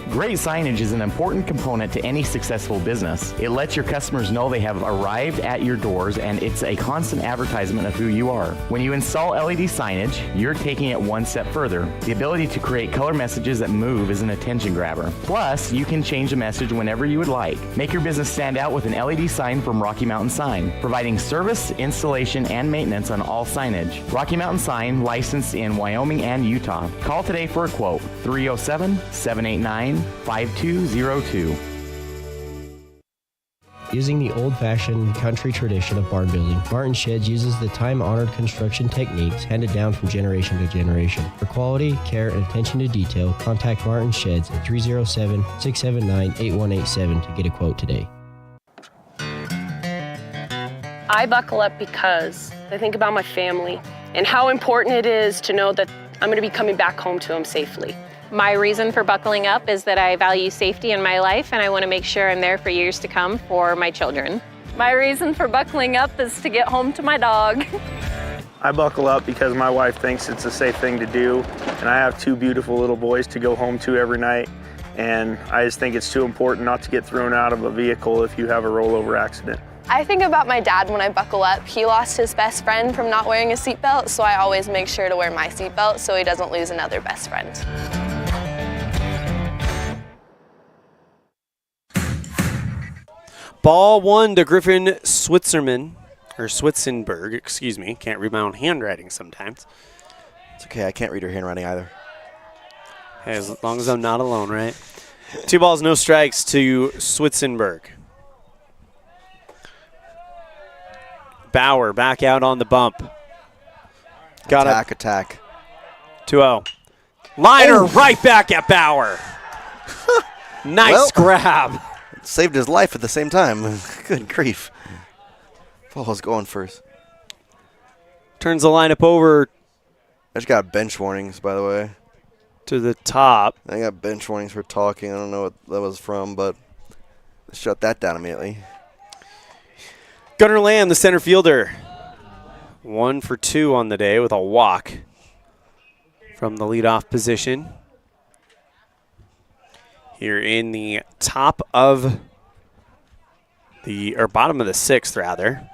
[SPEAKER 15] Great signage is an important component to any successful business. It lets your customers know they have arrived at your doors, and it's a constant advertisement of who you are. When you install LED signage, you're taking it one step further. The ability to create color messages that move is an attention grabber. Plus, you can change the message whenever you would like. Make your business stand out with an LED sign from Rocky Mountain Sign, providing service, installation, and maintenance on all signage. Rocky Mountain Sign, licensed in Wyoming and Utah. Call today for a quote, 307-789-5202.
[SPEAKER 21] Using the old-fashioned country tradition of barn building, Martin Sheds uses the time-honored construction techniques handed down from generation to generation. For quality, care, and attention to detail, contact Martin Sheds at 307-679-8187 to get a quote today.
[SPEAKER 7] I buckle up because I think about my family and how important it is to know that I'm going to be coming back home to them safely.
[SPEAKER 8] My reason for buckling up is that I value safety in my life, and I want to make sure I'm there for years to come for my children.
[SPEAKER 17] My reason for buckling up is to get home to my dog.
[SPEAKER 10] I buckle up because my wife thinks it's a safe thing to do, and I have 2 beautiful little boys to go home to every night, and I just think it's too important not to get thrown out of a vehicle if you have a rollover accident.
[SPEAKER 24] I think about my dad when I buckle up. He lost his best friend from not wearing a seatbelt, so I always make sure to wear my seatbelt so he doesn't lose another best friend.
[SPEAKER 2] Ball 1 to Griffin Switzenberg, excuse me. Can't read my own handwriting sometimes.
[SPEAKER 3] It's okay, I can't read her handwriting either.
[SPEAKER 2] Hey, as long as I'm not alone, right? 2 balls, no strikes to Switzenberg. Bauer back out on the bump.
[SPEAKER 3] Attack.
[SPEAKER 2] 2-0. Liner right back at Bauer. Nice grab.
[SPEAKER 3] Saved his life at the same time. Good grief. Paul's going first.
[SPEAKER 2] Turns the lineup over.
[SPEAKER 3] I just got bench warnings, by the way.
[SPEAKER 2] To the top.
[SPEAKER 3] I got bench warnings for talking. I don't know what that was from, but shut that down immediately.
[SPEAKER 2] Gunnar Lamb, the center fielder. 1 for 2 on the day with a walk from the leadoff position. Here in the top of the, or bottom of the 6th, rather.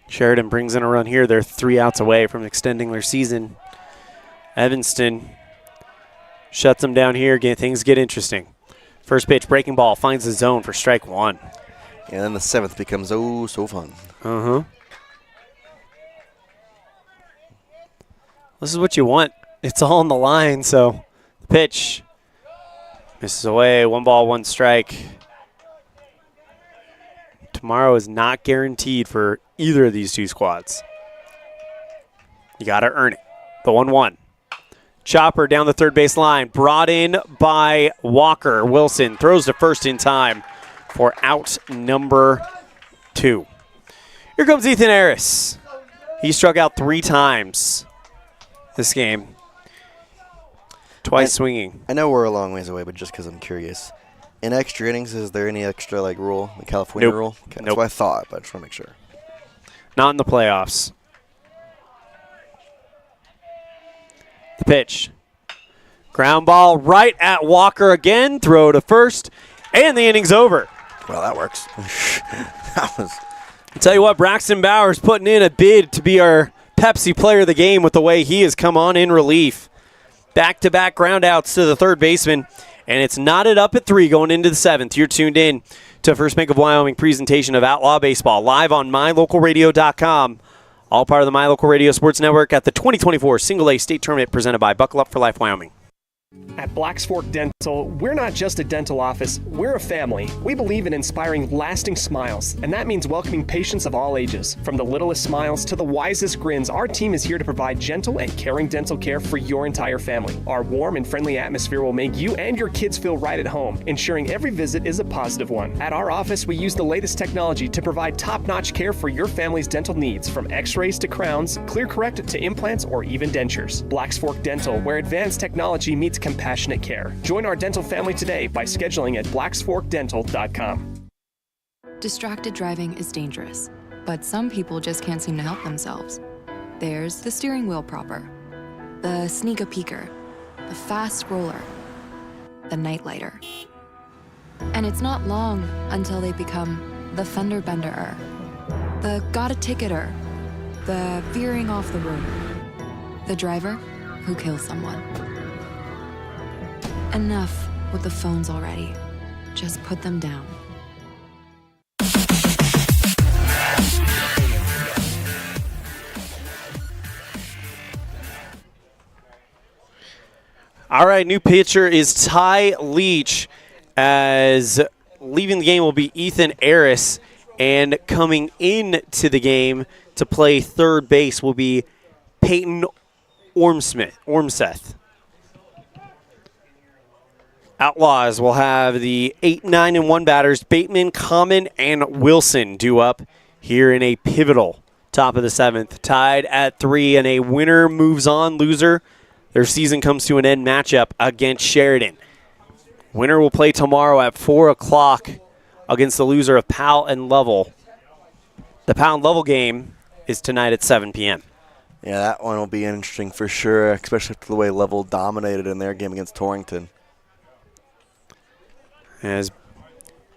[SPEAKER 2] Sheridan brings in a run here. They're 3 outs away from extending their season. Evanston shuts them down here. Things get interesting. First pitch, breaking ball, finds the zone for strike 1.
[SPEAKER 3] And then the 7th becomes oh so fun.
[SPEAKER 2] This is what you want. It's all on the line, so the pitch misses away. 1 ball, 1 strike. Tomorrow is not guaranteed for either of these 2 squads. You got to earn it. The 1-1. Chopper down the third base line, brought in by Walker. Wilson throws to first in time for out number 2. Here comes Ethan Harris. He struck out 3 times this game. Twice swinging.
[SPEAKER 3] I know we're a long ways away, but just because I'm curious. In extra innings, is there any extra rule, the California rule? Okay, that's what I thought, but I just want to make sure.
[SPEAKER 2] Not in the playoffs. The pitch. Ground ball right at Walker again. Throw to first, and the inning's over.
[SPEAKER 3] Well, that works.
[SPEAKER 2] I'll tell you what, Braxton Bowers putting in a bid to be our Pepsi player of the game with the way he has come on in relief. Back-to-back groundouts to the third baseman, and it's knotted up at 3 going into the 7th. You're tuned in to First Bank of Wyoming presentation of Outlaw Baseball live on mylocalradio.com. All part of the My Local Radio Sports Network at the 2024 Single A State Tournament presented by Buckle Up for Life Wyoming.
[SPEAKER 9] At Blacks Fork Dental, we're not just a dental office, we're a family. We believe in inspiring lasting smiles, and that means welcoming patients of all ages. From the littlest smiles to the wisest grins, our team is here to provide gentle and caring dental care for your entire family. Our warm and friendly atmosphere will make you and your kids feel right at home, ensuring every visit is a positive one. At our office, we use the latest technology to provide top-notch care for your family's dental needs, from x-rays to crowns, clear correct to implants, or even dentures. Blacks Fork Dental, where advanced technology meets compassionate care. Join our dental family today by scheduling at blacksforkdental.com.
[SPEAKER 1] Distracted driving is dangerous, but some people just can't seem to help themselves. There's the steering wheel propper, the sneak-a-peeker, the fast scroller, the night-lighter. And it's not long until they become the fender-benderer, the got-a-ticketer, the veering off the road, the driver who kills someone. Enough with the phones already. Just put them down.
[SPEAKER 2] All right, new pitcher is Ty Leach, as leaving the game will be Ethan Harris, and coming into the game to play third base will be Peyton Ormseth. Outlaws will have the 8, 9, and 1 batters, Bateman, Common, and Wilson due up here in a pivotal top of the 7th. Tied at 3, and a winner moves on. Loser, their season comes to an end matchup against Sheridan. Winner will play tomorrow at 4 o'clock against the loser of Powell and Lovell. The Powell and Lovell game is tonight at 7 p.m.
[SPEAKER 3] Yeah, that one will be interesting for sure, especially after the way Lovell dominated in their game against Torrington.
[SPEAKER 2] As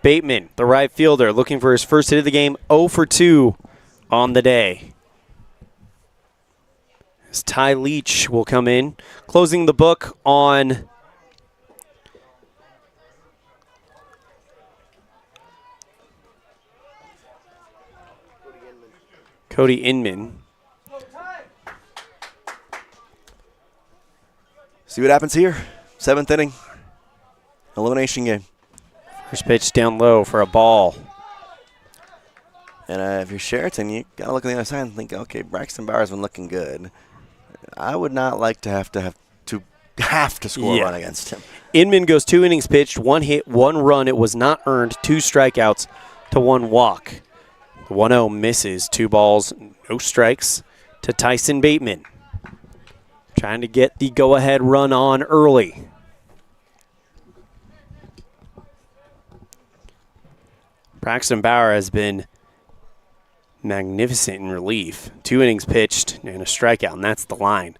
[SPEAKER 2] Bateman, the right fielder, looking for his first hit of the game, 0 for 2 on the day. As Ty Leach will come in, closing the book on Cody Inman.
[SPEAKER 3] See what happens here. 7th inning. Elimination game.
[SPEAKER 2] First pitch down low for a ball.
[SPEAKER 3] And if you're Sheridan, you got to look on the other side and think, okay, Braxton Bowers been looking good. I would not like to have to score a run against him.
[SPEAKER 2] Inman goes 2 innings pitched, 1 hit, 1 run. It was not earned, 2 strikeouts to 1 walk. The 1-0 misses, 2 balls, no strikes to Tyson Bateman. Trying to get the go-ahead run on early. Braxton Bauer has been magnificent in relief. 2 innings pitched and a strikeout, and that's the line.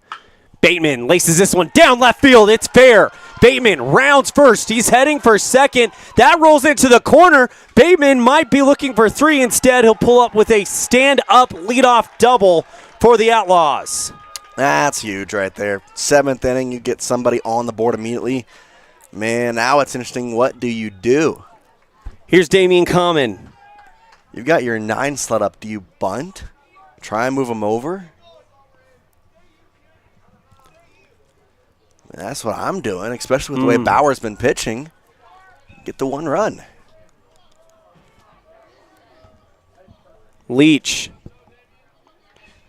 [SPEAKER 2] Bateman laces this one down left field. It's fair. Bateman rounds first. He's heading for second. That rolls into the corner. Bateman might be looking for 3 instead. He'll pull up with a stand-up leadoff double for the Outlaws.
[SPEAKER 3] That's huge right there. 7th inning, you get somebody on the board immediately. Man, now it's interesting. What do you do?
[SPEAKER 2] Here's Damian Common.
[SPEAKER 3] You've got your 9 slot up. Do you bunt? Try and move him over? That's what I'm doing, especially with the way Bauer's been pitching. Get the 1 run.
[SPEAKER 2] Leach.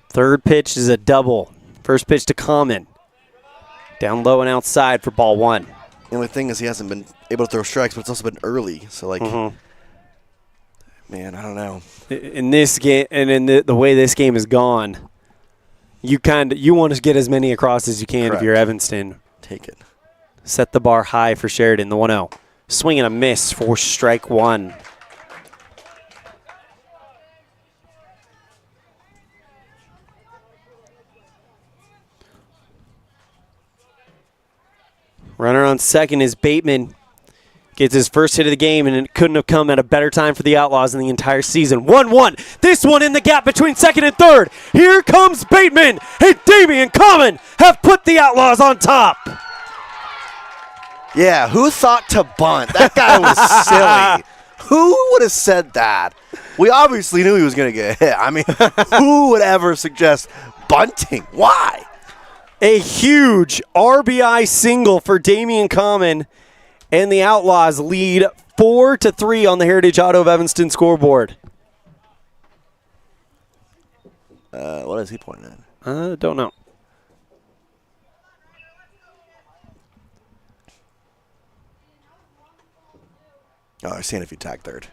[SPEAKER 2] Third pitch is a double. First pitch to Common. Down low and outside for ball 1.
[SPEAKER 3] The only thing is he hasn't been able to throw strikes, but it's also been early. So, like, man, I don't know.
[SPEAKER 2] In this game, and in the way this game is gone, you want to get as many across as you can if you're Evanston.
[SPEAKER 3] Take it.
[SPEAKER 2] Set the bar high for Sheridan, the 1-0. Swing and a miss for strike 1. Runner on second is Bateman. Gets his first hit of the game, and it couldn't have come at a better time for the Outlaws in the entire season. 1-1. This one in the gap between second and third. Here comes Bateman, and Damian Common have put the Outlaws on top.
[SPEAKER 3] Yeah, who thought to bunt? That guy was silly. Who would have said that? We obviously knew he was going to get hit. I mean, who would ever suggest bunting? Why?
[SPEAKER 2] A huge RBI single for Damian Common, and the Outlaws lead 4-3 on the Heritage Auto of Evanston scoreboard.
[SPEAKER 3] What is he pointing at?
[SPEAKER 2] Don't know.
[SPEAKER 3] Oh, I was seeing if he tagged third.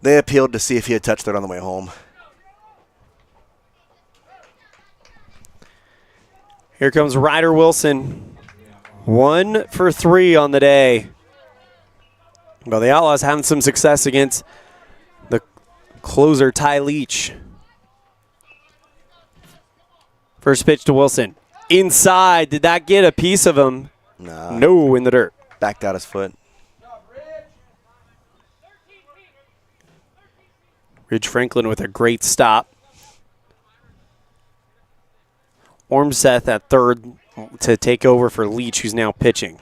[SPEAKER 3] They appealed to see if he had touched third on the way home.
[SPEAKER 2] Here comes Ryder Wilson. 1 for 3 on the day. Well, the Outlaws having some success against the closer, Ty Leach. First pitch to Wilson. Inside. Did that get a piece of him? No, in the dirt.
[SPEAKER 3] Backed out his foot.
[SPEAKER 2] Ridge Franklin with a great stop. Ormseth at third to take over for Leach, who's now pitching.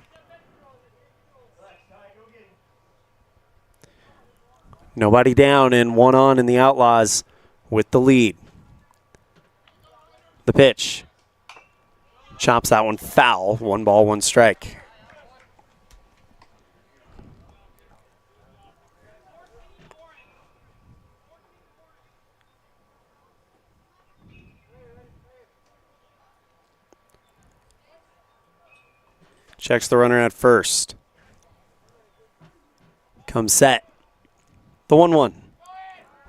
[SPEAKER 2] Nobody down and 1 on in the Outlaws with the lead. The pitch. Chops that one foul. 1 ball, 1 strike. Checks the runner at first. Comes set. The 1-1.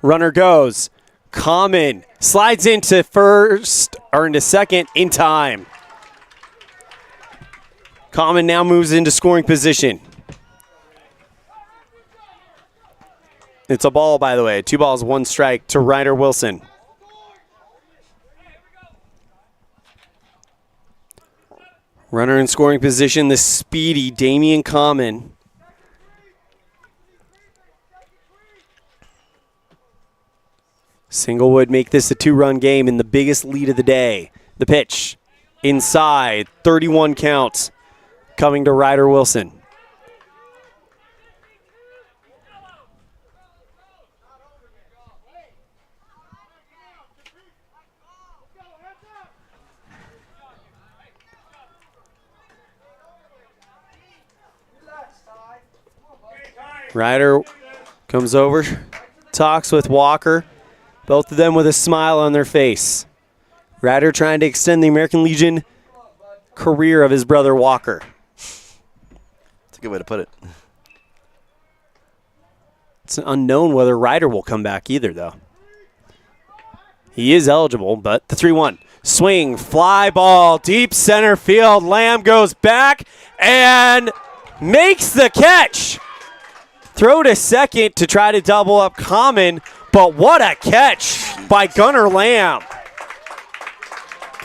[SPEAKER 2] Runner goes. Common slides into first, or into second in time. Common now moves into scoring position. It's a ball, by the way. 2 balls, 1 strike to Ryder Wilson. Runner in scoring position, the speedy Damian Common. Single would make this a 2-run game in the biggest lead of the day. The pitch, inside, 31 count, coming to Ryder Wilson. Ryder comes over, talks with Walker, both of them with a smile on their face. Ryder trying to extend the American Legion career of his brother Walker.
[SPEAKER 3] That's a good way to put it.
[SPEAKER 2] It's unknown whether Ryder will come back either, though. He is eligible, but the 3-1. Swing, fly ball, deep center field. Lamb goes back and makes the catch. Throw to second to try to double up Common, but what a catch by Gunnar Lamb.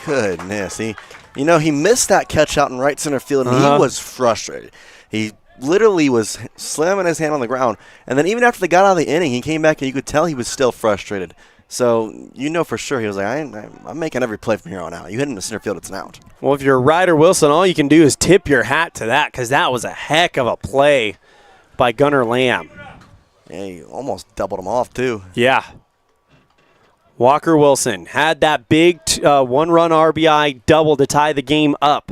[SPEAKER 3] Goodness. He missed that catch out in right center field, and he was frustrated. He literally was slamming his hand on the ground, and then even after they got out of the inning, he came back, and you could tell he was still frustrated. So for sure he was like, I'm making every play from here on out. You hit him to center field, it's an out.
[SPEAKER 2] Well, if you're Ryder Wilson, all you can do is tip your hat to that because that was a heck of a play by Gunnar Lamb.
[SPEAKER 3] Yeah, he almost doubled him off, too.
[SPEAKER 2] Yeah. Walker Wilson had that big 1-run RBI double to tie the game up.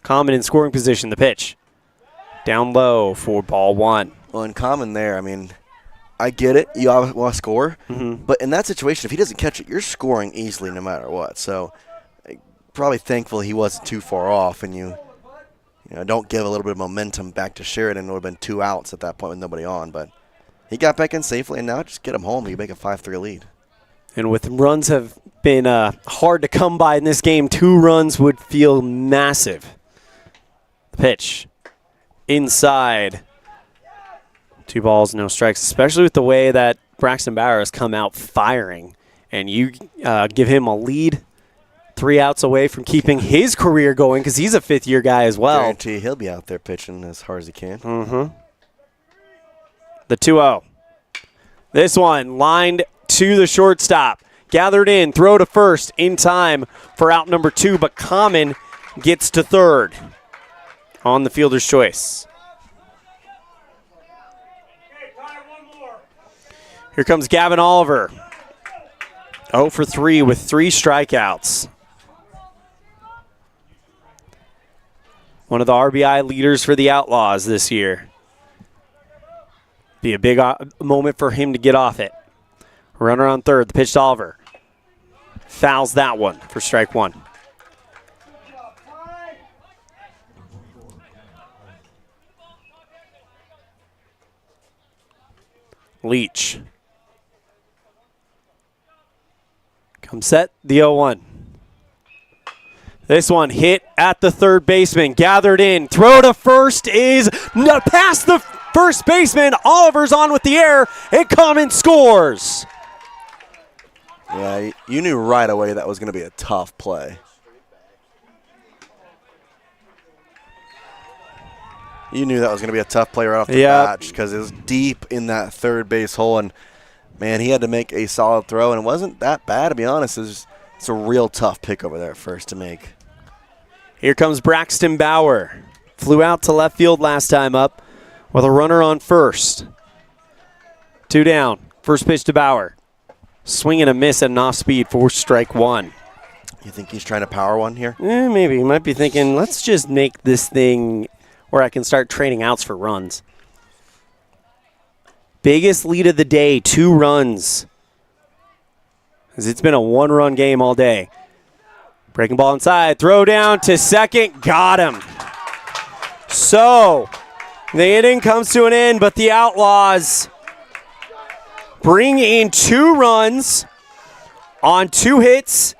[SPEAKER 2] Common in scoring position, the pitch. Down low for ball 1.
[SPEAKER 3] Well, in Common there, I get it. You want to score.
[SPEAKER 2] Mm-hmm.
[SPEAKER 3] But in that situation, if he doesn't catch it, you're scoring easily no matter what. So probably thankful he wasn't too far off, and you don't give a little bit of momentum back to Sheridan. It would have been 2 outs at that point with nobody on, but he got back in safely, and now just get him home. You make a 5-3 lead.
[SPEAKER 2] And with runs have been hard to come by in this game, 2 runs would feel massive. The pitch inside. 2 balls, no strikes, especially with the way that Braxton Bauer has come out firing. And you give him a lead, 3 outs away from keeping his career going because he's a 5th-year guy as well.
[SPEAKER 3] Guarantee he'll be out there pitching as hard as he can.
[SPEAKER 2] Mm-hmm. The 2-0. This one lined to the shortstop. Gathered in, throw to first in time for out number 2, but Common gets to third on the fielder's choice. Here comes Gavin Oliver. 0 for 3 with 3 strikeouts. One of the RBI leaders for the Outlaws this year. Be a big moment for him to get off it. Runner on third, the pitch to Oliver. Fouls that one for strike 1. Leach. Come set, the 0-1. This one hit at the third baseman, gathered in. Throw to first is past the first baseman. Oliver's on with the air, and Common scores.
[SPEAKER 3] Yeah, you knew right away that was going to be a tough play. You knew that was going to be a tough play right off the bat because it was deep in that third base hole, and man, he had to make a solid throw, and it wasn't that bad, to be honest. It's a real tough pick over there first to make.
[SPEAKER 2] Here comes Braxton Bauer. Flew out to left field last time up with a runner on first. 2 down. First pitch to Bauer. Swing and a miss at an off speed for strike 1.
[SPEAKER 3] You think he's trying to power one here?
[SPEAKER 2] Maybe. He might be thinking, let's just make this thing where I can start trading outs for runs. Biggest lead of the day, 2 runs. As it's been a 1-run game all day. Breaking ball inside, throw down to second, got him. So, the inning comes to an end, but the Outlaws bring in 2 runs on 2 hits,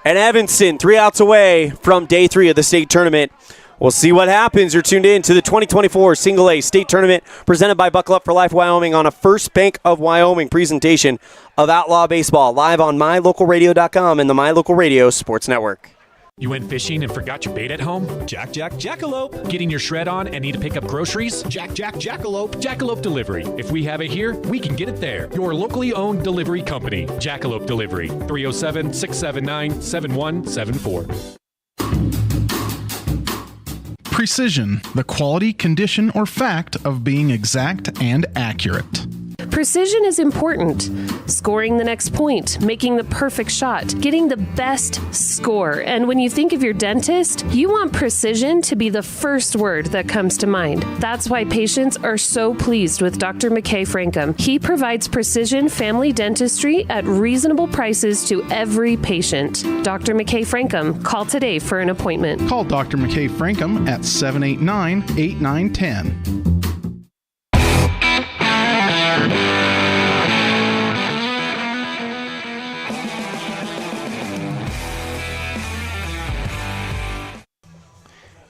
[SPEAKER 2] and Evanston 3 outs away from day 3 of the state tournament. We'll see what happens. You're tuned in to the 2024 Single A State Tournament presented by Buckle Up for Life Wyoming on a First Bank of Wyoming presentation of Outlaw Baseball live on mylocalradio.com and the My Local Radio Sports Network.
[SPEAKER 11] You went fishing and forgot your bait at home? Jackalope. Getting your shred on and need to pick up groceries? Jackalope. Jackalope Delivery. If we have it here, we can get it there. Your locally owned delivery company. Jackalope Delivery. 307-679-7174.
[SPEAKER 12] Precision, the quality, condition, or fact of being exact and accurate.
[SPEAKER 18] Precision is important. Scoring the next point, making the perfect shot, getting the best score. And when you think of your dentist, you want precision to be the first word that comes to mind. That's why patients are so pleased with Dr. McKay Frankum. He provides precision family dentistry at reasonable prices to every patient. Dr. McKay Frankum, call today for an appointment.
[SPEAKER 12] Call Dr. McKay Frankum at 789-8910.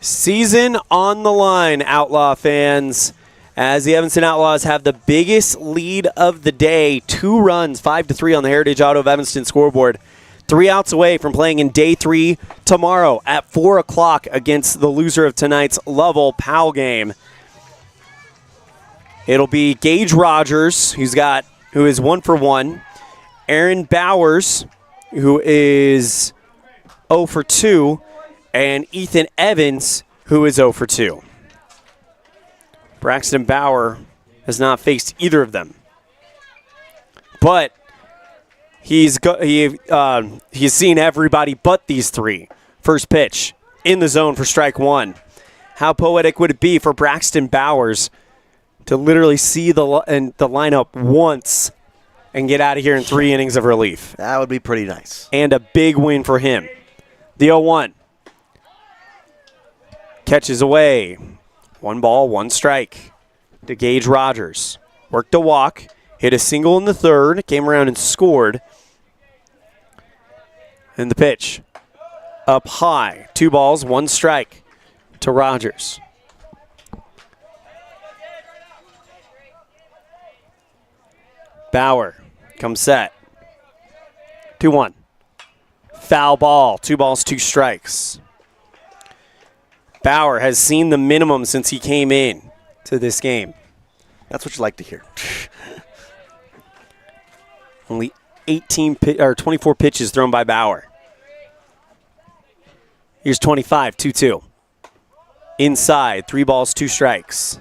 [SPEAKER 2] Season on the line, Outlaw fans, as the Evanston Outlaws have the biggest lead of the day. 2 runs, 5-3 on the Heritage Auto of Evanston scoreboard. 3 outs away from playing in day 3 tomorrow at 4 o'clock against the loser of tonight's Lovell Powell game. It'll be Gage Rogers, who is 1 for 1. Aaron Bowers, who is 0 for 2. And Ethan Evans, who is 0 for 2. Braxton Bauer has not faced either of them. But he's seen everybody but these 3. First pitch in the zone for strike 1. How poetic would it be for Braxton Bowers to literally see the lineup once and get out of here in 3 innings of relief?
[SPEAKER 3] That would be pretty nice.
[SPEAKER 2] And a big win for him. The 0-1. Catches away. 1 ball, 1 strike to Gage Rogers. Worked a walk. Hit a single in the third. Came around and scored. And the pitch. Up high. 2 balls, 1 strike to Rogers. Bauer comes set. 2-1. Foul ball. 2 balls, 2 strikes. Bauer has seen the minimum since he came in to this game.
[SPEAKER 3] That's what you like to hear.
[SPEAKER 2] Only 24 pitches thrown by Bauer. Here's 25, 2-2. Inside, 3 balls, 2 strikes.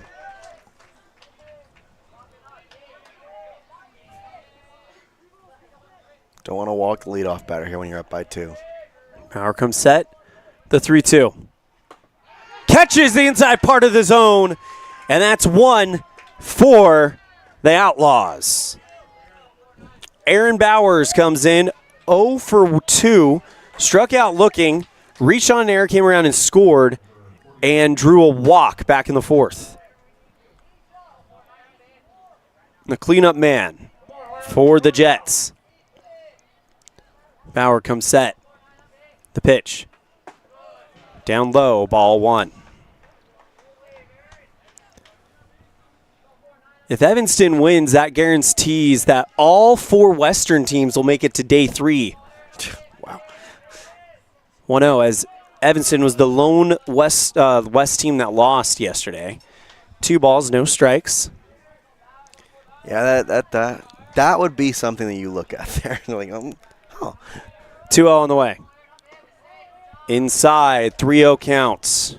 [SPEAKER 3] Don't want to walk the leadoff batter here when you're up by 2.
[SPEAKER 2] Bauer comes set. The 3-2. Catches the inside part of the zone, and that's 1 for the Outlaws. Aaron Bowers comes in 0 for 2, struck out looking, reached on an air, came around and scored, and drew a walk back in the 4th. The cleanup man for the Jets. Bauer comes set. The pitch. Down low, ball 1. If Evanston wins, that guarantees that all 4 Western teams will make it to day 3.
[SPEAKER 3] Wow.
[SPEAKER 2] 1-0, as Evanston was the lone West team that lost yesterday. 2 balls, no strikes.
[SPEAKER 3] Yeah, that would be something that you look at there. Like,
[SPEAKER 2] 2-0 on the way. Inside, 3-0 counts.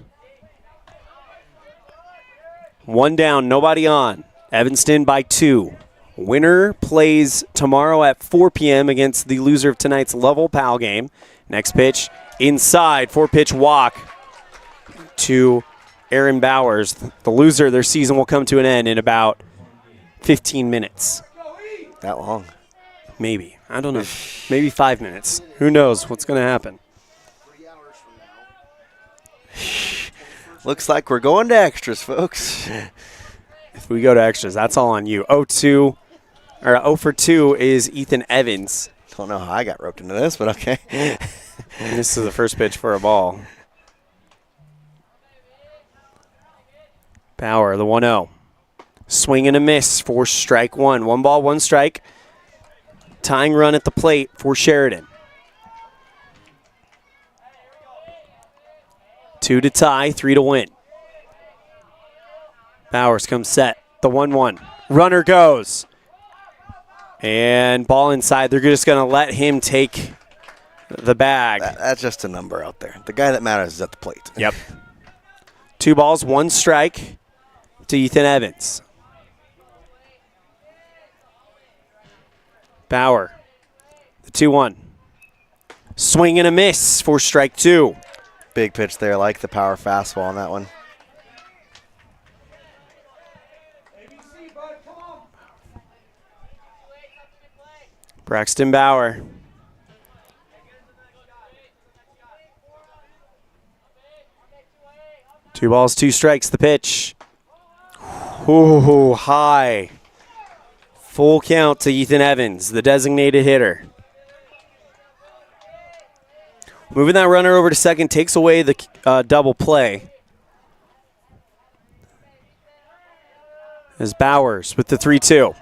[SPEAKER 2] 1 down, nobody on. Evanston by 2. Winner plays tomorrow at 4 p.m. against the loser of tonight's Lovell Powell game. Next pitch, inside, 4-pitch walk to Aaron Bowers. The loser of their season will come to an end in about 15 minutes.
[SPEAKER 3] That long?
[SPEAKER 2] Maybe. I don't know. Maybe 5 minutes. Who knows what's going to happen?
[SPEAKER 3] Looks like we're going to extras, folks.
[SPEAKER 2] If we go to extras, that's all on you. 0 for 2 is Ethan Evans.
[SPEAKER 3] Don't know how I got roped into this, but okay.
[SPEAKER 2] And this is the first pitch for a ball. Bauer, the 1-0. Swing and a miss for strike 1. 1 ball, 1 strike. Tying run at the plate for Sheridan. 2 to tie, 3 to win. Bowers comes set. The 1-1. Runner goes. And ball inside. They're just going to let him take the bag.
[SPEAKER 3] That's just a number out there. The guy that matters is at the plate.
[SPEAKER 2] Yep. 2 balls, 1 strike to Ethan Evans. Bauer. The 2-1. Swing and a miss for strike 2.
[SPEAKER 3] Big pitch there. I like the power fastball on that one.
[SPEAKER 2] Braxton Bauer. Two balls, 2 strikes, the pitch. Ooh, high. Full count to Ethan Evans, the designated hitter. Moving that runner over to second takes away the double play. As Bowers with the 3-2.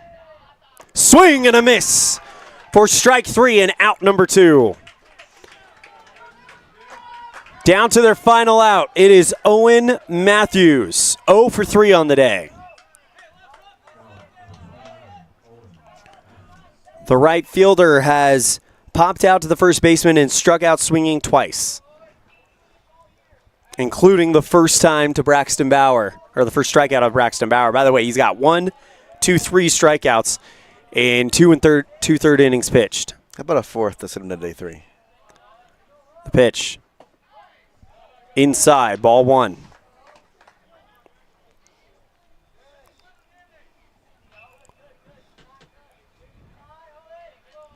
[SPEAKER 2] Swing and a miss for strike 3 and out number 2. Down to their final out. It is Owen Matthews, 0 for 3 on the day. The right fielder has popped out to the first baseman and struck out swinging twice, including the first time to Braxton Bauer, or the first strikeout of Braxton Bauer. By the way, he's got 1, 2, 3 strikeouts in 2 3/3 innings pitched.
[SPEAKER 3] How about a 4th to send him to day 3?
[SPEAKER 2] The pitch. Inside, ball 1.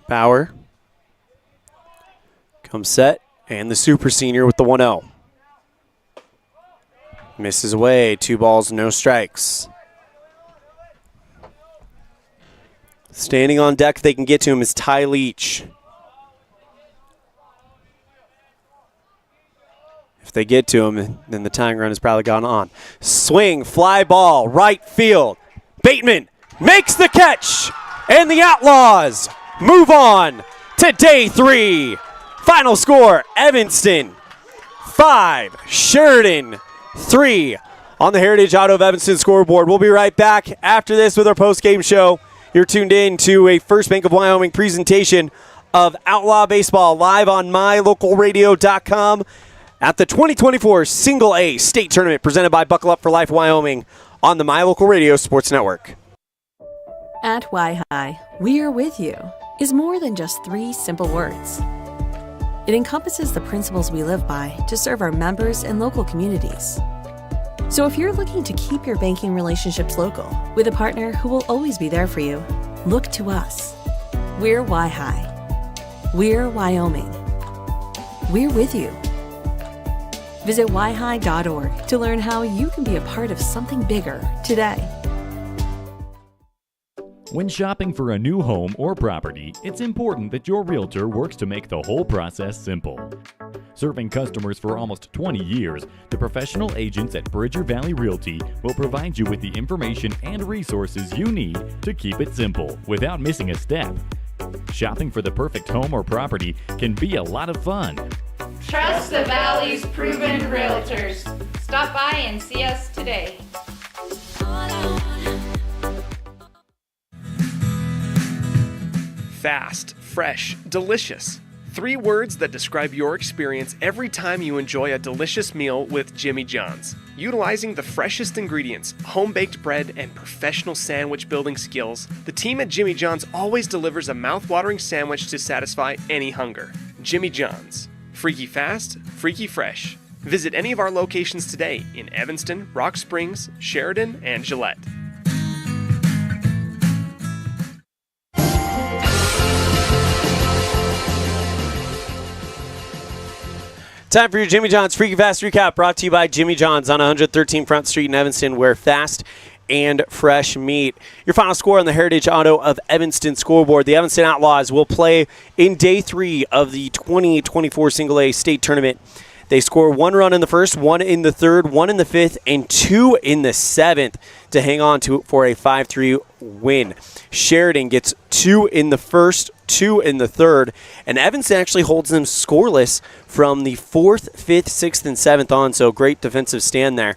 [SPEAKER 2] Bauer comes set, and the super senior with the 1-0. Misses away. 2 balls, no strikes. Standing on deck, if they can get to him, is Ty Leach. If they get to him, then the tying run has probably gone on. Swing, fly ball, right field. Bateman makes the catch, and the Outlaws move on to day 3. Final score, Evanston 5, Sheridan 3 on the Heritage Auto of Evanston scoreboard. We'll be right back after this with our post-game show. You're tuned in to a First Bank of Wyoming presentation of Outlaw Baseball live on mylocalradio.com at the 2024 Single A State Tournament presented by Buckle Up for Life Wyoming on the My Local Radio Sports Network.
[SPEAKER 5] At Y-Hi, we're with you is more than just 3 simple words. It encompasses the principles we live by to serve our members and local communities. So if you're looking to keep your banking relationships local with a partner who will always be there for you, look to us. We're Y-Hi. We're Wyoming. We're with you. Visit yhi.org to learn how you can be a part of something bigger today.
[SPEAKER 13] When shopping for a new home or property, it's important that your realtor works to make the whole process simple. Serving customers for almost 20 years, the professional agents at Bridger Valley Realty will provide you with the information and resources you need to keep it simple without missing a step. Shopping for the perfect home or property can be a lot of fun.
[SPEAKER 22] Trust the Valley's proven realtors. Stop by and see us today.
[SPEAKER 9] Fast, fresh, delicious. 3 words that describe your experience every time you enjoy a delicious meal with Jimmy John's. Utilizing the freshest ingredients, home-baked bread, and professional sandwich building skills, the team at Jimmy John's always delivers a mouth-watering sandwich to satisfy any hunger. Jimmy John's. Freaky fast, freaky fresh. Visit any of our locations today in Evanston, Rock Springs, Sheridan, and Gillette.
[SPEAKER 2] Time for your Jimmy John's Freaky Fast Recap, brought to you by Jimmy John's on 113 Front Street in Evanston, where fast and fresh meat. Your final score on the Heritage Auto of Evanston scoreboard. The Evanston Outlaws will play in day 3 of the 2024 Single A State Tournament. They score 1 run in the first, 1 in the third, 1 in the fifth, and 2 in the seventh to hang on to for a 5-3 win. Sheridan gets 2 in the first, 2 in the third, and Evanston actually holds them scoreless from the 4th, 5th, 6th, and 7th on, so great defensive stand there.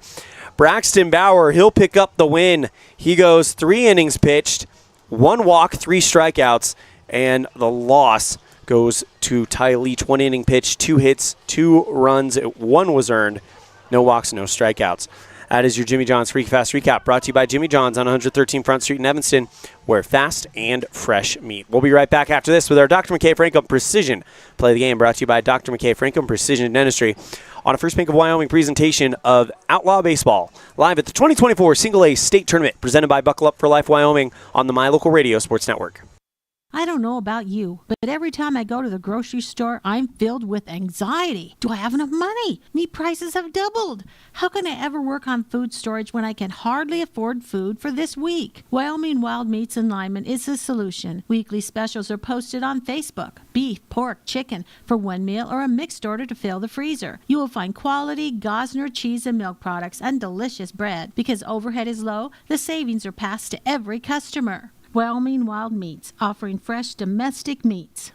[SPEAKER 2] Braxton Bauer, he'll pick up the win. He goes 3 innings pitched, 1 walk, 3 strikeouts, and the loss goes to Ty Leach. 1 inning pitched, 2 hits, 2 runs, 1 was earned, no walks, no strikeouts. That is your Jimmy John's Freaky Fast Recap, brought to you by Jimmy John's on 113 Front Street in Evanston, where fast and fresh meat. We'll be right back after this with our Dr. McKay Franklin Precision Play the Game, brought to you by Dr. McKay Franklin Precision Dentistry on a First Bank of Wyoming presentation of Outlaw Baseball, live at the 2024 Single A State Tournament, presented by Buckle Up for Life Wyoming on the My Local Radio Sports Network.
[SPEAKER 23] I don't know about you, but every time I go to the grocery store, I'm filled with anxiety. Do I have enough money? Meat prices have doubled. How can I ever work on food storage when I can hardly afford food for this week? Wyoming Wild Meats in Lyman is the solution. Weekly specials are posted on Facebook. Beef, pork, chicken for one meal or a mixed order to fill the freezer. You will find quality Gosner cheese and milk products and delicious bread. Because overhead is low, the savings are passed to every customer. Wyoming Wild Meats, offering fresh domestic meats.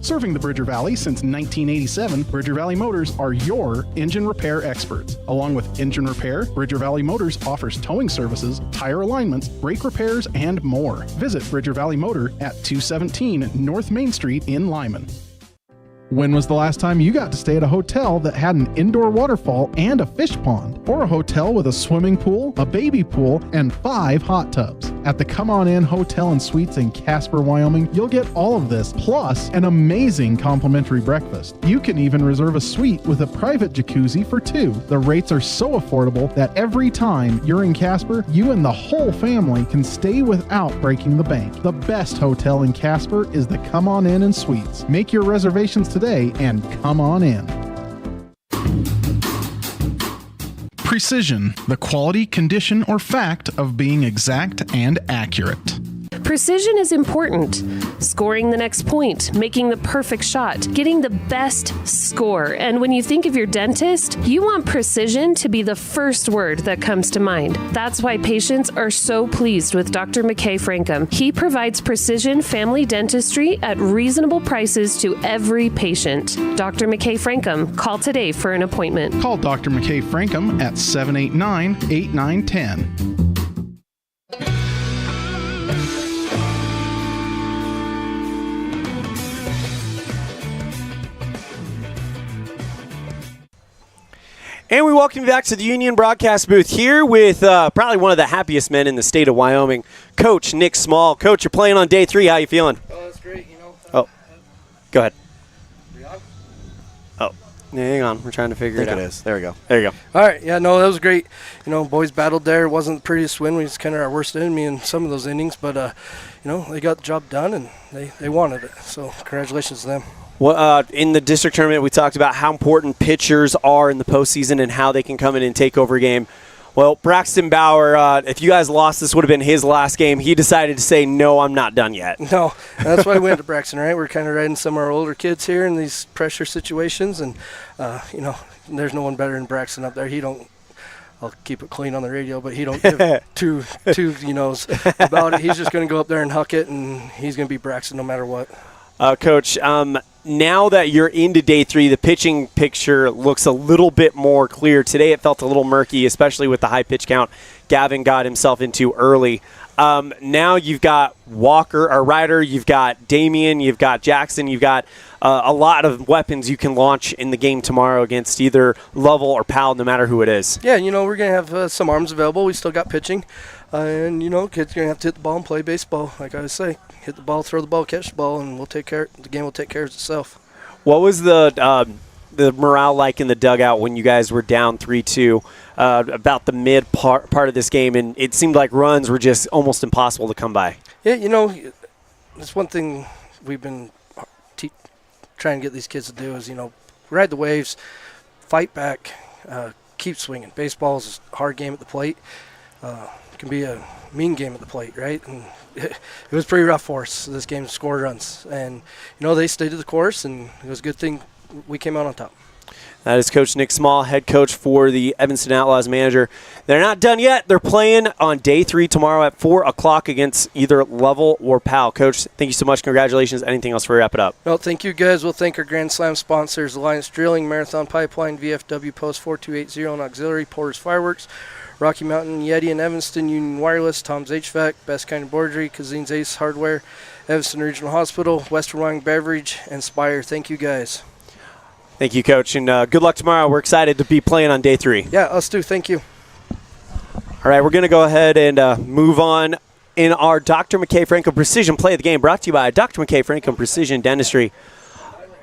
[SPEAKER 12] Serving the Bridger Valley since 1987, Bridger Valley Motors are your engine repair experts. Along with engine repair, Bridger Valley Motors offers towing services, tire alignments, brake repairs, and more. Visit Bridger Valley Motor at 217 North Main Street in Lyman. When was the last time you got to stay at a hotel that had an indoor waterfall and a fish pond? Or a hotel with a swimming pool, a baby pool, and 5 hot tubs? At the Come On In Hotel and Suites in Casper, Wyoming, you'll get all of this, plus an amazing complimentary breakfast. You can even reserve a suite with a private jacuzzi for 2. The rates are so affordable that every time you're in Casper, you and the whole family can stay without breaking the bank. The best hotel in Casper is the Come On In and Suites. Make your reservations today and come on in. Precision, the quality, condition, or fact of being exact and accurate.
[SPEAKER 18] Precision is important. Scoring the next point, making the perfect shot, getting the best score. And when you think of your dentist, you want precision to be the first word that comes to mind. That's why patients are so pleased with Dr. McKay Frankum. He provides precision family dentistry at reasonable prices to every patient. Dr. McKay Frankum, call today for an appointment.
[SPEAKER 12] Call Dr. McKay Frankum at 789-8910.
[SPEAKER 2] And we welcome you back to the Union broadcast booth here with probably one of the happiest men in the state of Wyoming, Coach Nick Small. Coach, you're playing on day 3. How you feeling?
[SPEAKER 4] Oh, that's great,
[SPEAKER 2] Oh, go ahead.
[SPEAKER 4] We on?
[SPEAKER 2] Oh, hang on. We're trying to figure it out.
[SPEAKER 3] I think it is. There we go.
[SPEAKER 2] There you go.
[SPEAKER 4] All right, yeah, no, that was great. Boys battled there. It wasn't the prettiest win. We was kind of our worst enemy in some of those innings, but, they got the job done, and they wanted it. So congratulations to them.
[SPEAKER 2] Well, in the district tournament, we talked about how important pitchers are in the postseason and how they can come in and take over a game. Well, Braxton Bauer, if you guys lost, this would have been his last game. He decided to say, no, I'm not done yet.
[SPEAKER 4] No, that's why we went to Braxton, right? We're kind of riding some of our older kids here in these pressure situations, and, there's no one better than Braxton up there. I'll keep it clean on the radio, but he don't give two about it. He's just going to go up there and huck it, and he's going to beat Braxton no matter what.
[SPEAKER 2] Coach, now that you're into day 3, the pitching picture looks a little bit more clear. Today it felt a little murky, especially with the high pitch count Gavin got himself into early. Now you've got Ryder, you've got Damian, you've got Jackson, you've got a lot of weapons you can launch in the game tomorrow against either Lovell or Powell, no matter who it is.
[SPEAKER 4] Yeah, we're going to have some arms available. We still got pitching. And, kids are going to have to hit the ball and play baseball. Like I always say, hit the ball, throw the ball, catch the ball, and the game will take care of itself.
[SPEAKER 2] What was the morale like in the dugout when you guys were down 3-2 about the mid part of this game, and it seemed like runs were just almost impossible to come by?
[SPEAKER 4] Yeah, it's one thing we've been trying to get these kids to do is, ride the waves, fight back, keep swinging. Baseball is a hard game at the plate. It can be a mean game at the plate, right? And it was pretty rough for us, this game, to score runs. And, they stayed to the course, and it was a good thing we came out on top.
[SPEAKER 2] That is Coach Nick Small, head coach for the Evanston Outlaws manager. They're not done yet. They're playing on day 3 tomorrow at 4 o'clock against either Lovell or Powell. Coach, thank you so much. Congratulations. Anything else before we wrap it up?
[SPEAKER 4] No, thank you, guys. We'll thank our Grand Slam sponsors, Alliance Drilling, Marathon Pipeline, VFW Post 4280 and Auxiliary, Porter's Fireworks, Rocky Mountain Yeti in Evanston, Union Wireless, Tom's HVAC, Best Kind of Embroidery, Kazine's Ace Hardware, Evanston Regional Hospital, Western Wyoming Beverage, and Spire. Thank you, guys.
[SPEAKER 2] Thank you, Coach, and good luck tomorrow. We're excited to be playing on day 3.
[SPEAKER 4] Yeah, us too. Thank you.
[SPEAKER 2] All right, we're going to go ahead and move on in our Dr. McKay Frankum Precision Play of the Game, brought to you by Dr. McKay Frankum Precision Dentistry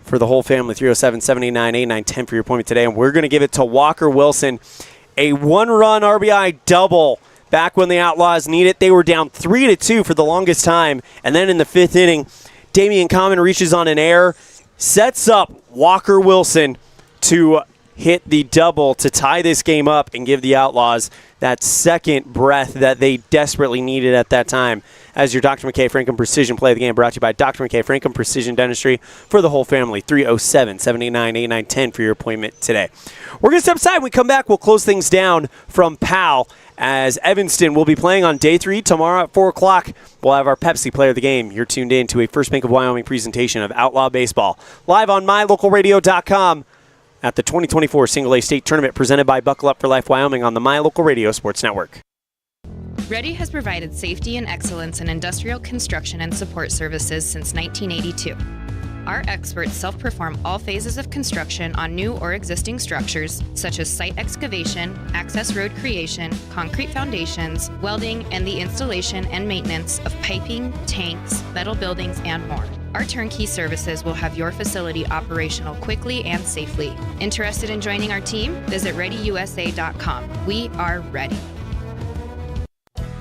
[SPEAKER 2] for the whole family, 307-789-8910 for your appointment today. And we're going to give it to Walker Wilson, a 1-run RBI double. Back when the Outlaws need it, they were down 3-2 for the longest time. And then in the 5th inning, Damian Common reaches on an error, sets up Walker Wilson to hit the double to tie this game up and give the Outlaws that second breath that they desperately needed at that time. As your Dr. McKay Frankum Precision Play of the Game, brought to you by Dr. McKay Frankum Precision Dentistry for the whole family, 307-789-8910 for your appointment today. We're going to step aside. When we come back, we'll close things down from Powell as Evanston will be playing on day 3 tomorrow at 4 o'clock. We'll have our Pepsi Player of the Game. You're tuned in to a First Bank of Wyoming presentation of Outlaw Baseball, live on mylocalradio.com at the 2024 Single A State Tournament presented by Buckle Up for Life Wyoming on the My Local Radio Sports Network.
[SPEAKER 14] Ready has provided safety and excellence in industrial construction and support services since 1982. Our experts self-perform all phases of construction on new or existing structures, such as site excavation, access road creation, concrete foundations, welding, and the installation and maintenance of piping, tanks, metal buildings, and more. Our turnkey services will have your facility operational quickly and safely. Interested in joining our team? Visit ReadyUSA.com. We are ready.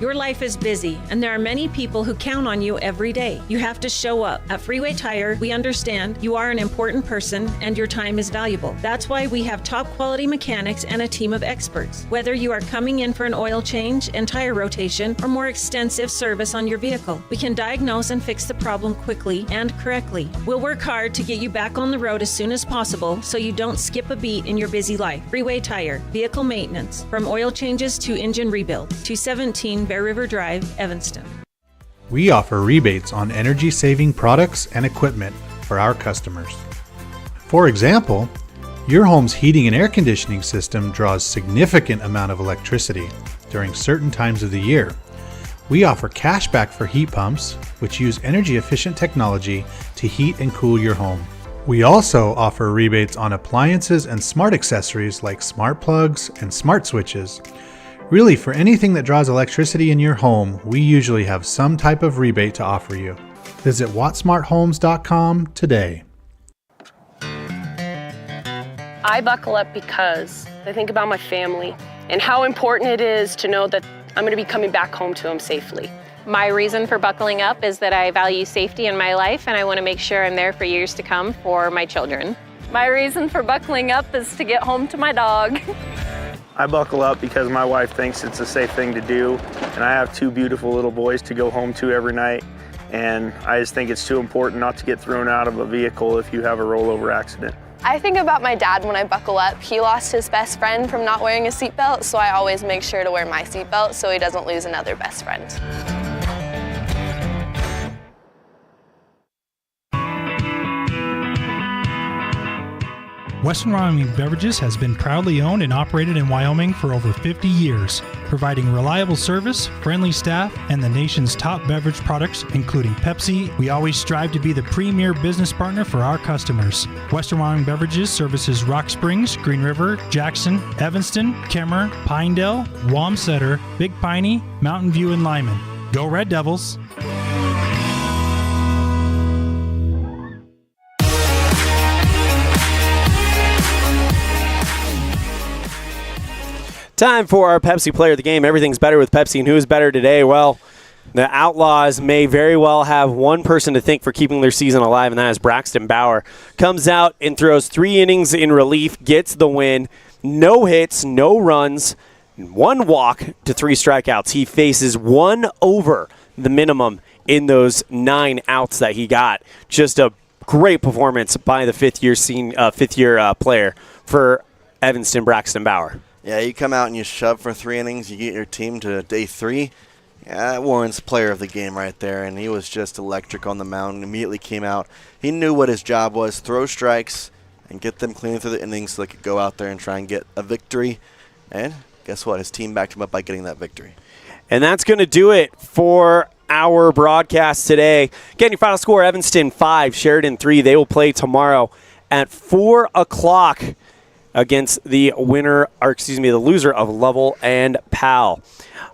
[SPEAKER 6] Your life is busy, and there are many people who count on you every day. You have to show up. At Freeway Tire, we understand you are an important person and your time is valuable. That's why we have top quality mechanics and a team of experts. Whether you are coming in for an oil change and tire rotation or more extensive service on your vehicle, we can diagnose and fix the problem quickly and correctly. We'll work hard to get you back on the road as soon as possible so you don't skip a beat in your busy life. Freeway Tire, vehicle maintenance, from oil changes to engine rebuild. 217 Bear River Drive, Evanston.
[SPEAKER 16] We offer rebates on energy-saving products and equipment for our customers. For example, your home's heating and air conditioning system draws significant amount of electricity during certain times of the year. We offer cash back for heat pumps, which use energy-efficient technology to heat and cool your home. We also offer rebates on appliances and smart accessories like smart plugs and smart switches. Really, for anything that draws electricity in your home, we usually have some type of rebate to offer you. Visit wattsmarthomes.com today.
[SPEAKER 7] I buckle up because I think about my family and how important it is to know that I'm going to be coming back home to them safely.
[SPEAKER 8] My reason for buckling up is that I value safety in my life and I want to make sure I'm there for years to come for my children.
[SPEAKER 17] My reason for buckling up is to get home to my dog.
[SPEAKER 10] I buckle up because my wife thinks it's a safe thing to do, and I have two beautiful little boys to go home to every night, and I just think it's too important not to get thrown out of a vehicle if you have a rollover accident.
[SPEAKER 24] I think about my dad when I buckle up. He lost his best friend from not wearing a seatbelt, so I always make sure to wear my seatbelt so he doesn't lose another best friend.
[SPEAKER 19] Western Wyoming Beverages has been proudly owned and operated in Wyoming for over 50 years, providing reliable service, friendly staff, and the nation's top beverage products, including Pepsi. We always strive to be the premier business partner for our customers. Western Wyoming Beverages services Rock Springs, Green River, Jackson, Evanston, Kemmer, Pinedale, Wamsutter, Big Piney, Mountain View, and Lyman. Go Red Devils!
[SPEAKER 2] Time for our Pepsi Player of the Game. Everything's better with Pepsi, and who is better today? Well, the Outlaws may very well have one person to thank for keeping their season alive, and that is Braxton Bauer. Comes out and throws 3 innings in relief, gets the win. No hits, no runs, 1 walk to 3 strikeouts. He faces 1 over the minimum in those 9 outs that he got. Just a great performance by the fifth-year player for Evanston, Braxton Bauer.
[SPEAKER 3] Yeah, you come out and you shove for 3 innings, you get your team to day 3. Yeah, that warrants player of the game right there, and he was just electric on the mound. Immediately came out. He knew what his job was, throw strikes and get them clean through the innings so they could go out there and try and get a victory. And guess what? His team backed him up by getting that victory.
[SPEAKER 2] And that's going to do it for our broadcast today. Again, your final score, Evanston 5, Sheridan 3. They will play tomorrow at 4 o'clock. Against the loser of Lovell and Powell.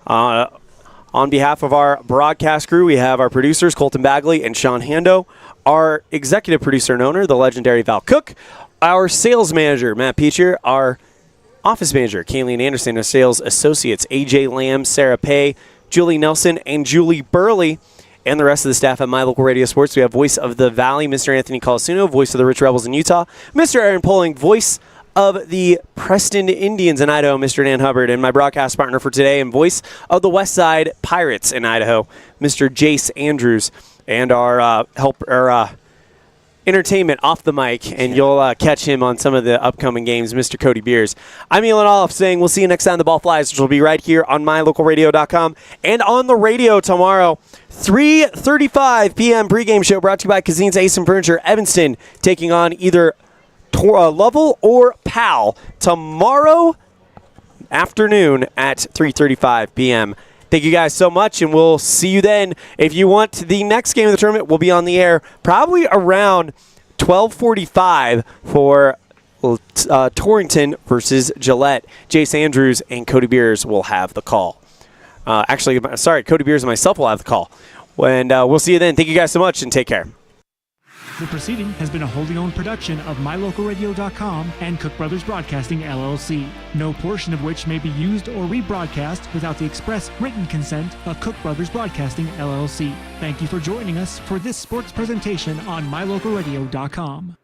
[SPEAKER 2] On behalf of our broadcast crew, we have our producers, Colton Bagley and Sean Hando, our executive producer and owner, the legendary Val Cook, our sales manager, Matt Peacher, our office manager, Kayleen Anderson, our sales associates, AJ Lamb, Sarah Pay, Julie Nelson, and Julie Burley, and the rest of the staff at My Local Radio Sports. We have voice of the Valley, Mr. Anthony Colasino, voice of the Rich Rebels in Utah, Mr. Aaron Poling, voice of the Preston Indians in Idaho, Mr. Dan Hubbard, and my broadcast partner for today and voice of the West Side Pirates in Idaho, Mr. Jace Andrews, and our entertainment off the mic, and you'll catch him on some of the upcoming games, Mr. Cody Beers. I'm Elan Ollif saying we'll see you next time the ball flies, which will be right here on mylocalradio.com and on the radio tomorrow, 3:35 p.m. pregame show brought to you by Kazin's Ace and Furniture, Evanston, taking on either Lovell or Powell tomorrow afternoon at 3:35 p.m. Thank you guys so much, and we'll see you then. If you want the next game of the tournament, we'll be on the air probably around 12:45 for Torrington versus Gillette. Jace Andrews and Cody Beers will have the call. Cody Beers and myself will have the call. And we'll see you then. Thank you guys so much, and take care.
[SPEAKER 1] The proceeding has been a wholly owned production of MyLocalRadio.com and Cook Brothers Broadcasting, LLC. No portion of which may be used or rebroadcast without the express written consent of Cook Brothers Broadcasting, LLC. Thank you for joining us for this sports presentation on MyLocalRadio.com.